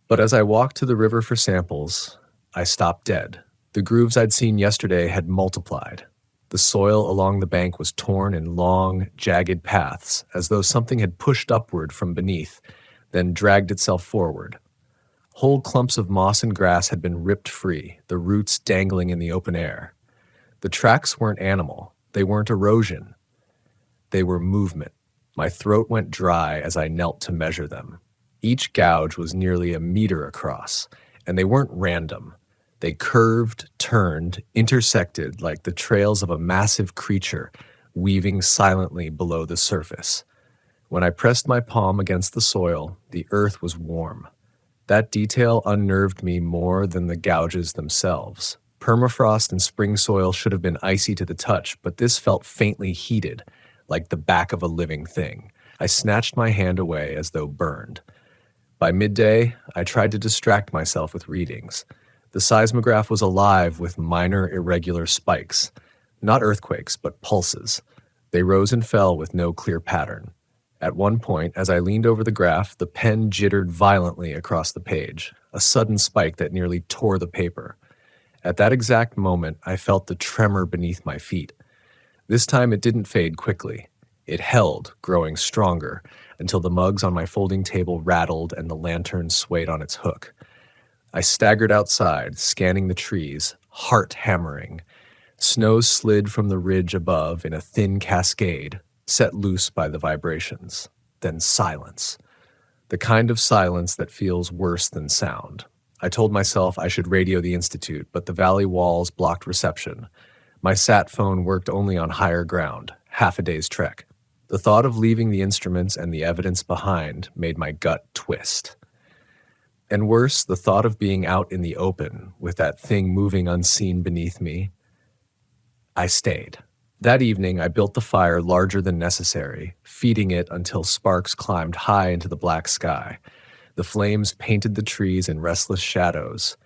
But as I walked to the river for samples, I stopped dead. The grooves I'd seen yesterday had multiplied. The soil along the bank was torn in long, jagged paths, as though something had pushed upward from beneath, then dragged itself forward. Whole clumps of moss and grass had been ripped free, the roots dangling in the open air. The tracks weren't animal. They weren't erosion. They were movement. My throat went dry as I knelt to measure them. Each gouge was nearly a meter across, and they weren't random. They curved, turned, intersected like the trails of a massive creature weaving silently below the surface. When I pressed my palm against the soil, the earth was warm. That detail unnerved me more than the gouges themselves. Permafrost and spring soil should have been icy to the touch, but this felt faintly heated, like the back of a living thing. I snatched my hand away as though burned. By midday, I tried to distract myself with readings. The seismograph was alive with minor irregular spikes. Not earthquakes, but pulses. They rose and fell with no clear pattern. At one point, as I leaned over the graph, the pen jittered violently across the page, a sudden spike that nearly tore the paper. At that exact moment, I felt the tremor beneath my feet. This time it didn't fade quickly. It held, growing stronger, until the mugs on my folding table rattled and the lantern swayed on its hook. I staggered outside, scanning the trees, heart hammering. Snow slid from the ridge above in a thin cascade, set loose by the vibrations. Then silence. The kind of silence that feels worse than sound. I told myself I should radio the Institute, but the valley walls blocked reception. My sat phone worked only on higher ground, half a day's trek. The thought of leaving the instruments and the evidence behind made my gut twist. And worse, the thought of being out in the open, with that thing moving unseen beneath me. I stayed. That evening, I built the fire larger than necessary, feeding it until sparks climbed high into the black sky. The flames painted the trees in restless shadows.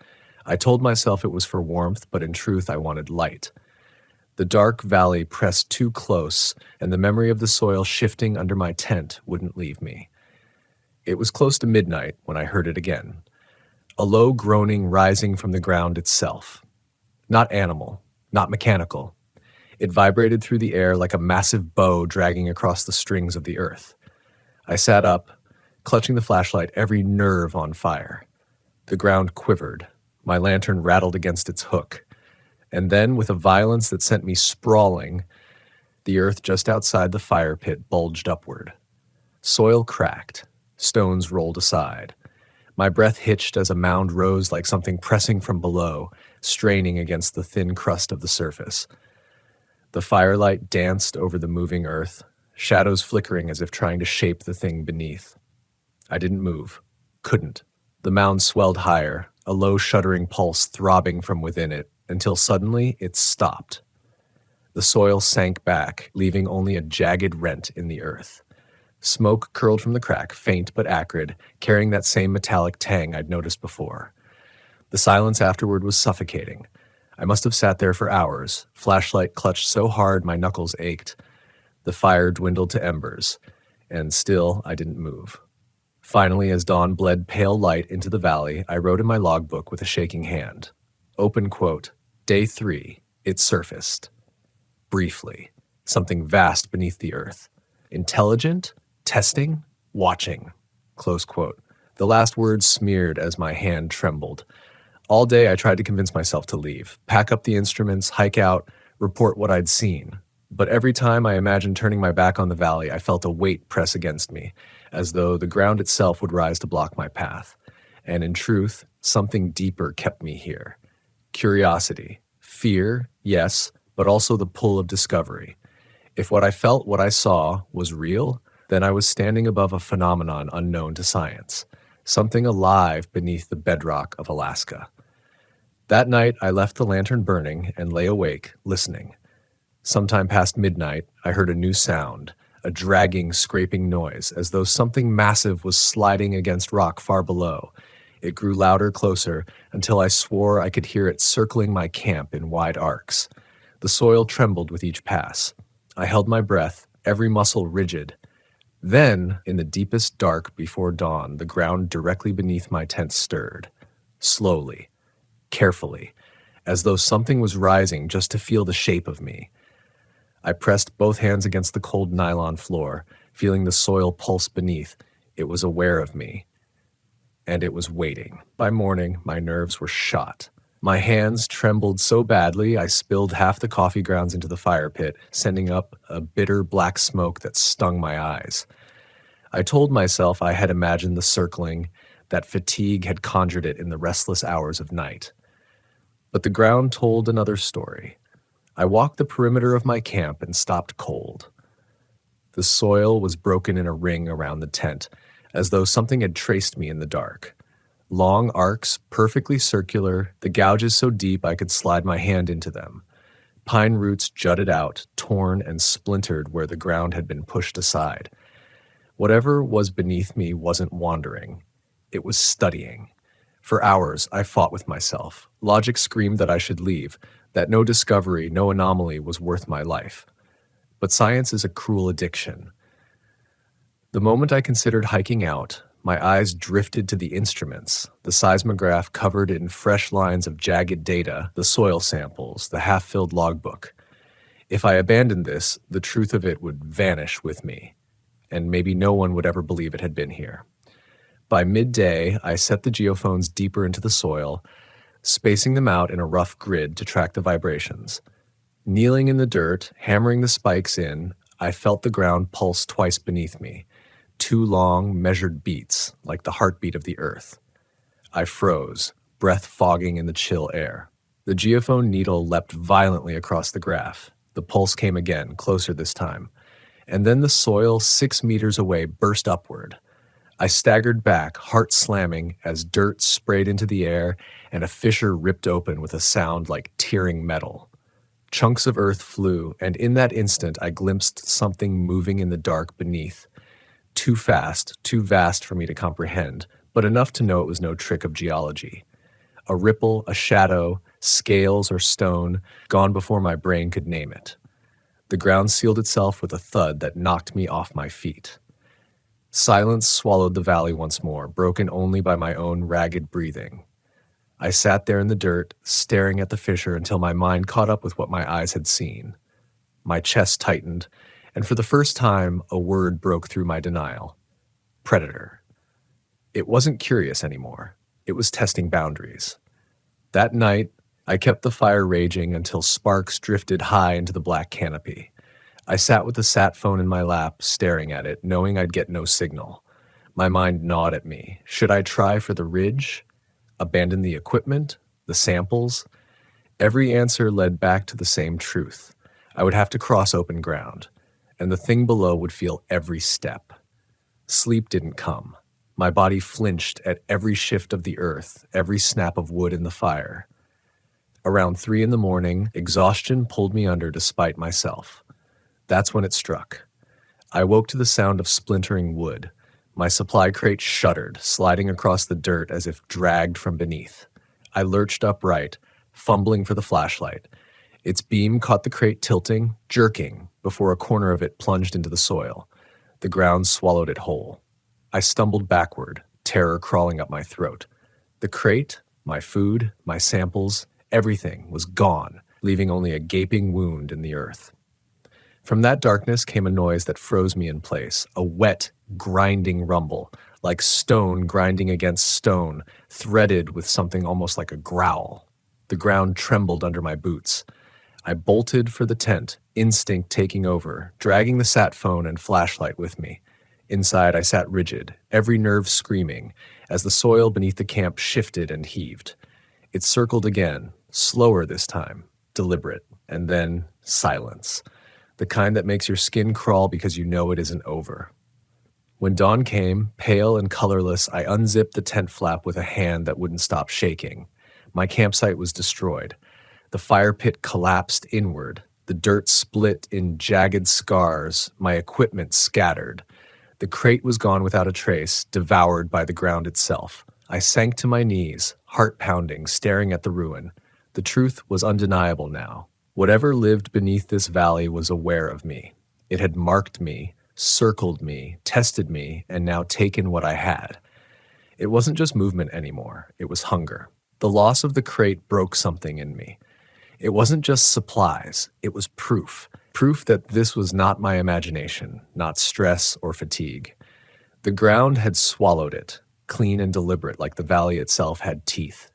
I told myself it was for warmth, but in truth I wanted light. The dark valley pressed too close, and the memory of the soil shifting under my tent wouldn't leave me. It was close to midnight when I heard it again. A low groaning rising from the ground itself. Not animal, not mechanical. It vibrated through the air like a massive bow dragging across the strings of the earth. I sat up, clutching the flashlight, every nerve on fire. The ground quivered. My lantern rattled against its hook. And then, with a violence that sent me sprawling, the earth just outside the fire pit bulged upward. Soil cracked. Stones rolled aside. My breath hitched as a mound rose like something pressing from below, straining against the thin crust of the surface. The firelight danced over the moving earth, shadows flickering as if trying to shape the thing beneath. I didn't move. Couldn't. The mound swelled higher, a low shuddering pulse throbbing from within it, until suddenly it stopped. The soil sank back, leaving only a jagged rent in the earth. Smoke curled from the crack, faint but acrid, carrying that same metallic tang I'd noticed before. The silence afterward was suffocating. I must have sat there for hours, flashlight clutched so hard my knuckles ached. The fire dwindled to embers, and still I didn't move. Finally, as dawn bled pale light into the valley, I wrote in my logbook with a shaking hand. Open quote, Day 3, it surfaced. Briefly, something vast beneath the earth. Intelligent, testing, watching. Close quote. The last words smeared as my hand trembled. All day I tried to convince myself to leave, pack up the instruments, hike out, report what I'd seen. But every time I imagined turning my back on the valley, I felt a weight press against me, as though the ground itself would rise to block my path. And in truth, something deeper kept me here. Curiosity, fear, yes, but also the pull of discovery. If what I felt, what I saw, was real, then I was standing above a phenomenon unknown to science, something alive beneath the bedrock of Alaska. That night, I left the lantern burning and lay awake, listening. Sometime past midnight, I heard a new sound, a dragging, scraping noise, as though something massive was sliding against rock far below. It grew louder, closer, until I swore I could hear it circling my camp in wide arcs. The soil trembled with each pass. I held my breath, every muscle rigid. Then, in the deepest dark before dawn, the ground directly beneath my tent stirred. Slowly, carefully, as though something was rising just to feel the shape of me. I pressed both hands against the cold nylon floor, feeling the soil pulse beneath. It was aware of me. And it was waiting. By morning, my nerves were shot. My hands trembled so badly, I spilled half the coffee grounds into the fire pit, sending up a bitter black smoke that stung my eyes. I told myself I had imagined the circling, that fatigue had conjured it in the restless hours of night. But the ground told another story. I walked the perimeter of my camp and stopped cold. The soil was broken in a ring around the tent, as though something had traced me in the dark. Long arcs, perfectly circular, the gouges so deep I could slide my hand into them. Pine roots jutted out, torn and splintered where the ground had been pushed aside. Whatever was beneath me wasn't wandering. It was studying. For hours, I fought with myself. Logic screamed that I should leave, that no discovery, no anomaly was worth my life. But science is a cruel addiction. The moment I considered hiking out, my eyes drifted to the instruments, the seismograph covered in fresh lines of jagged data, the soil samples, the half-filled logbook. If I abandoned this, the truth of it would vanish with me, and maybe no one would ever believe it had been here. By midday, I set the geophones deeper into the soil, spacing them out in a rough grid to track the vibrations. Kneeling in the dirt, hammering the spikes in, I felt the ground pulse twice beneath me. 2 long, measured beats, like the heartbeat of the earth. I froze, breath fogging in the chill air. The geophone needle leapt violently across the graph. The pulse came again, closer this time. And then the soil 6 meters away burst upward. I staggered back, heart slamming, as dirt sprayed into the air and a fissure ripped open with a sound like tearing metal. Chunks of earth flew, and in that instant I glimpsed something moving in the dark beneath. Too fast, too vast for me to comprehend, but enough to know it was no trick of geology. A ripple, a shadow, scales or stone, gone before my brain could name it. The ground sealed itself with a thud that knocked me off my feet. Silence swallowed the valley once more, broken only by my own ragged breathing. I sat there in the dirt, staring at the fissure until my mind caught up with what my eyes had seen. My chest tightened, and for the first time, a word broke through my denial. Predator. It wasn't curious anymore. It was testing boundaries. That night, I kept the fire raging until sparks drifted high into the black canopy. I sat with the sat phone in my lap, staring at it, knowing I'd get no signal. My mind gnawed at me. Should I try for the ridge? Abandon the equipment? The samples? Every answer led back to the same truth. I would have to cross open ground, and the thing below would feel every step. Sleep didn't come. My body flinched at every shift of the earth, every snap of wood in the fire. Around 3 a.m, exhaustion pulled me under despite myself. That's when it struck. I woke to the sound of splintering wood. My supply crate shuddered, sliding across the dirt as if dragged from beneath. I lurched upright, fumbling for the flashlight. Its beam caught the crate tilting, jerking, before a corner of it plunged into the soil. The ground swallowed it whole. I stumbled backward, terror crawling up my throat. The crate, my food, my samples, everything was gone, leaving only a gaping wound in the earth. From that darkness came a noise that froze me in place, a wet, grinding rumble, like stone grinding against stone, threaded with something almost like a growl. The ground trembled under my boots. I bolted for the tent, instinct taking over, dragging the sat phone and flashlight with me. Inside, I sat rigid, every nerve screaming, as the soil beneath the camp shifted and heaved. It circled again, slower this time, deliberate, and then silence. The kind that makes your skin crawl because you know it isn't over. When dawn came, pale and colorless, I unzipped the tent flap with a hand that wouldn't stop shaking. My campsite was destroyed. The fire pit collapsed inward. The dirt split in jagged scars, my equipment scattered. The crate was gone without a trace, devoured by the ground itself. I sank to my knees, heart pounding, staring at the ruin. The truth was undeniable now. Whatever lived beneath this valley was aware of me. It had marked me, circled me, tested me, and now taken what I had. It wasn't just movement anymore, it was hunger. The loss of the crate broke something in me. It wasn't just supplies, it was proof. Proof that this was not my imagination, not stress or fatigue. The ground had swallowed it, clean and deliberate, like the valley itself had teeth.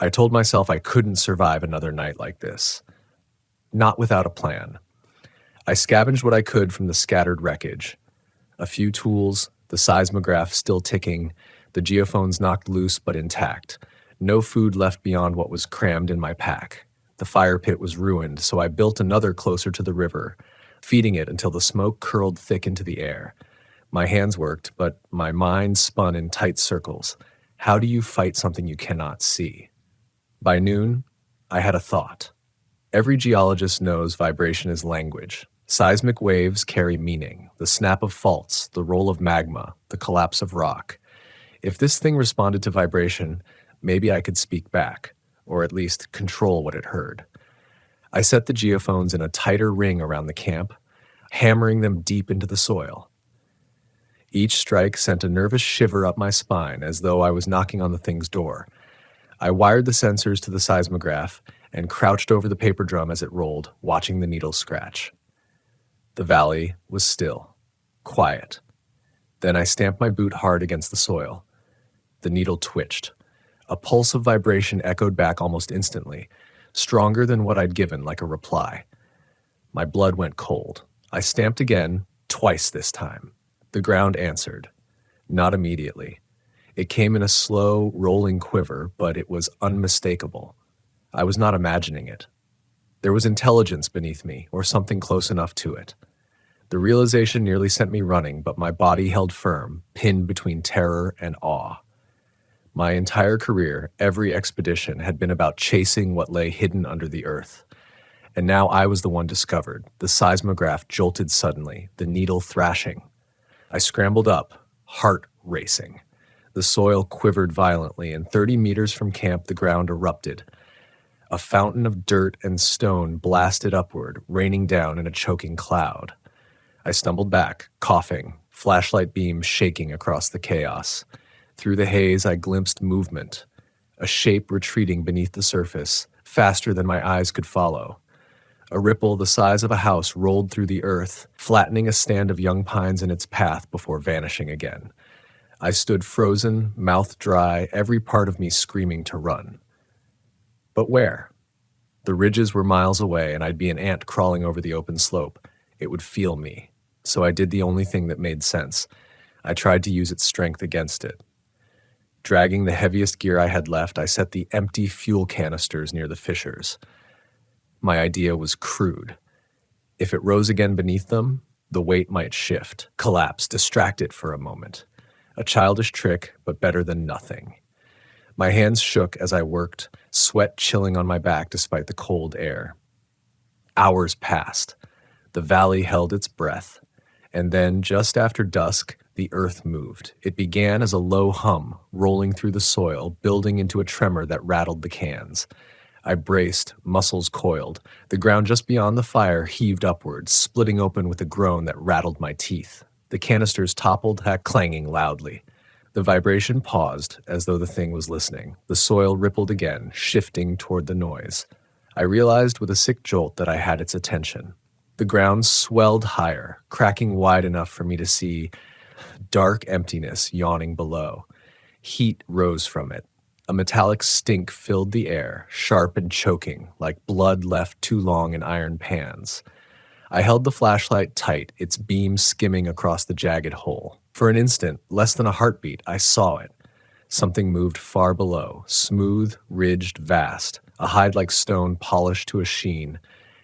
I told myself I couldn't survive another night like this. Not without a plan. I scavenged what I could from the scattered wreckage. A few tools, the seismograph still ticking, the geophones knocked loose but intact. No food left beyond what was crammed in my pack. The fire pit was ruined, so I built another closer to the river, feeding it until the smoke curled thick into the air. My hands worked, but my mind spun in tight circles. How do you fight something you cannot see? By noon, I had a thought. Every geologist knows vibration is language. Seismic waves carry meaning, the snap of faults, the roll of magma, the collapse of rock. If this thing responded to vibration, maybe I could speak back, or at least control what it heard. I set the geophones in a tighter ring around the camp, hammering them deep into the soil. Each strike sent a nervous shiver up my spine as though I was knocking on the thing's door. I wired the sensors to the seismograph and crouched over the paper drum as it rolled, watching the needle scratch. The valley was still, quiet. Then I stamped my boot hard against the soil. The needle twitched. A pulse of vibration echoed back almost instantly, stronger than what I'd given, like a reply. My blood went cold. I stamped again, twice this time. The ground answered. Not immediately. It came in a slow, rolling quiver, but it was unmistakable. I was not imagining it. There was intelligence beneath me, or something close enough to it. The realization nearly sent me running, but my body held firm, pinned between terror and awe. My entire career, every expedition, had been about chasing what lay hidden under the earth. And now I was the one discovered. The seismograph jolted suddenly, the needle thrashing. I scrambled up, heart racing. The soil quivered violently, and 30 meters from camp the ground erupted. A fountain of dirt and stone blasted upward, raining down in a choking cloud. I stumbled back, coughing, flashlight beams shaking across the chaos. Through the haze I glimpsed movement, a shape retreating beneath the surface, faster than my eyes could follow. A ripple the size of a house rolled through the earth, flattening a stand of young pines in its path before vanishing again. I stood frozen, mouth dry, every part of me screaming to run. But where? The ridges were miles away, and I'd be an ant crawling over the open slope. It would feel me. So I did the only thing that made sense. I tried to use its strength against it. Dragging the heaviest gear I had left, I set the empty fuel canisters near the fissures. My idea was crude. If it rose again beneath them, the weight might shift, collapse, distract it for a moment. A childish trick, but better than nothing. My hands shook as I worked, sweat chilling on my back despite the cold air. Hours passed. The valley held its breath. And then, just after dusk, the earth moved. It began as a low hum, rolling through the soil, building into a tremor that rattled the cans. I braced, muscles coiled. The ground just beyond the fire heaved upward, splitting open with a groan that rattled my teeth. The canisters toppled, clanging loudly. The vibration paused, as though the thing was listening. The soil rippled again, shifting toward the noise. I realized with a sick jolt that I had its attention. The ground swelled higher, cracking wide enough for me to see dark emptiness yawning below. Heat rose from it. A metallic stink filled the air, sharp and choking, like blood left too long in iron pans. I held the flashlight tight, its beam skimming across the jagged hole. For an instant, less than a heartbeat, I saw it. Something moved far below, smooth, ridged, vast, a hide like stone polished to a sheen,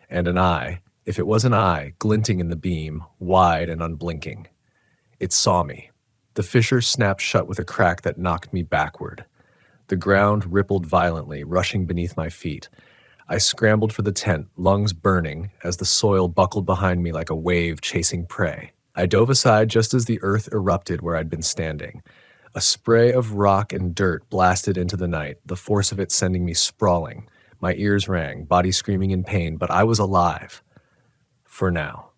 and an eye, if it was an eye, glinting in the beam, wide and unblinking. It saw me. The fissure snapped shut with a crack that knocked me backward. The ground rippled violently, rushing beneath my feet. I scrambled for the tent, lungs burning, as the soil buckled behind me like a wave chasing prey. I dove aside just as the earth erupted where I'd been standing. A spray of rock and dirt blasted into the night, the force of it sending me sprawling. My ears rang, body screaming in pain, but I was alive. For now.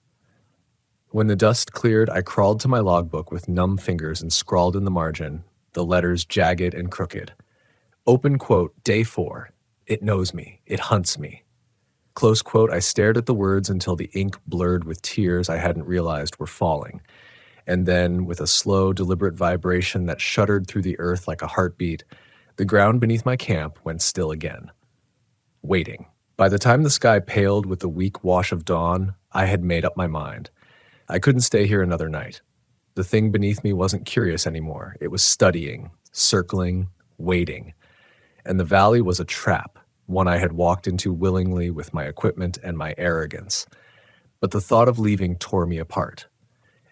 When the dust cleared, I crawled to my logbook with numb fingers and scrawled in the margin, the letters jagged and crooked. Open quote, day 4. It knows me. It hunts me. Close quote, I stared at the words until the ink blurred with tears I hadn't realized were falling. And then, with a slow, deliberate vibration that shuddered through the earth like a heartbeat, the ground beneath my camp went still again. Waiting. By the time the sky paled with the weak wash of dawn, I had made up my mind. I couldn't stay here another night. The thing beneath me wasn't curious anymore. It was studying, circling, waiting. And the valley was a trap, one I had walked into willingly with my equipment and my arrogance. But the thought of leaving tore me apart.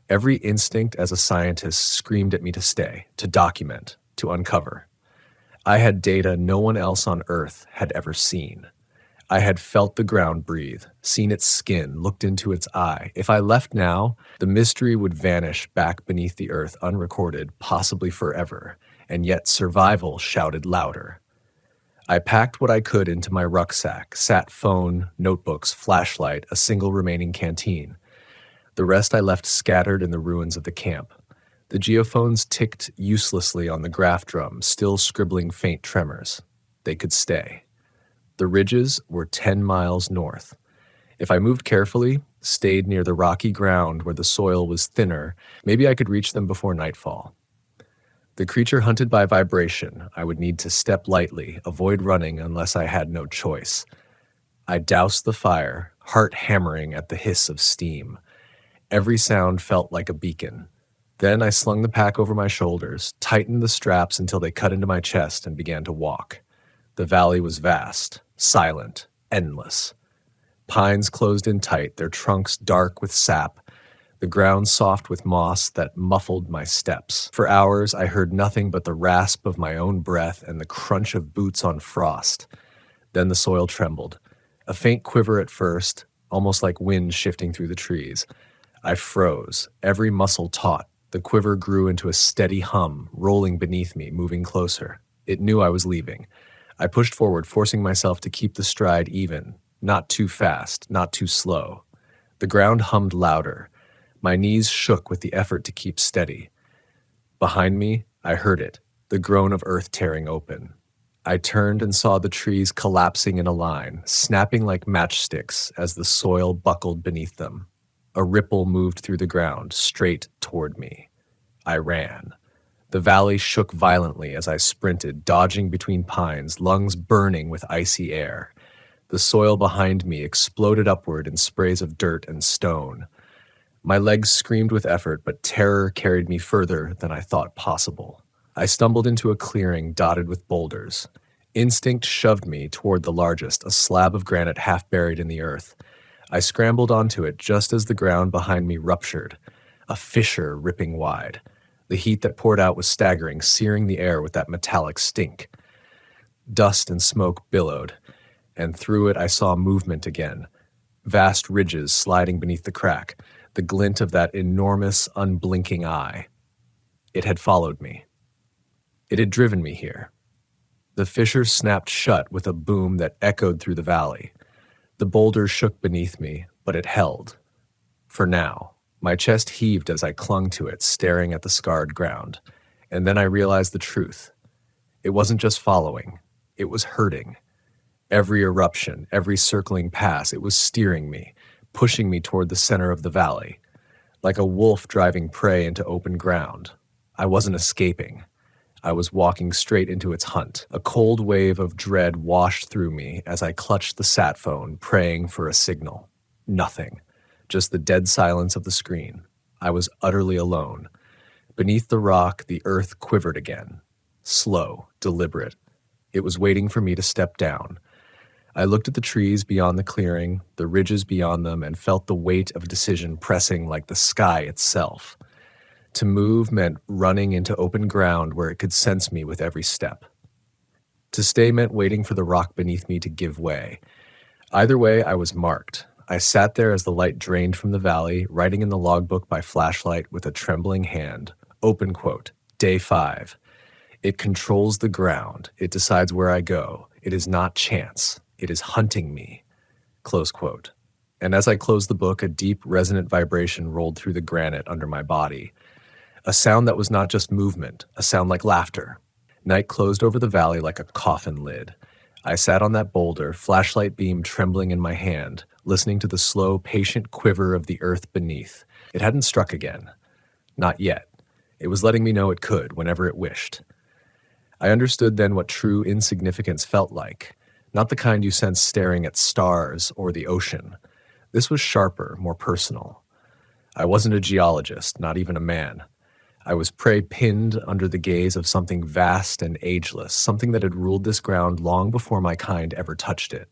Every instinct as a scientist screamed at me to stay, to document, to uncover. I had data no one else on Earth had ever seen. I had felt the ground breathe, seen its skin, looked into its eye. If I left now, the mystery would vanish back beneath the earth unrecorded, possibly forever, and yet survival shouted louder. I packed what I could into my rucksack, sat phone, notebooks, flashlight, a single remaining canteen. The rest I left scattered in the ruins of the camp. The geophones ticked uselessly on the graph drum, still scribbling faint tremors. They could stay. The ridges were 10 miles north. If I moved carefully, stayed near the rocky ground where the soil was thinner, maybe I could reach them before nightfall. The creature hunted by vibration, I would need to step lightly, avoid running unless I had no choice. I doused the fire, heart hammering at the hiss of steam. Every sound felt like a beacon. Then I slung the pack over my shoulders, tightened the straps until they cut into my chest, and began to walk. The valley was vast, silent, endless. Pines closed in tight, their trunks dark with sap, the ground soft with moss that muffled my steps. For hours I heard nothing but the rasp of my own breath and the crunch of boots on frost. Then the soil trembled. A faint quiver at first, almost like wind shifting through the trees. I froze, every muscle taut. The quiver grew into a steady hum, rolling beneath me, moving closer. It knew I was leaving. I pushed forward, forcing myself to keep the stride even, not too fast, not too slow. The ground hummed louder. My knees shook with the effort to keep steady. Behind me, I heard it, the groan of earth tearing open. I turned and saw the trees collapsing in a line, snapping like matchsticks as the soil buckled beneath them. A ripple moved through the ground, straight toward me. I ran. The valley shook violently as I sprinted, dodging between pines, lungs burning with icy air. The soil behind me exploded upward in sprays of dirt and stone. My legs screamed with effort, but terror carried me further than I thought possible. I stumbled into a clearing dotted with boulders. Instinct shoved me toward the largest, a slab of granite half buried in the earth. I scrambled onto it just as the ground behind me ruptured, a fissure ripping wide. The heat that poured out was staggering, searing the air with that metallic stink. Dust and smoke billowed, and through it I saw movement again. Vast ridges sliding beneath the crack, the glint of that enormous, unblinking eye. It had followed me. It had driven me here. The fissure snapped shut with a boom that echoed through the valley. The boulder shook beneath me, but it held. For now. My chest heaved as I clung to it, staring at the scarred ground. And then I realized the truth. It wasn't just following. It was hurting. Every eruption, every circling pass, it was steering me, pushing me toward the center of the valley. Like a wolf driving prey into open ground. I wasn't escaping. I was walking straight into its hunt. A cold wave of dread washed through me as I clutched the sat phone, praying for a signal. Nothing. Just the dead silence of the screen. I was utterly alone. Beneath the rock, the earth quivered again. Slow, deliberate. It was waiting for me to step down. I looked at the trees beyond the clearing, the ridges beyond them, and felt the weight of decision pressing like the sky itself. To move meant running into open ground where it could sense me with every step. To stay meant waiting for the rock beneath me to give way. Either way, I was marked. I sat there as the light drained from the valley, writing in the logbook by flashlight with a trembling hand. Open quote. Day 5. It controls the ground. It decides where I go. It is not chance. It is hunting me. Close quote. And as I closed the book, a deep, resonant vibration rolled through the granite under my body. A sound that was not just movement, a sound like laughter. Night closed over the valley like a coffin lid. I sat on that boulder, flashlight beam trembling in my hand, listening to the slow, patient quiver of the earth beneath. It hadn't struck again. Not yet. It was letting me know it could, whenever it wished. I understood then what true insignificance felt like, not the kind you sense staring at stars or the ocean. This was sharper, more personal. I wasn't a geologist, not even a man. I was prey pinned under the gaze of something vast and ageless, something that had ruled this ground long before my kind ever touched it.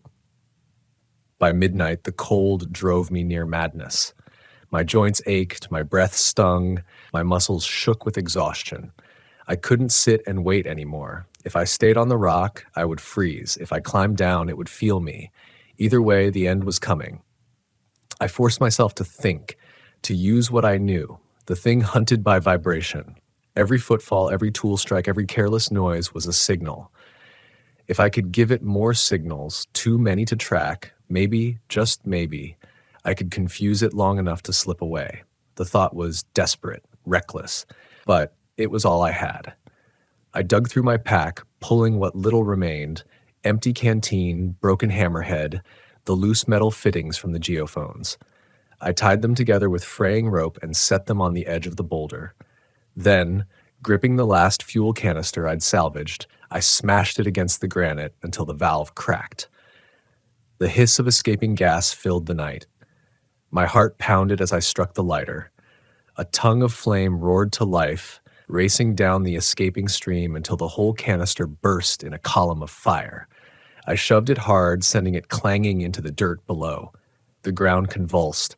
By midnight, the cold drove me near madness. My joints ached, my breath stung, my muscles shook with exhaustion. I couldn't sit and wait anymore. If I stayed on the rock, I would freeze. If I climbed down, it would feel me. Either way, the end was coming. I forced myself to think, to use what I knew, the thing hunted by vibration. Every footfall, every tool strike, every careless noise was a signal. If I could give it more signals, too many to track, maybe, just maybe, I could confuse it long enough to slip away. The thought was desperate, reckless, but it was all I had. I dug through my pack, pulling what little remained, empty canteen, broken hammerhead, the loose metal fittings from the geophones. I tied them together with fraying rope and set them on the edge of the boulder. Then, gripping the last fuel canister I'd salvaged, I smashed it against the granite until the valve cracked. The hiss of escaping gas filled the night. My heart pounded as I struck the lighter. A tongue of flame roared to life, racing down the escaping stream until the whole canister burst in a column of fire. I shoved it hard, sending it clanging into the dirt below. The ground convulsed.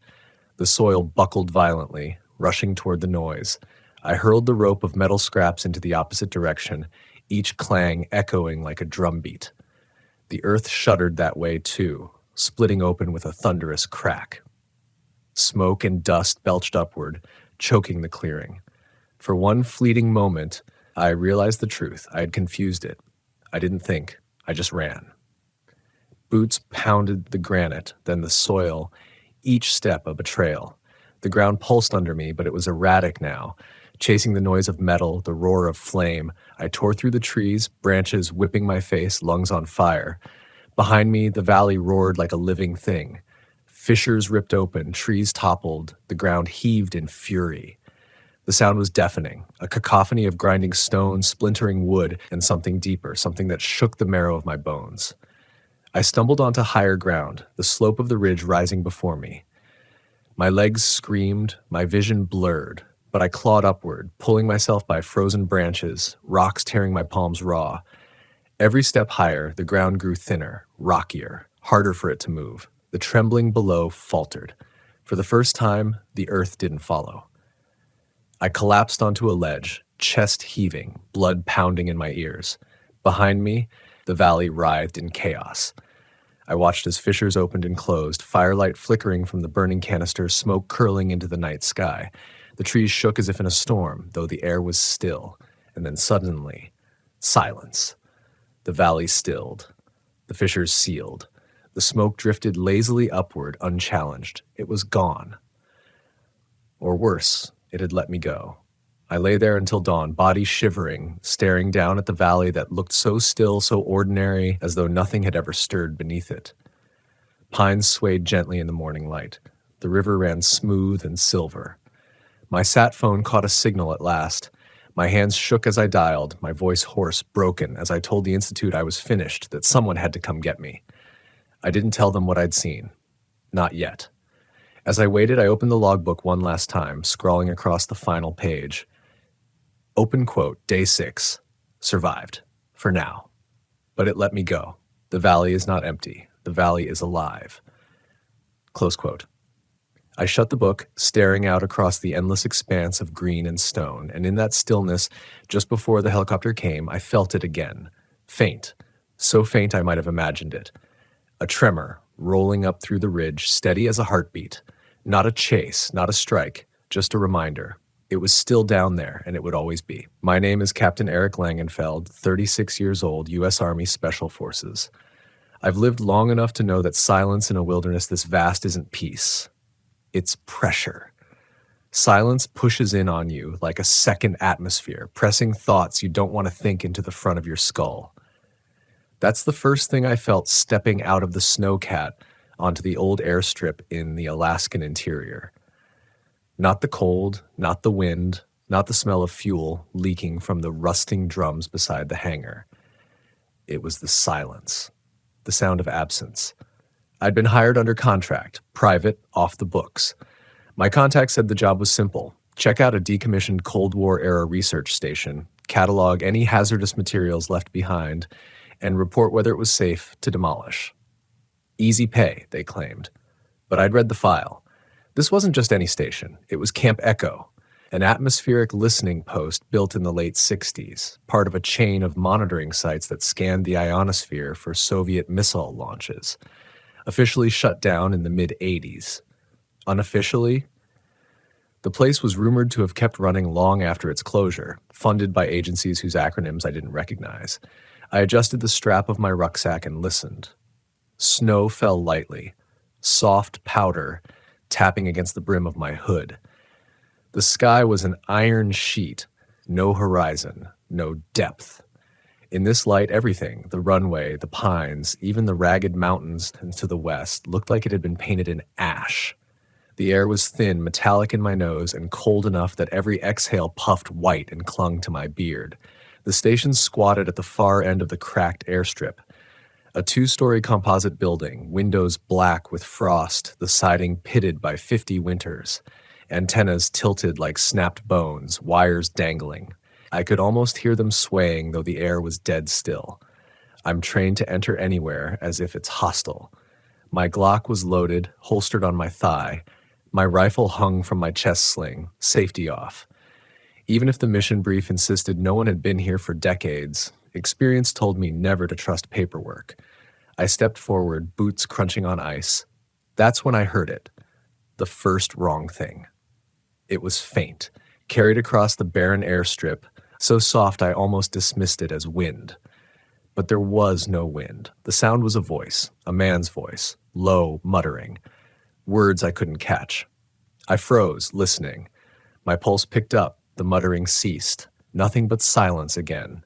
The soil buckled violently, rushing toward the noise. I hurled the rope of metal scraps into the opposite direction, each clang echoing like a drumbeat. The earth shuddered that way too, splitting open with a thunderous crack. Smoke and dust belched upward, choking the clearing. For one fleeting moment, I realized the truth. I had confused it. I didn't think. I just ran. Boots pounded the granite, then the soil, each step a betrayal. The ground pulsed under me, but it was erratic now. Chasing the noise of metal, the roar of flame, I tore through the trees, branches whipping my face, lungs on fire. Behind me, the valley roared like a living thing. Fissures ripped open, trees toppled, the ground heaved in fury. The sound was deafening, a cacophony of grinding stone, splintering wood, and something deeper, something that shook the marrow of my bones. I stumbled onto higher ground, the slope of the ridge rising before me. My legs screamed, my vision blurred, but I clawed upward, pulling myself by frozen branches, rocks tearing my palms raw. Every step higher, the ground grew thinner, rockier, harder for it to move. The trembling below faltered. For the first time, the earth didn't follow. I collapsed onto a ledge, chest heaving, blood pounding in my ears. Behind me, the valley writhed in chaos. I watched as fissures opened and closed, firelight flickering from the burning canister, smoke curling into the night sky. The trees shook as if in a storm, though the air was still. And then suddenly, silence. The valley stilled. The fissures sealed. The smoke drifted lazily upward, unchallenged. It was gone. Or worse, it had let me go. I lay there until dawn, body shivering, staring down at the valley that looked so still, so ordinary, as though nothing had ever stirred beneath it. Pines swayed gently in the morning light. The river ran smooth and silver. My sat phone caught a signal at last. My hands shook as I dialed, my voice hoarse, broken, as I told the Institute I was finished, that someone had to come get me. I didn't tell them what I'd seen. Not yet. As I waited, I opened the logbook one last time, scrawling across the final page. Open quote, day 6. Survived. For now. But it let me go. The valley is not empty. The valley is alive. Close quote. I shut the book, staring out across the endless expanse of green and stone, and in that stillness, just before the helicopter came, I felt it again. Faint. So faint I might have imagined it. A tremor, rolling up through the ridge, steady as a heartbeat. Not a chase, not a strike, just a reminder. It was still down there, and it would always be. My name is Captain Eric Langenfeld, 36 years old, U.S. Army Special Forces. I've lived long enough to know that silence in a wilderness this vast isn't peace. It's pressure. Silence pushes in on you like a second atmosphere, pressing thoughts you don't want to think into the front of your skull. That's the first thing I felt stepping out of the snowcat onto the old airstrip in the Alaskan interior. Not the cold, not the wind, not the smell of fuel leaking from the rusting drums beside the hangar. It was the silence, the sound of absence. I'd been hired under contract, private, off the books. My contact said the job was simple. Check out a decommissioned Cold War-era research station, catalog any hazardous materials left behind, and report whether it was safe to demolish. Easy pay, they claimed. But I'd read the file. This wasn't just any station. It was Camp Echo, an atmospheric listening post built in the late 60s, part of a chain of monitoring sites that scanned the ionosphere for Soviet missile launches. Officially shut down in the mid-80s. Unofficially, the place was rumored to have kept running long after its closure, funded by agencies whose acronyms I didn't recognize. I adjusted the strap of my rucksack and listened. Snow fell lightly, soft powder tapping against the brim of my hood. The sky was an iron sheet, no horizon, no depth. In this light, everything, the runway, the pines, even the ragged mountains to the west, looked like it had been painted in ash. The air was thin, metallic in my nose, and cold enough that every exhale puffed white and clung to my beard. The station squatted at the far end of the cracked airstrip. A 2-story composite building, windows black with frost, the siding pitted by 50 winters. Antennas tilted like snapped bones, wires dangling. I could almost hear them swaying, though the air was dead still. I'm trained to enter anywhere as if it's hostile. My Glock was loaded, holstered on my thigh. My rifle hung from my chest sling, safety off. Even if the mission brief insisted no one had been here for decades, experience told me never to trust paperwork. I stepped forward, boots crunching on ice. That's when I heard it. The first wrong thing. It was faint, carried across the barren airstrip, so soft I almost dismissed it as wind. But there was no wind. The sound was a voice, a man's voice, low, muttering. Words I couldn't catch. I froze, listening. My pulse picked up, the muttering ceased. Nothing but silence again.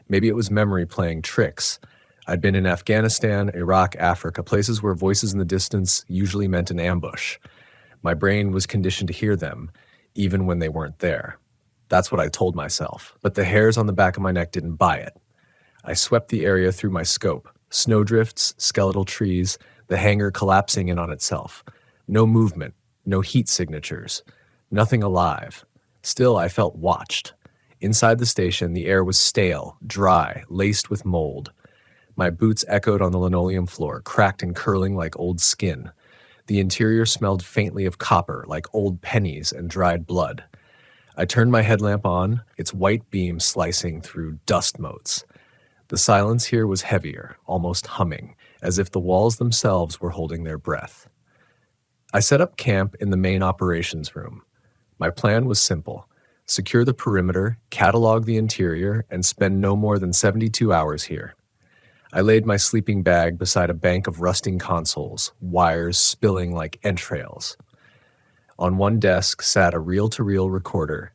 Maybe it was memory playing tricks. I'd been in Afghanistan, Iraq, Africa, places where voices in the distance usually meant an ambush. My brain was conditioned to hear them, even when they weren't there. That's what I told myself, but the hairs on the back of my neck didn't buy it. I swept the area through my scope. Snowdrifts, skeletal trees, the hangar collapsing in on itself. No movement, no heat signatures, nothing alive. Still, I felt watched. Inside the station, the air was stale, dry, laced with mold. My boots echoed on the linoleum floor, cracked and curling like old skin. The interior smelled faintly of copper, like old pennies and dried blood. I turned my headlamp on, its white beam slicing through dust motes. The silence here was heavier, almost humming, as if the walls themselves were holding their breath. I set up camp in the main operations room. My plan was simple. Secure the perimeter, catalog the interior, and spend no more than 72 hours here. I laid my sleeping bag beside a bank of rusting consoles, wires spilling like entrails. On one desk sat a reel-to-reel recorder.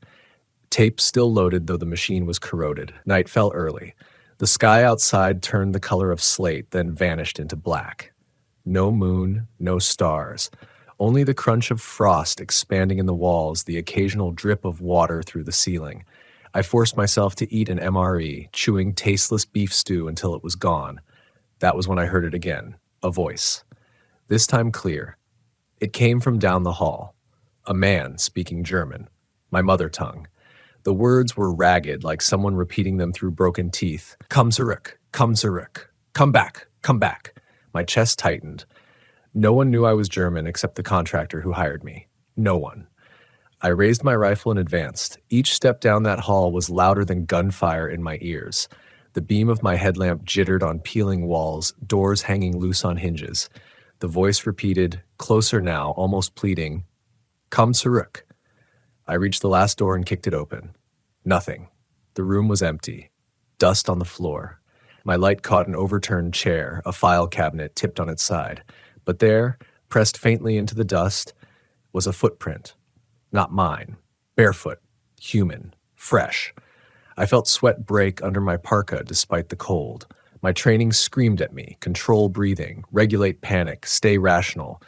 Tape still loaded, though the machine was corroded. Night fell early. The sky outside turned the color of slate, then vanished into black. No moon, no stars. Only the crunch of frost expanding in the walls, the occasional drip of water through the ceiling. I forced myself to eat an MRE, chewing tasteless beef stew until it was gone. That was when I heard it again, a voice. This time clear. It came from down the hall. A man speaking German, my mother tongue. The words were ragged, like someone repeating them through broken teeth. Komm zurück, komm zurück. Come back, come back. My chest tightened. No one knew I was German except the contractor who hired me. No one. I raised my rifle and advanced. Each step down that hall was louder than gunfire in my ears. The beam of my headlamp jittered on peeling walls, doors hanging loose on hinges. The voice repeated, closer now, almost pleading, Komm zurück. I reached the last door and kicked it open. Nothing. The room was empty. Dust on the floor. My light caught an overturned chair, a file cabinet tipped on its side. But there, pressed faintly into the dust, was a footprint. Not mine. Barefoot. Human. Fresh. I felt sweat break under my parka despite the cold. My training screamed at me, control breathing, regulate panic, stay rational.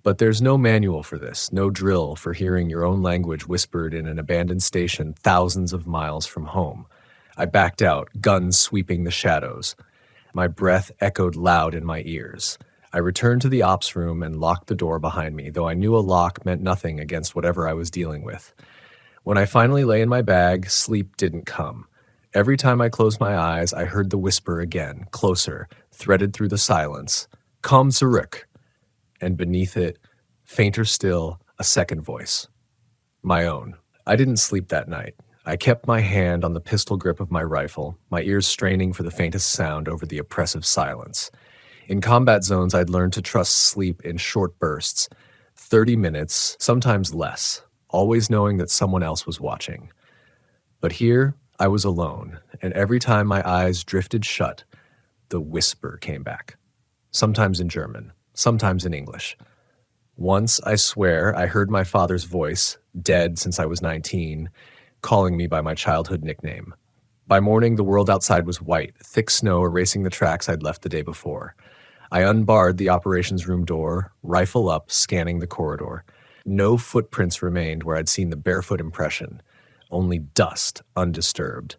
But there's no manual for this, no drill for hearing your own language whispered in an abandoned station thousands of miles from home. I backed out, guns sweeping the shadows. My breath echoed loud in my ears. I returned to the ops room and locked the door behind me, though I knew a lock meant nothing against whatever I was dealing with. When I finally lay in my bag, sleep didn't come. Every time I closed my eyes, I heard the whisper again, closer, threaded through the silence. Komm zurück. And beneath it, fainter still, a second voice. My own. I didn't sleep that night. I kept my hand on the pistol grip of my rifle, my ears straining for the faintest sound over the oppressive silence. In combat zones, I'd learned to trust sleep in short bursts, 30 minutes, sometimes less, always knowing that someone else was watching. But here, I was alone, and every time my eyes drifted shut, the whisper came back. Sometimes in German, sometimes in English. Once, I swear, I heard my father's voice, dead since I was 19, calling me by my childhood nickname. By morning, the world outside was white, thick snow erasing the tracks I'd left the day before. I unbarred the operations room door, rifle up, scanning the corridor. No footprints remained where I'd seen the barefoot impression, only dust undisturbed.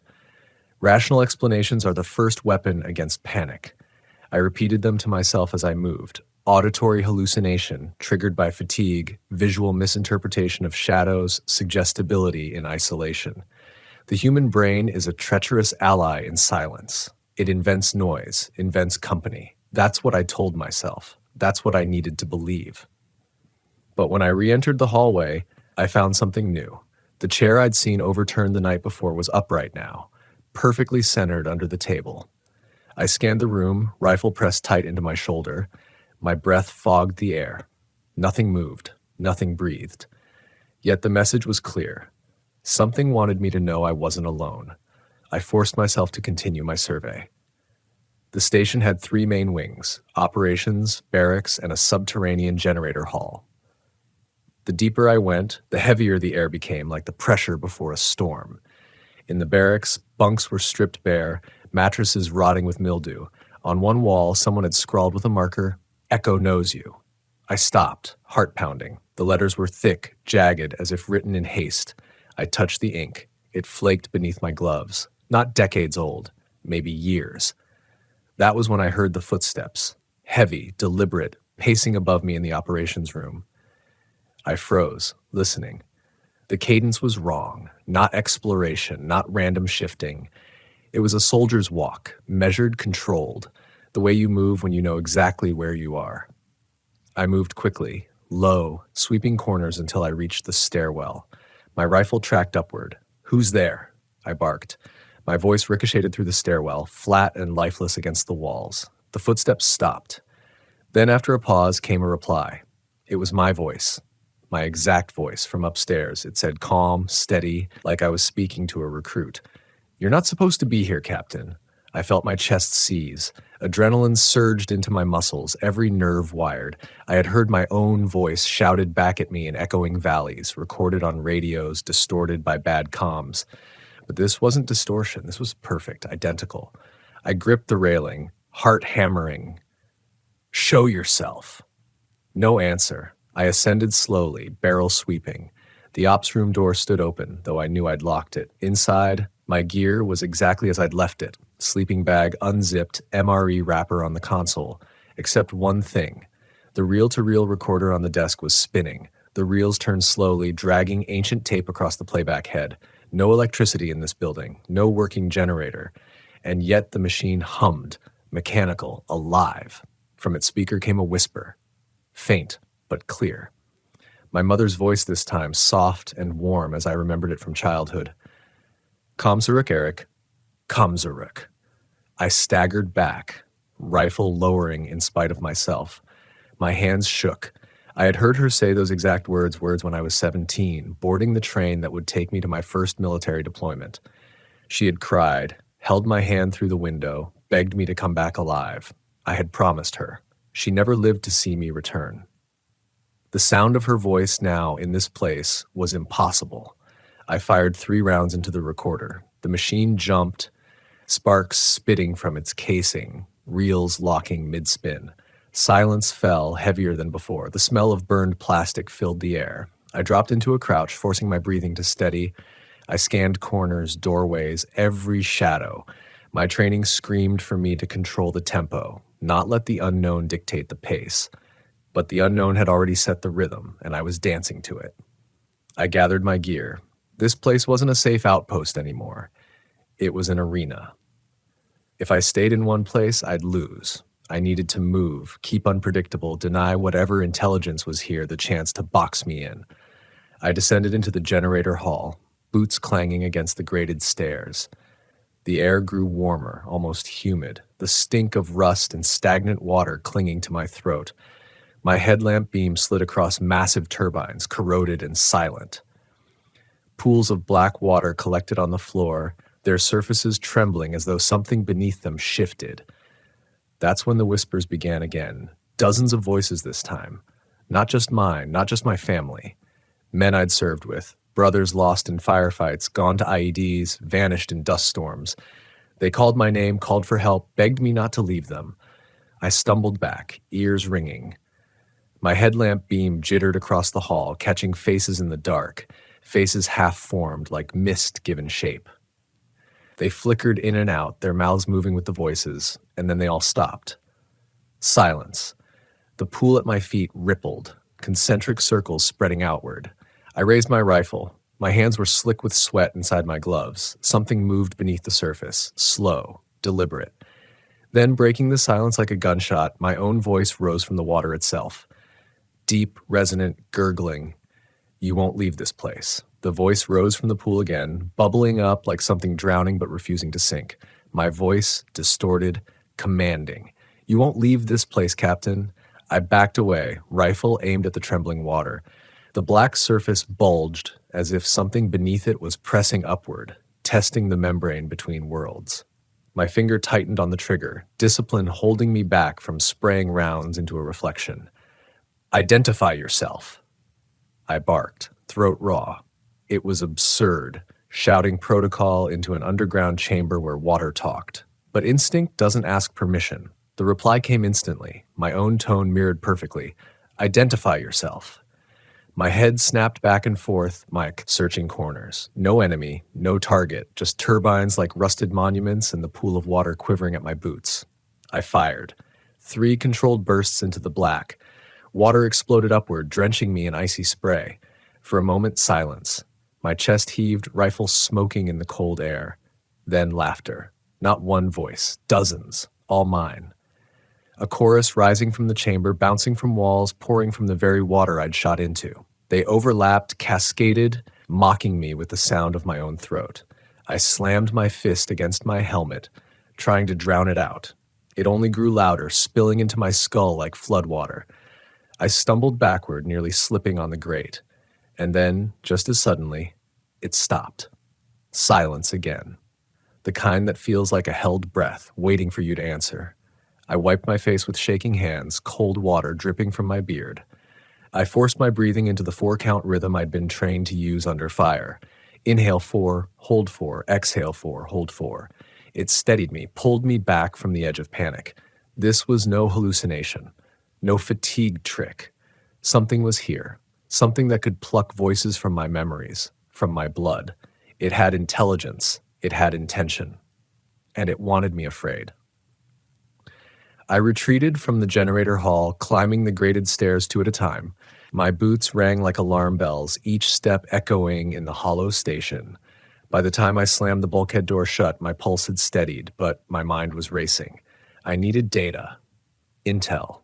Rational explanations are the first weapon against panic. I repeated them to myself as I moved. Auditory hallucination, triggered by fatigue, visual misinterpretation of shadows, suggestibility in isolation. The human brain is a treacherous ally in silence. It invents noise, invents company. That's what I told myself. That's what I needed to believe. But when I re-entered the hallway, I found something new. The chair I'd seen overturned the night before was upright now, perfectly centered under the table. I scanned the room, rifle pressed tight into my shoulder. My breath fogged the air. Nothing moved, nothing breathed. Yet the message was clear. Something wanted me to know I wasn't alone. I forced myself to continue my survey. The station had 3 main wings: operations, barracks, and a subterranean generator hall. The deeper I went, the heavier the air became, like the pressure before a storm. In the barracks, bunks were stripped bare, mattresses rotting with mildew. On one wall, someone had scrawled with a marker, "Echo knows you." I stopped, heart pounding. The letters were thick, jagged, as if written in haste. I touched the ink. It flaked beneath my gloves. Not decades old, maybe years. That was when I heard the footsteps, heavy, deliberate, pacing above me in the operations room. I froze, listening. The cadence was wrong, not exploration, not random shifting. It was a soldier's walk, measured, controlled, the way you move when you know exactly where you are. I moved quickly, low, sweeping corners until I reached the stairwell. My rifle tracked upward. "Who's there?" I barked. My voice ricocheted through the stairwell, flat and lifeless against the walls. The footsteps stopped. Then after a pause came a reply. It was my voice, my exact voice from upstairs. It said calm, steady, like I was speaking to a recruit. "You're not supposed to be here, Captain." I felt my chest seize. Adrenaline surged into my muscles, every nerve wired. I had heard my own voice shouted back at me in echoing valleys, recorded on radios, distorted by bad comms. But this wasn't distortion. This was perfect, identical. I gripped the railing, heart hammering. "Show yourself." No answer. I ascended slowly, barrel sweeping. The ops room door stood open, though I knew I'd locked it. Inside, my gear was exactly as I'd left it. Sleeping bag unzipped, MRE wrapper on the console. Except one thing. The reel-to-reel recorder on the desk was spinning. The reels turned slowly, dragging ancient tape across the playback head. No electricity in this building, no working generator. And yet the machine hummed, mechanical, alive. From its speaker came a whisper. Faint, but clear. My mother's voice this time, soft and warm as I remembered it from childhood. "Komm zurück, Eric. Komm zurück." I staggered back, rifle lowering in spite of myself. My hands shook. I had heard her say those exact words when I was 17, boarding the train that would take me to my first military deployment. She had cried, held my hand through the window, begged me to come back alive. I had promised her. She never lived to see me return. The sound of her voice now in this place was impossible. I fired 3 rounds into the recorder. The machine jumped, sparks spitting from its casing, reels locking mid-spin. Silence fell, heavier than before. The smell of burned plastic filled the air. I dropped into a crouch, forcing my breathing to steady. I scanned corners, doorways, every shadow. My training screamed for me to control the tempo, not let the unknown dictate the pace. But the unknown had already set the rhythm, and I was dancing to it. I gathered my gear. This place wasn't a safe outpost anymore. It was an arena. If I stayed in one place, I'd lose. I needed to move, keep unpredictable, deny whatever intelligence was here the chance to box me in. I descended into the generator hall, boots clanging against the grated stairs. The air grew warmer, almost humid, the stink of rust and stagnant water clinging to my throat. My headlamp beam slid across massive turbines, corroded and silent. Pools of black water collected on the floor, their surfaces trembling as though something beneath them shifted. That's when the whispers began again. Dozens of voices this time. Not just mine, not just my family. Men I'd served with, brothers lost in firefights, gone to IEDs, vanished in dust storms. They called my name, called for help, begged me not to leave them. I stumbled back, ears ringing. My headlamp beam jittered across the hall, catching faces in the dark, faces half-formed like mist given shape. They flickered in and out, their mouths moving with the voices, and then they all stopped. Silence. The pool at my feet rippled, concentric circles spreading outward. I raised my rifle. My hands were slick with sweat inside my gloves. Something moved beneath the surface, slow, deliberate. Then, breaking the silence like a gunshot, my own voice rose from the water itself. Deep, resonant, gurgling. You won't leave this place. The voice rose from the pool again, bubbling up like something drowning but refusing to sink. My voice, distorted, commanding. You won't leave this place, Captain. I backed away, rifle aimed at the trembling water. The black surface bulged as if something beneath it was pressing upward, testing the membrane between worlds. My finger tightened on the trigger, discipline holding me back from spraying rounds into a reflection. Identify yourself. I barked, throat raw. It was absurd, shouting protocol into an underground chamber where water talked. But instinct doesn't ask permission. The reply came instantly, my own tone mirrored perfectly. Identify yourself. My head snapped back and forth, mic searching corners. No enemy, no target, just turbines like rusted monuments and the pool of water quivering at my boots. I fired. 3 controlled bursts into the black. Water exploded upward, drenching me in icy spray. For a moment, silence. My chest heaved, rifle smoking in the cold air. Then laughter. Not one voice, dozens, all mine. A chorus rising from the chamber, bouncing from walls, pouring from the very water I'd shot into. They overlapped, cascaded, mocking me with the sound of my own throat. I slammed my fist against my helmet, trying to drown it out. It only grew louder, spilling into my skull like floodwater. I stumbled backward, nearly slipping on the grate. And then, just as suddenly, it stopped. Silence again. The kind that feels like a held breath, waiting for you to answer. I wiped my face with shaking hands, cold water dripping from my beard. I forced my breathing into the 4-count rhythm I'd been trained to use under fire. Inhale 4, hold 4, exhale 4, hold 4. It steadied me, pulled me back from the edge of panic. This was no hallucination. No fatigue trick. Something was here. Something that could pluck voices from my memories, from my blood. It had intelligence. It had intention. And it wanted me afraid. I retreated from the generator hall, climbing the grated stairs 2 at a time. My boots rang like alarm bells, each step echoing in the hollow station. By the time I slammed the bulkhead door shut, my pulse had steadied, but my mind was racing. I needed data. Intel.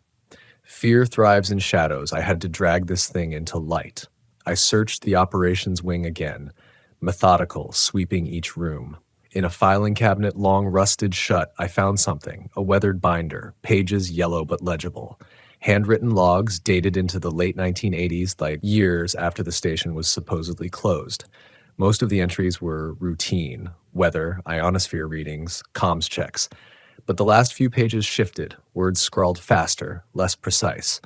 Fear thrives in shadows. I had to drag this thing into light. I searched the operations wing again, methodical, sweeping each room. In a filing cabinet long rusted shut, I found something, a weathered binder, pages yellow but legible. Handwritten logs dated into the late 1980s, like years after the station was supposedly closed. Most of the entries were routine, weather, ionosphere readings, comms checks. But the last few pages shifted, words scrawled faster, less precise.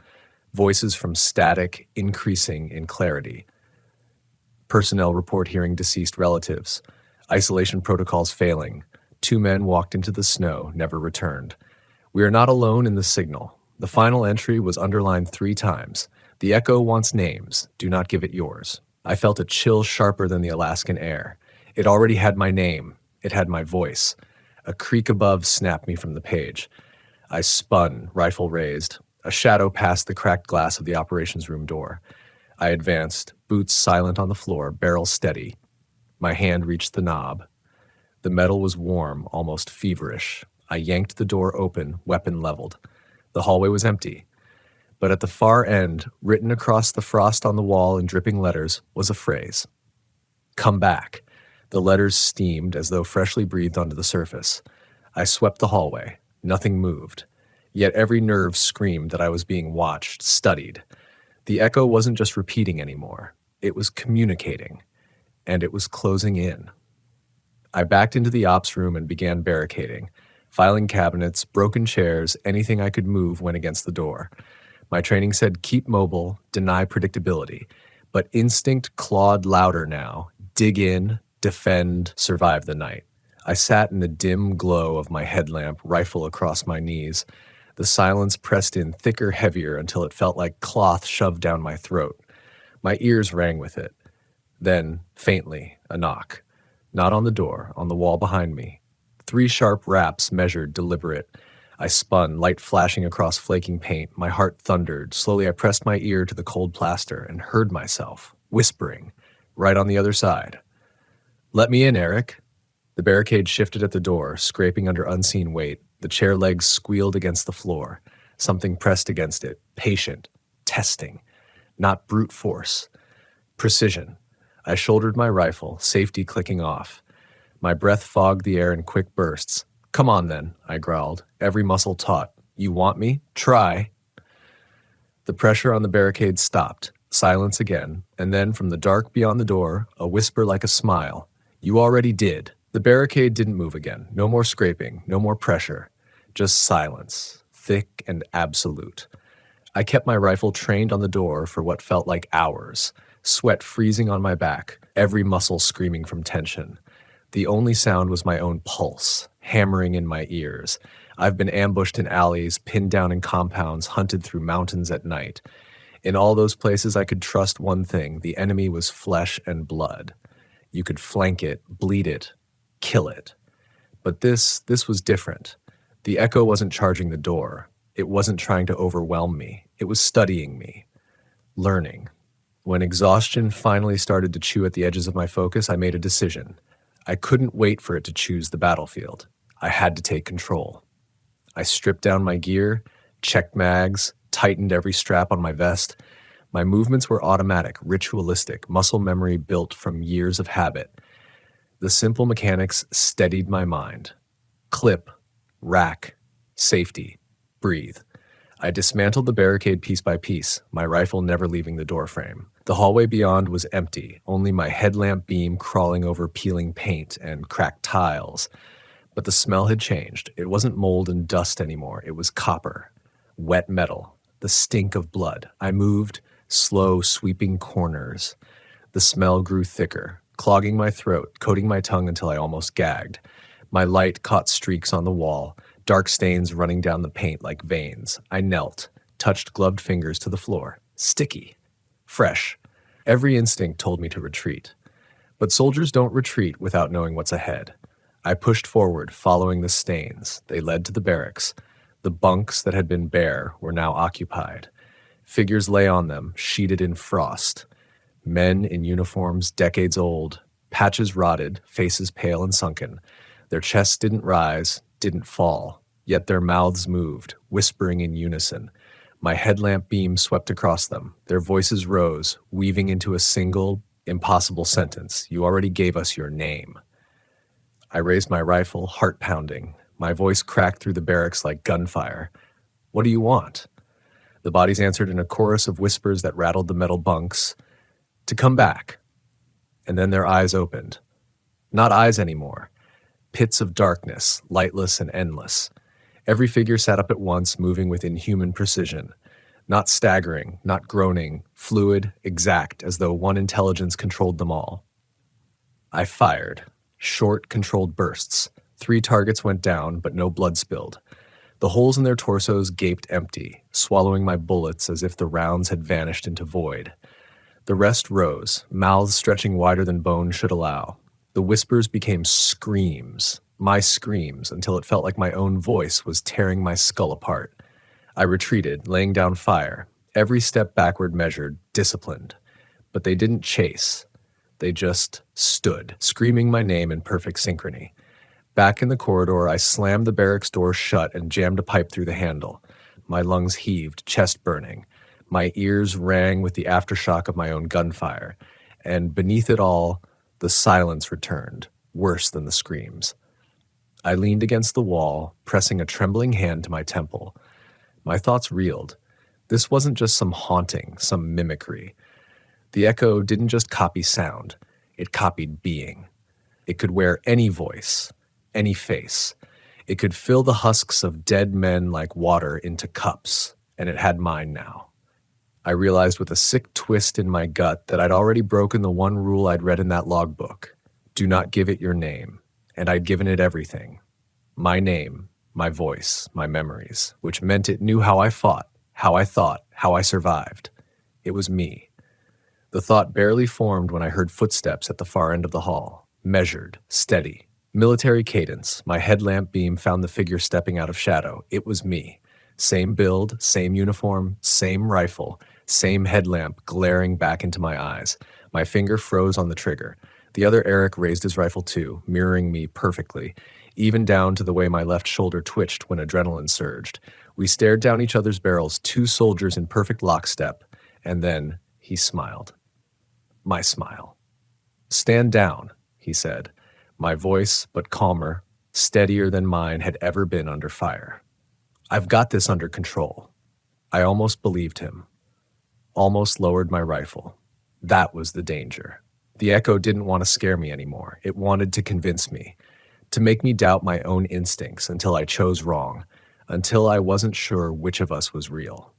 Voices from static, increasing in clarity. Personnel report hearing deceased relatives. Isolation protocols failing. 2 men walked into the snow, never returned. We are not alone in the signal. The final entry was underlined 3 times. The echo wants names. Do not give it yours. I felt a chill sharper than the Alaskan air. It already had my name. It had my voice. A creak above snapped me from the page. I spun, rifle raised. A shadow passed the cracked glass of the operations room door. I advanced, boots silent on the floor, barrel steady. My hand reached the knob. The metal was warm, almost feverish. I yanked the door open, weapon leveled. The hallway was empty. But at the far end, written across the frost on the wall in dripping letters, was a phrase. Come back. The letters steamed as though freshly breathed onto the surface. I swept the hallway. Nothing moved. Yet every nerve screamed that I was being watched, studied. The echo wasn't just repeating anymore. It was communicating. And it was closing in. I backed into the ops room and began barricading. Filing cabinets, broken chairs, anything I could move went against the door. My training said keep mobile, deny predictability. But instinct clawed louder now. Dig in, defend, survive the night. I sat in the dim glow of my headlamp, rifle across my knees. The silence pressed in thicker, heavier, until it felt like cloth shoved down my throat. My ears rang with it. Then, faintly, a knock. Not on the door, on the wall behind me. 3 sharp raps, measured, deliberate. I spun, light flashing across flaking paint. My heart thundered. Slowly I pressed my ear to the cold plaster and heard myself, whispering, right on the other side. Let me in, Eric. The barricade shifted at the door, scraping under unseen weight. The chair legs squealed against the floor. Something pressed against it, patient, testing. Not brute force. Precision. I shouldered my rifle, safety clicking off. My breath fogged the air in quick bursts. Come on then, I growled, every muscle taut. You want me? Try. The pressure on the barricade stopped. Silence again, and then from the dark beyond the door, a whisper like a smile. You already did. The barricade didn't move again. No more scraping, no more pressure. Just silence, thick and absolute. I kept my rifle trained on the door for what felt like hours, sweat freezing on my back, every muscle screaming from tension. The only sound was my own pulse, hammering in my ears. I've been ambushed in alleys, pinned down in compounds, hunted through mountains at night. In all those places I could trust one thing, the enemy was flesh and blood. You could flank it, bleed it, kill it. But this was different. The echo wasn't charging the door. It wasn't trying to overwhelm me. It was studying me, learning. When exhaustion finally started to chew at the edges of my focus, I made a decision. I couldn't wait for it to choose the battlefield. I had to take control. I stripped down my gear, checked mags, tightened every strap on my vest. My movements were automatic, ritualistic, muscle memory built from years of habit. The simple mechanics steadied my mind. Clip, rack, safety, breathe. I dismantled the barricade piece by piece, my rifle never leaving the doorframe. The hallway beyond was empty, only my headlamp beam crawling over peeling paint and cracked tiles. But the smell had changed. It wasn't mold and dust anymore. It was copper, wet metal, the stink of blood. I moved, slow, sweeping corners. The smell grew thicker, clogging my throat, coating my tongue until I almost gagged. My light caught streaks on the wall, dark stains running down the paint like veins. I knelt, touched gloved fingers to the floor. Sticky. Fresh. Every instinct told me to retreat. But soldiers don't retreat without knowing what's ahead. I pushed forward, following the stains. They led to the barracks. The bunks that had been bare were now occupied. Figures lay on them, sheeted in frost. Men in uniforms decades old, patches rotted, faces pale and sunken. Their chests didn't rise, didn't fall, yet their mouths moved, whispering in unison. My headlamp beam swept across them. Their voices rose, weaving into a single, impossible sentence. You already gave us your name. I raised my rifle, heart pounding. My voice cracked through the barracks like gunfire. What do you want? The bodies answered in a chorus of whispers that rattled the metal bunks. To come back. And then their eyes opened. Not eyes anymore. Pits of darkness, lightless and endless. Every figure sat up at once, moving with inhuman precision. Not staggering, not groaning, fluid, exact, as though one intelligence controlled them all. I fired. Short, controlled bursts. 3 targets went down, but no blood spilled. The holes in their torsos gaped empty, swallowing my bullets as if the rounds had vanished into void. The rest rose, mouths stretching wider than bone should allow. The whispers became screams, my screams, until it felt like my own voice was tearing my skull apart. I retreated, laying down fire. Every step backward measured, disciplined. But they didn't chase. They just stood, screaming my name in perfect synchrony. Back in the corridor, I slammed the barracks door shut and jammed a pipe through the handle. My lungs heaved, chest burning. My ears rang with the aftershock of my own gunfire. And beneath it all, the silence returned, worse than the screams. I leaned against the wall, pressing a trembling hand to my temple. My thoughts reeled. This wasn't just some haunting, some mimicry. The echo didn't just copy sound, it copied being. It could wear any voice, any face. It could fill the husks of dead men like water into cups, and it had mine now. I realized with a sick twist in my gut that I'd already broken the one rule I'd read in that logbook. Do not give it your name. And I'd given it everything. My name, my voice, my memories, which meant it knew how I fought, how I thought, how I survived. It was me. The thought barely formed when I heard footsteps at the far end of the hall. Measured, steady. Military cadence. My headlamp beam found the figure stepping out of shadow. It was me. Same build, same uniform, same rifle, same headlamp glaring back into my eyes. My finger froze on the trigger. The other Eric raised his rifle too, mirroring me perfectly, even down to the way my left shoulder twitched when adrenaline surged. We stared down each other's barrels, two soldiers in perfect lockstep, and then he smiled. My smile. Stand down, he said. My voice, but calmer, steadier than mine had ever been under fire. I've got this under control. I almost believed him. Almost lowered my rifle. That was the danger. The echo didn't want to scare me anymore. It wanted to convince me, to make me doubt my own instincts until I chose wrong, until I wasn't sure which of us was real.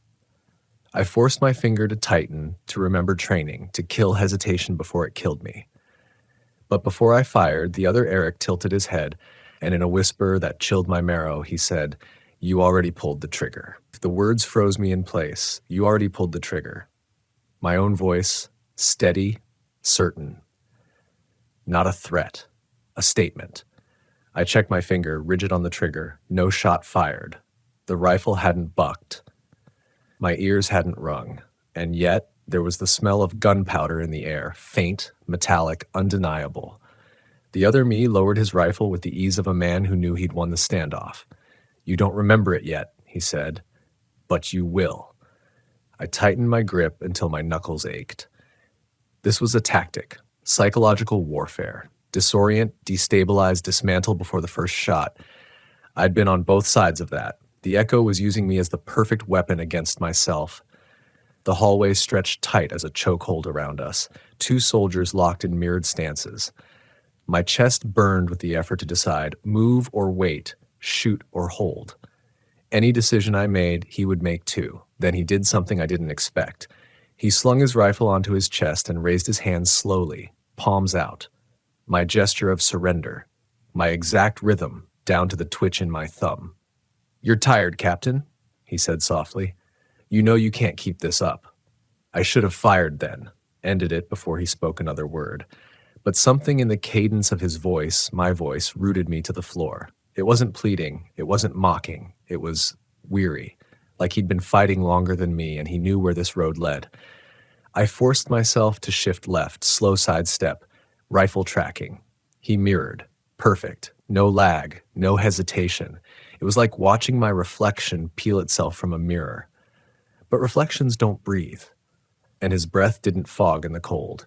I forced my finger to tighten, to remember training, to kill hesitation before it killed me. But before I fired, the other Eric tilted his head, and in a whisper that chilled my marrow, he said, "You already pulled the trigger." The words froze me in place. You already pulled the trigger. My own voice, steady, certain. Not a threat, a statement. I checked my finger, rigid on the trigger. No shot fired. The rifle hadn't bucked. My ears hadn't rung. And yet, there was the smell of gunpowder in the air, faint, metallic, undeniable. The other me lowered his rifle with the ease of a man who knew he'd won the standoff. "You don't remember it yet," he said, "but you will." I tightened my grip until my knuckles ached. This was a tactic, psychological warfare. Disorient, destabilize, dismantle before the first shot. I'd been on both sides of that. The echo was using me as the perfect weapon against myself. The hallway stretched tight as a chokehold around us, two soldiers locked in mirrored stances. My chest burned with the effort to decide, move or wait, shoot or hold. Any decision I made, he would make too. Then he did something I didn't expect. He slung his rifle onto his chest and raised his hands slowly, palms out. My gesture of surrender. My exact rhythm, down to the twitch in my thumb. "You're tired, Captain," he said softly. "You know you can't keep this up." I should have fired then, ended it before he spoke another word. But something in the cadence of his voice, my voice, rooted me to the floor. It wasn't pleading, it wasn't mocking, it was weary, like he'd been fighting longer than me and he knew where this road led. I forced myself to shift left, slow sidestep, rifle tracking. He mirrored, perfect, no lag, no hesitation. It was like watching my reflection peel itself from a mirror. But reflections don't breathe. And his breath didn't fog in the cold.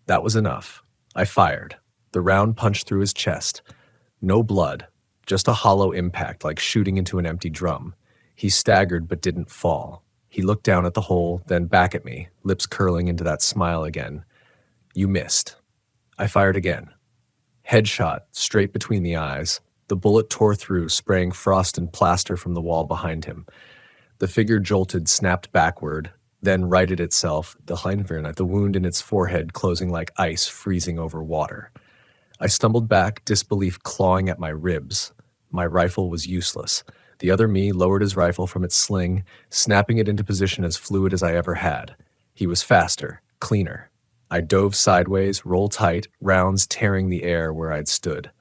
That was enough. I fired. The round punched through his chest. No blood, just a hollow impact like shooting into an empty drum. He staggered but didn't fall. He looked down at the hole, then back at me, lips curling into that smile again. "You missed." I fired again. Headshot, straight between the eyes. The bullet tore through, spraying frost and plaster from the wall behind him. The figure jolted, snapped backward, then righted itself, the wound in its forehead closing like ice freezing over water. I stumbled back, disbelief clawing at my ribs. My rifle was useless. The other me lowered his rifle from its sling, snapping it into position as fluid as I ever had. He was faster, cleaner. I dove sideways, roll tight, rounds tearing the air where I'd stood.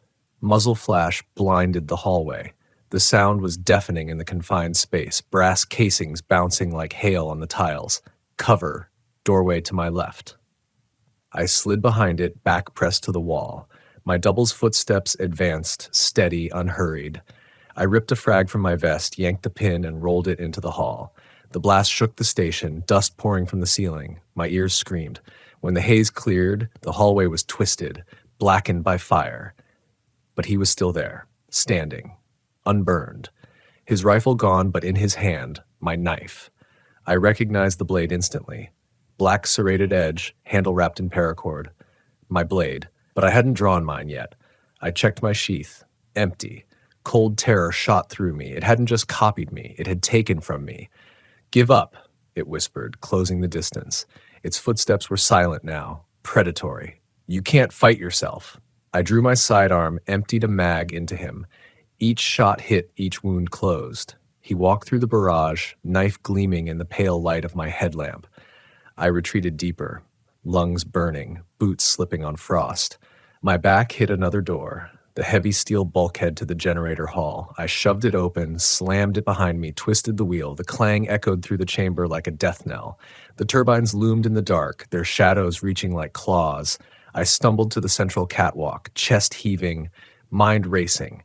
Muzzle flash blinded the hallway. The sound was deafening in the confined space, brass casings bouncing like hail on the tiles. Cover, doorway to my left. I slid behind it, back pressed to the wall. My double's footsteps advanced, steady, unhurried. I ripped a frag from my vest, yanked the pin, and rolled it into the hall. The blast shook the station, dust pouring from the ceiling. My ears screamed. When the haze cleared, the hallway was twisted, blackened by fire. But he was still there, standing, unburned. His rifle gone, but in his hand, my knife. I recognized the blade instantly. Black serrated edge, handle wrapped in paracord. My blade. But I hadn't drawn mine yet. I checked my sheath. Empty. Cold terror shot through me. It hadn't just copied me. It had taken from me. "Give up," it whispered, closing the distance. Its footsteps were silent now, predatory. "You can't fight yourself." I drew my sidearm, emptied a mag into him. Each shot hit, each wound closed. He walked through the barrage, knife gleaming in the pale light of my headlamp. I retreated deeper, lungs burning, boots slipping on frost. My back hit another door, the heavy steel bulkhead to the generator hall. I shoved it open, slammed it behind me, twisted the wheel. The clang echoed through the chamber like a death knell. The turbines loomed in the dark, their shadows reaching like claws. I stumbled to the central catwalk, chest heaving, mind racing.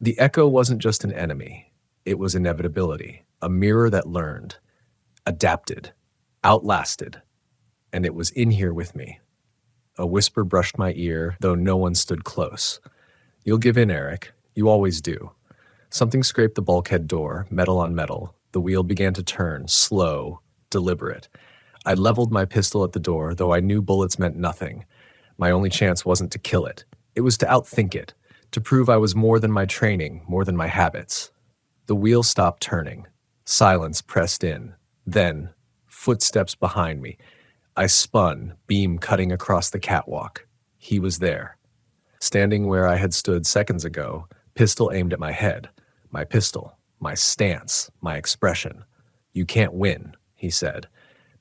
The echo wasn't just an enemy. It was inevitability, a mirror that learned, adapted, outlasted, and it was in here with me. A whisper brushed my ear, though no one stood close. "You'll give in, Eric. You always do." Something scraped the bulkhead door, metal on metal. The wheel began to turn, slow, deliberate. I leveled my pistol at the door, though I knew bullets meant nothing. My only chance wasn't to kill it. It was to outthink it, to prove I was more than my training, more than my habits. The wheel stopped turning. Silence pressed in. Then, footsteps behind me. I spun, beam cutting across the catwalk. He was there. Standing where I had stood seconds ago, pistol aimed at my head. My pistol, my stance, my expression. "You can't win," he said,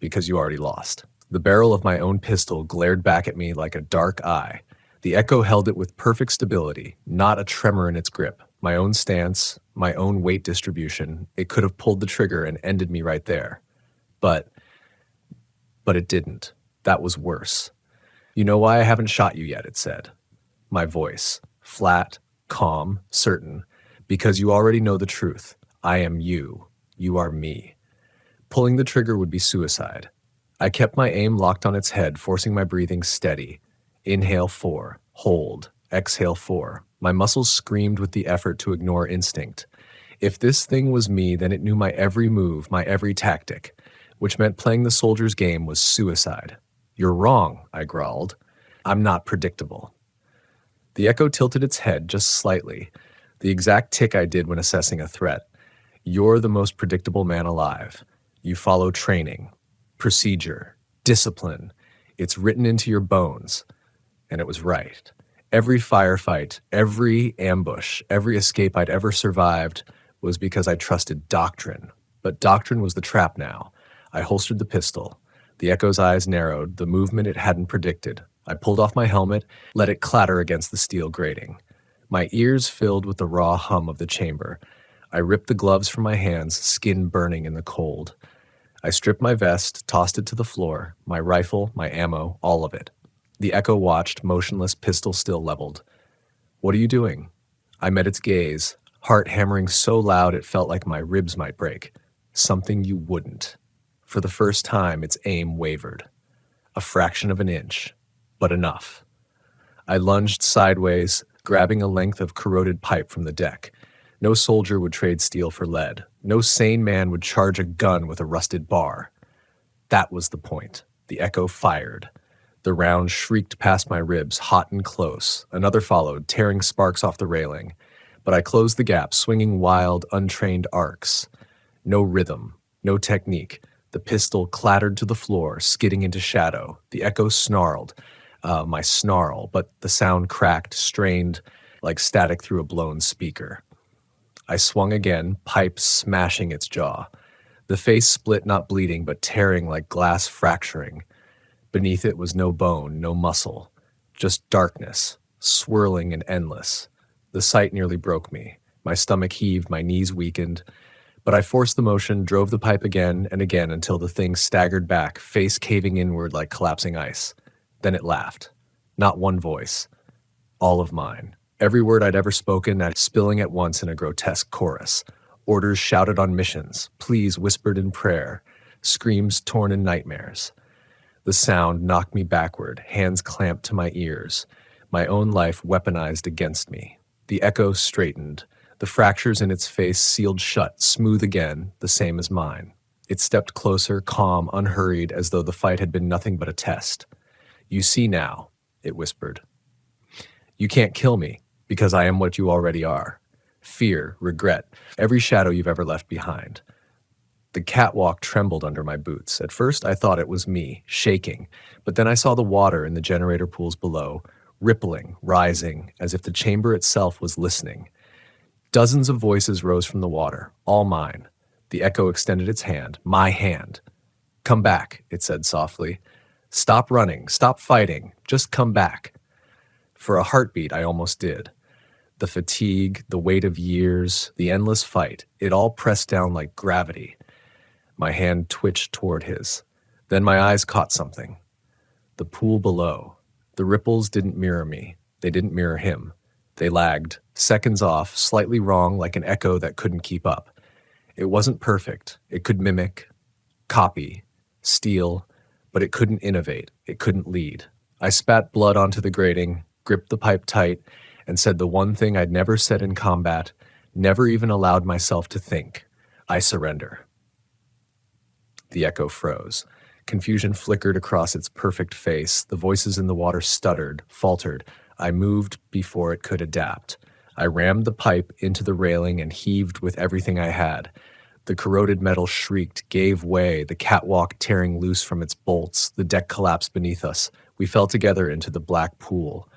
"because you already lost." The barrel of my own pistol glared back at me like a dark eye. The echo held it with perfect stability, not a tremor in its grip. My own stance, my own weight distribution, it could have pulled the trigger and ended me right there. But it didn't. That was worse. "You know why I haven't shot you yet," it said. My voice, flat, calm, certain. "Because you already know the truth. I am you. You are me." Pulling the trigger would be suicide. I kept my aim locked on its head, forcing my breathing steady. Inhale 4, hold, exhale 4. My muscles screamed with the effort to ignore instinct. If this thing was me, then it knew my every move, my every tactic, which meant playing the soldier's game was suicide. "You're wrong," I growled. "I'm not predictable." The echo tilted its head just slightly, the exact tick I did when assessing a threat. "You're the most predictable man alive. You follow training, procedure, discipline. It's written into your bones." And it was right. Every firefight, every ambush, every escape I'd ever survived was because I trusted doctrine. But doctrine was the trap now. I holstered the pistol. The echo's eyes narrowed, the movement it hadn't predicted. I pulled off my helmet, let it clatter against the steel grating. My ears filled with the raw hum of the chamber. I ripped the gloves from my hands, skin burning in the cold. I stripped my vest, tossed it to the floor, my rifle, my ammo, all of it. The echo watched, motionless, pistol still leveled. "What are you doing?" I met its gaze, heart hammering so loud it felt like my ribs might break. "Something you wouldn't." For the first time, its aim wavered. A fraction of an inch, but enough. I lunged sideways, grabbing a length of corroded pipe from the deck. No soldier would trade steel for lead. No sane man would charge a gun with a rusted bar. That was the point. The echo fired. The round shrieked past my ribs, hot and close. Another followed, tearing sparks off the railing. But I closed the gap, swinging wild, untrained arcs. No rhythm, no technique. The pistol clattered to the floor, skidding into shadow. The echo snarled. My snarl, but the sound cracked, strained, like static through a blown speaker. I swung again, pipe smashing its jaw. The face split, not bleeding, but tearing like glass fracturing. Beneath it was no bone, no muscle, just darkness, swirling and endless. The sight nearly broke me. My stomach heaved, my knees weakened. But I forced the motion, drove the pipe again and again until the thing staggered back, face caving inward like collapsing ice. Then it laughed. Not one voice. All of mine. Every word I'd ever spoken at spilling at once in a grotesque chorus. Orders shouted on missions, pleas whispered in prayer, screams torn in nightmares. The sound knocked me backward, hands clamped to my ears, my own life weaponized against me. The echo straightened, the fractures in its face sealed shut, smooth again, the same as mine. It stepped closer, calm, unhurried, as though the fight had been nothing but a test. You see now, it whispered. You can't kill me, because I am what you already are. Fear, regret, every shadow you've ever left behind. The catwalk trembled under my boots. At first, I thought it was me, shaking, but then I saw the water in the generator pools below, rippling, rising, as if the chamber itself was listening. Dozens of voices rose from the water, all mine. The echo extended its hand, my hand. Come back, it said softly. Stop running, stop fighting, just come back. For a heartbeat, I almost did. The fatigue, the weight of years, the endless fight, it all pressed down like gravity. My hand twitched toward his. Then my eyes caught something. The pool below. The ripples didn't mirror me. They didn't mirror him. They lagged, seconds off, slightly wrong, like an echo that couldn't keep up. It wasn't perfect. It could mimic, copy, steal, but it couldn't innovate. It couldn't lead. I spat blood onto the grating, gripped the pipe tight, and said the one thing I'd never said in combat, never even allowed myself to think. I surrender. The echo froze. Confusion flickered across its perfect face. The voices in the water stuttered, faltered. I moved before it could adapt. I rammed the pipe into the railing and heaved with everything I had. The corroded metal shrieked, gave way, the catwalk tearing loose from its bolts. The deck collapsed beneath us. We fell together into the black pool.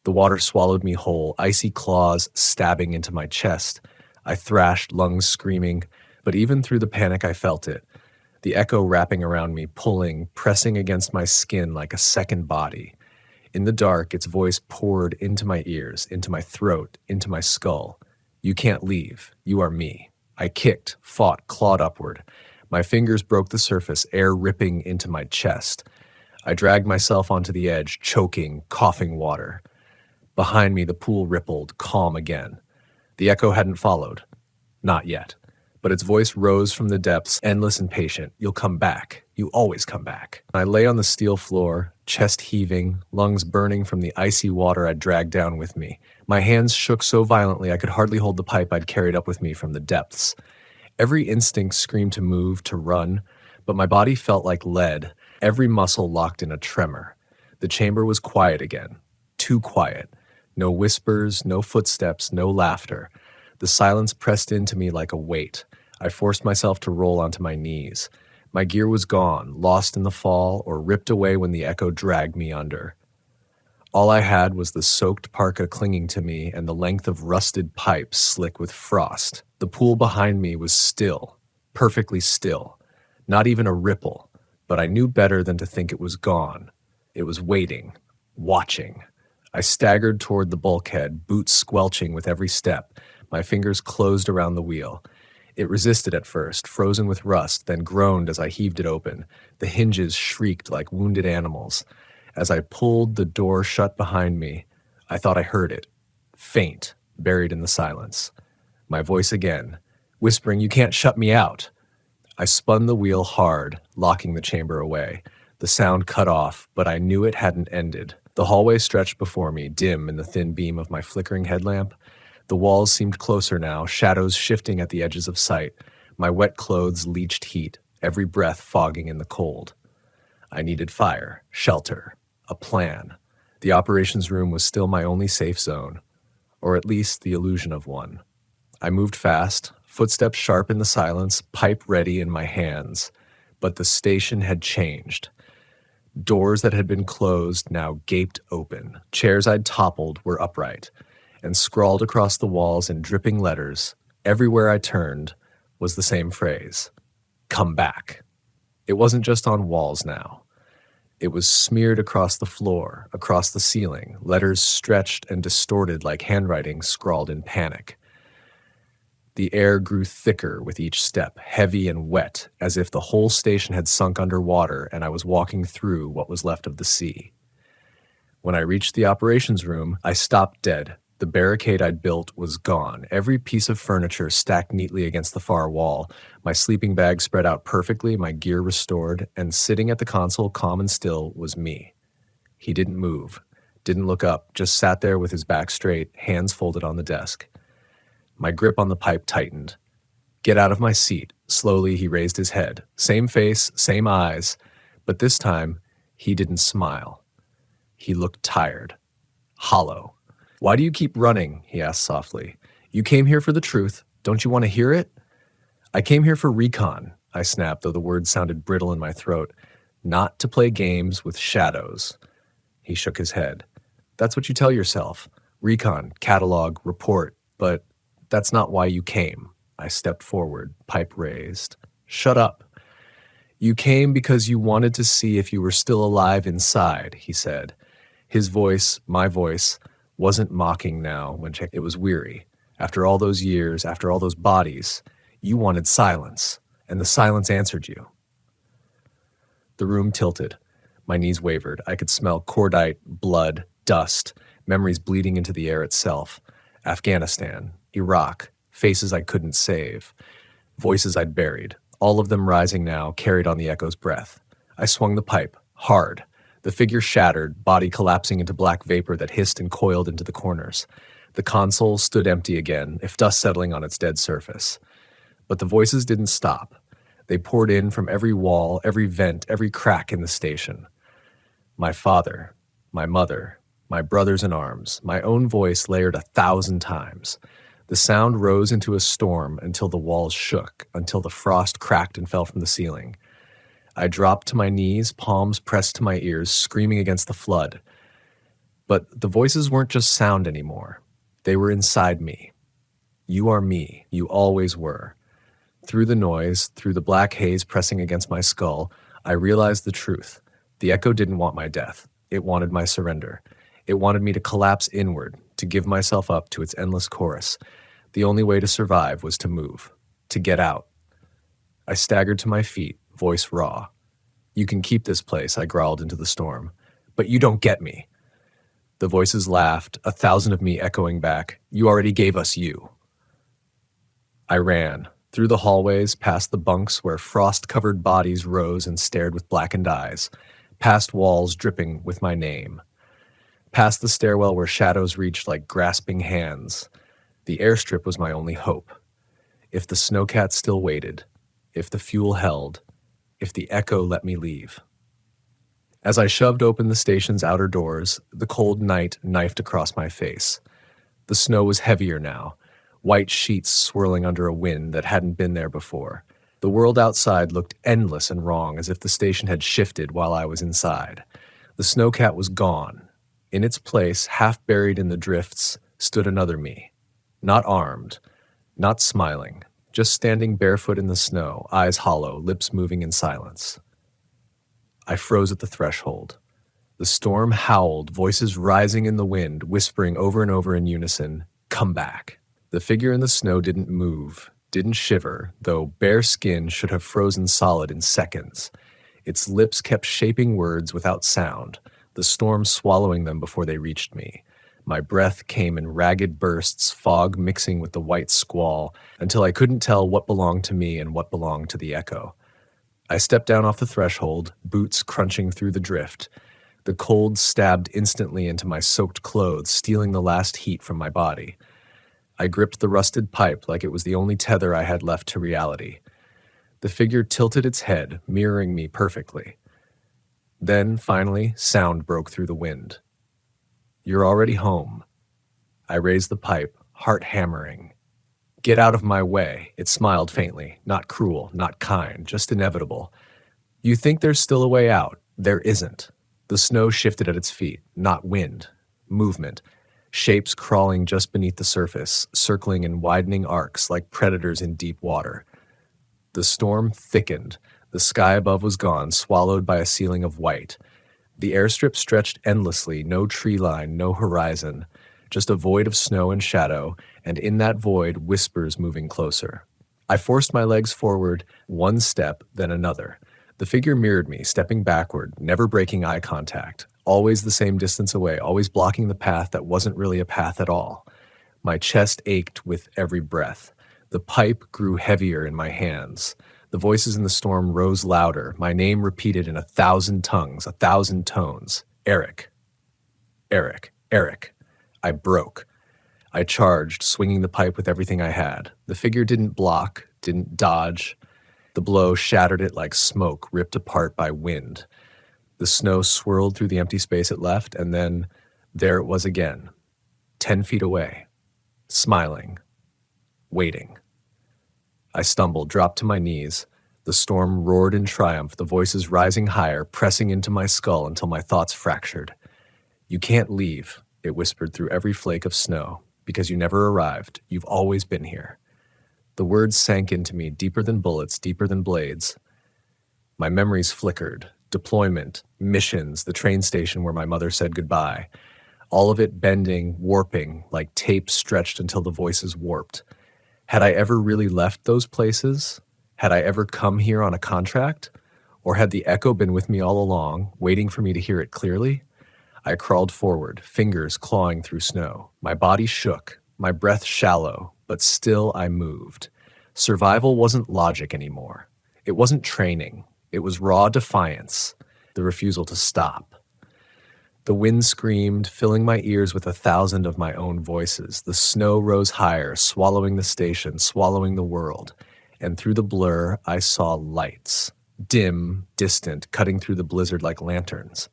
The water swallowed me whole, icy claws stabbing into my chest. I thrashed, lungs screaming, but even through the panic I felt it. The echo wrapping around me, pulling, pressing against my skin like a second body. In the dark, its voice poured into my ears, into my throat, into my skull. You can't leave. You are me. I kicked, fought, clawed upward. My fingers broke the surface, air ripping into my chest. I dragged myself onto the edge, choking, coughing water. Behind me, the pool rippled, calm again. The echo hadn't followed. Not yet. But its voice rose from the depths, endless and patient. You'll come back. You always come back. I lay on the steel floor, chest heaving, lungs burning from the icy water I'd dragged down with me. My hands shook so violently I could hardly hold the pipe I'd carried up with me from the depths. Every instinct screamed to move, to run, but my body felt like lead, every muscle locked in a tremor. The chamber was quiet again. Too quiet. No whispers, no footsteps, no laughter. The silence pressed into me like a weight. I forced myself to roll onto my knees. My gear was gone, lost in the fall, or ripped away when the echo dragged me under. All I had was the soaked parka clinging to me and the length of rusted pipe slick with frost. The pool behind me was still, perfectly still. Not even a ripple, but I knew better than to think it was gone. It was waiting, watching. I staggered toward the bulkhead, boots squelching with every step. My fingers closed around the wheel. It resisted at first, frozen with rust, then groaned as I heaved it open. The hinges shrieked like wounded animals. As I pulled the door shut behind me, I thought I heard it, faint, buried in the silence. My voice again, whispering, "You can't shut me out." I spun the wheel hard, locking the chamber away. The sound cut off, but I knew it hadn't ended. The hallway stretched before me, dim in the thin beam of my flickering headlamp. The walls seemed closer now, shadows shifting at the edges of sight. My wet clothes leached heat, every breath fogging in the cold. I needed fire, shelter, a plan. The operations room was still my only safe zone, or at least the illusion of one. I moved fast, footsteps sharp in the silence, pipe ready in my hands. But the station had changed. Doors that had been closed now gaped open. Chairs I'd toppled were upright. And scrawled across the walls in dripping letters, everywhere I turned, was the same phrase, "Come back." It wasn't just on walls now. It was smeared across the floor, across the ceiling, letters stretched and distorted like handwriting scrawled in panic. The air grew thicker with each step, heavy and wet, as if the whole station had sunk under water and I was walking through what was left of the sea. When I reached the operations room, I stopped dead. The barricade I'd built was gone, every piece of furniture stacked neatly against the far wall, my sleeping bag spread out perfectly, my gear restored, and sitting at the console, calm and still, was me. He didn't move, didn't look up, just sat there with his back straight, hands folded on the desk. My grip on the pipe tightened. Get out of my seat. Slowly, he raised his head. Same face, same eyes, but this time, he didn't smile. He looked tired, hollow. Why do you keep running? He asked softly. You came here for the truth. Don't you want to hear it? I came here for recon, I snapped, though the words sounded brittle in my throat. Not to play games with shadows. He shook his head. That's what you tell yourself. Recon, catalog, report, but that's not why you came. I stepped forward, pipe raised. Shut up. You came because you wanted to see if you were still alive inside, he said. His voice, my voice, wasn't mocking now when it was weary. After all those years, after all those bodies, you wanted silence, and the silence answered you. The room tilted. My knees wavered. I could smell cordite, blood, dust, memories bleeding into the air itself. Afghanistan, Iraq, faces I couldn't save, voices I'd buried, all of them rising now, carried on the echo's breath. I swung the pipe, hard. The figure shattered, body collapsing into black vapor that hissed and coiled into the corners. The console stood empty again, if dust settling on its dead surface. But the voices didn't stop. They poured in from every wall, every vent, every crack in the station. My father, my mother, my brothers in arms, my own voice layered 1,000 times. The sound rose into a storm until the walls shook, until the frost cracked and fell from the ceiling. I dropped to my knees, palms pressed to my ears, screaming against the flood. But the voices weren't just sound anymore. They were inside me. You are me. You always were. Through the noise, through the black haze pressing against my skull, I realized the truth. The echo didn't want my death. It wanted my surrender. It wanted me to collapse inward, to give myself up to its endless chorus. The only way to survive was to move, to get out. I staggered to my feet, voice raw. You can keep this place, I growled into the storm. But you don't get me. The voices laughed, 1,000 of me echoing back. You already gave us you. I ran, through the hallways, past the bunks where frost-covered bodies rose and stared with blackened eyes, past walls dripping with my name, past the stairwell where shadows reached like grasping hands. The airstrip was my only hope. If the snowcat still waited, if the fuel held, if the echo let me leave. As I shoved open the station's outer doors, the cold night knifed across my face. The snow was heavier now, white sheets swirling under a wind that hadn't been there before. The world outside looked endless and wrong, as if the station had shifted while I was inside. The snowcat was gone. In its place, half buried in the drifts, stood another me. Not armed, not smiling, just standing barefoot in the snow, eyes hollow, lips moving in silence. I froze at the threshold. The storm howled, voices rising in the wind, whispering over and over in unison, "Come back." The figure in the snow didn't move, didn't shiver, though bare skin should have frozen solid in seconds. Its lips kept shaping words without sound, the storm swallowing them before they reached me. My breath came in ragged bursts, fog mixing with the white squall, until I couldn't tell what belonged to me and what belonged to the echo. I stepped down off the threshold, boots crunching through the drift. The cold stabbed instantly into my soaked clothes, stealing the last heat from my body. I gripped the rusted pipe like it was the only tether I had left to reality. The figure tilted its head, mirroring me perfectly. Then, finally, sound broke through the wind. "You're already home." I raised the pipe, heart hammering. "Get out of my way," it smiled faintly, not cruel, not kind, just inevitable. "You think there's still a way out. There isn't." The snow shifted at its feet, not wind, movement. Shapes crawling just beneath the surface, circling in widening arcs like predators in deep water. The storm thickened. The sky above was gone, swallowed by a ceiling of white. The airstrip stretched endlessly, no tree line, no horizon, just a void of snow and shadow, and in that void, whispers moving closer. I forced my legs forward, one step, then another. The figure mirrored me, stepping backward, never breaking eye contact, always the same distance away, always blocking the path that wasn't really a path at all. My chest ached with every breath. The pipe grew heavier in my hands. The voices in the storm rose louder, my name repeated in 1,000 tongues, 1,000 tones. Eric. Eric. Eric. I broke. I charged, swinging the pipe with everything I had. The figure didn't block, didn't dodge. The blow shattered it like smoke ripped apart by wind. The snow swirled through the empty space it left, and then there it was again, 10 feet away, smiling, waiting. I stumbled, dropped to my knees. The storm roared in triumph, the voices rising higher, pressing into my skull until my thoughts fractured. "You can't leave," it whispered through every flake of snow, "because you never arrived. You've always been here." The words sank into me, deeper than bullets, deeper than blades. My memories flickered. Deployment, missions, the train station where my mother said goodbye. All of it bending, warping, like tape stretched until the voices warped. Had I ever really left those places? Had I ever come here on a contract? Or had the echo been with me all along, waiting for me to hear it clearly? I crawled forward, fingers clawing through snow. My body shook, my breath shallow, but still I moved. Survival wasn't logic anymore. It wasn't training. It was raw defiance, the refusal to stop. The wind screamed, filling my ears with 1,000 of my own voices. The snow rose higher, swallowing the station, swallowing the world. And through the blur, I saw lights, dim, distant, cutting through the blizzard like lanterns.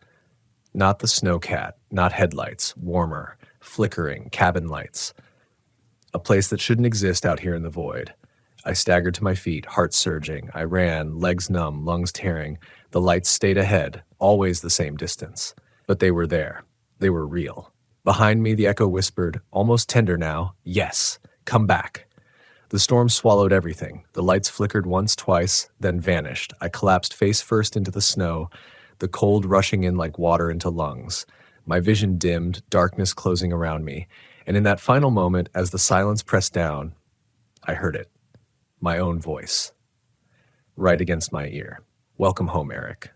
Not the snowcat, not headlights, warmer, flickering, cabin lights. A place that shouldn't exist out here in the void. I staggered to my feet, heart surging. I ran, legs numb, lungs tearing. The lights stayed ahead, always the same distance. But they were there. They were real. Behind me, the echo whispered, almost tender now, "Yes, come back." The storm swallowed everything. The lights flickered once, twice, then vanished. I collapsed face first into the snow, the cold rushing in like water into lungs. My vision dimmed, darkness closing around me. And in that final moment, as the silence pressed down, I heard it. My own voice. Right against my ear. "Welcome home, Eric.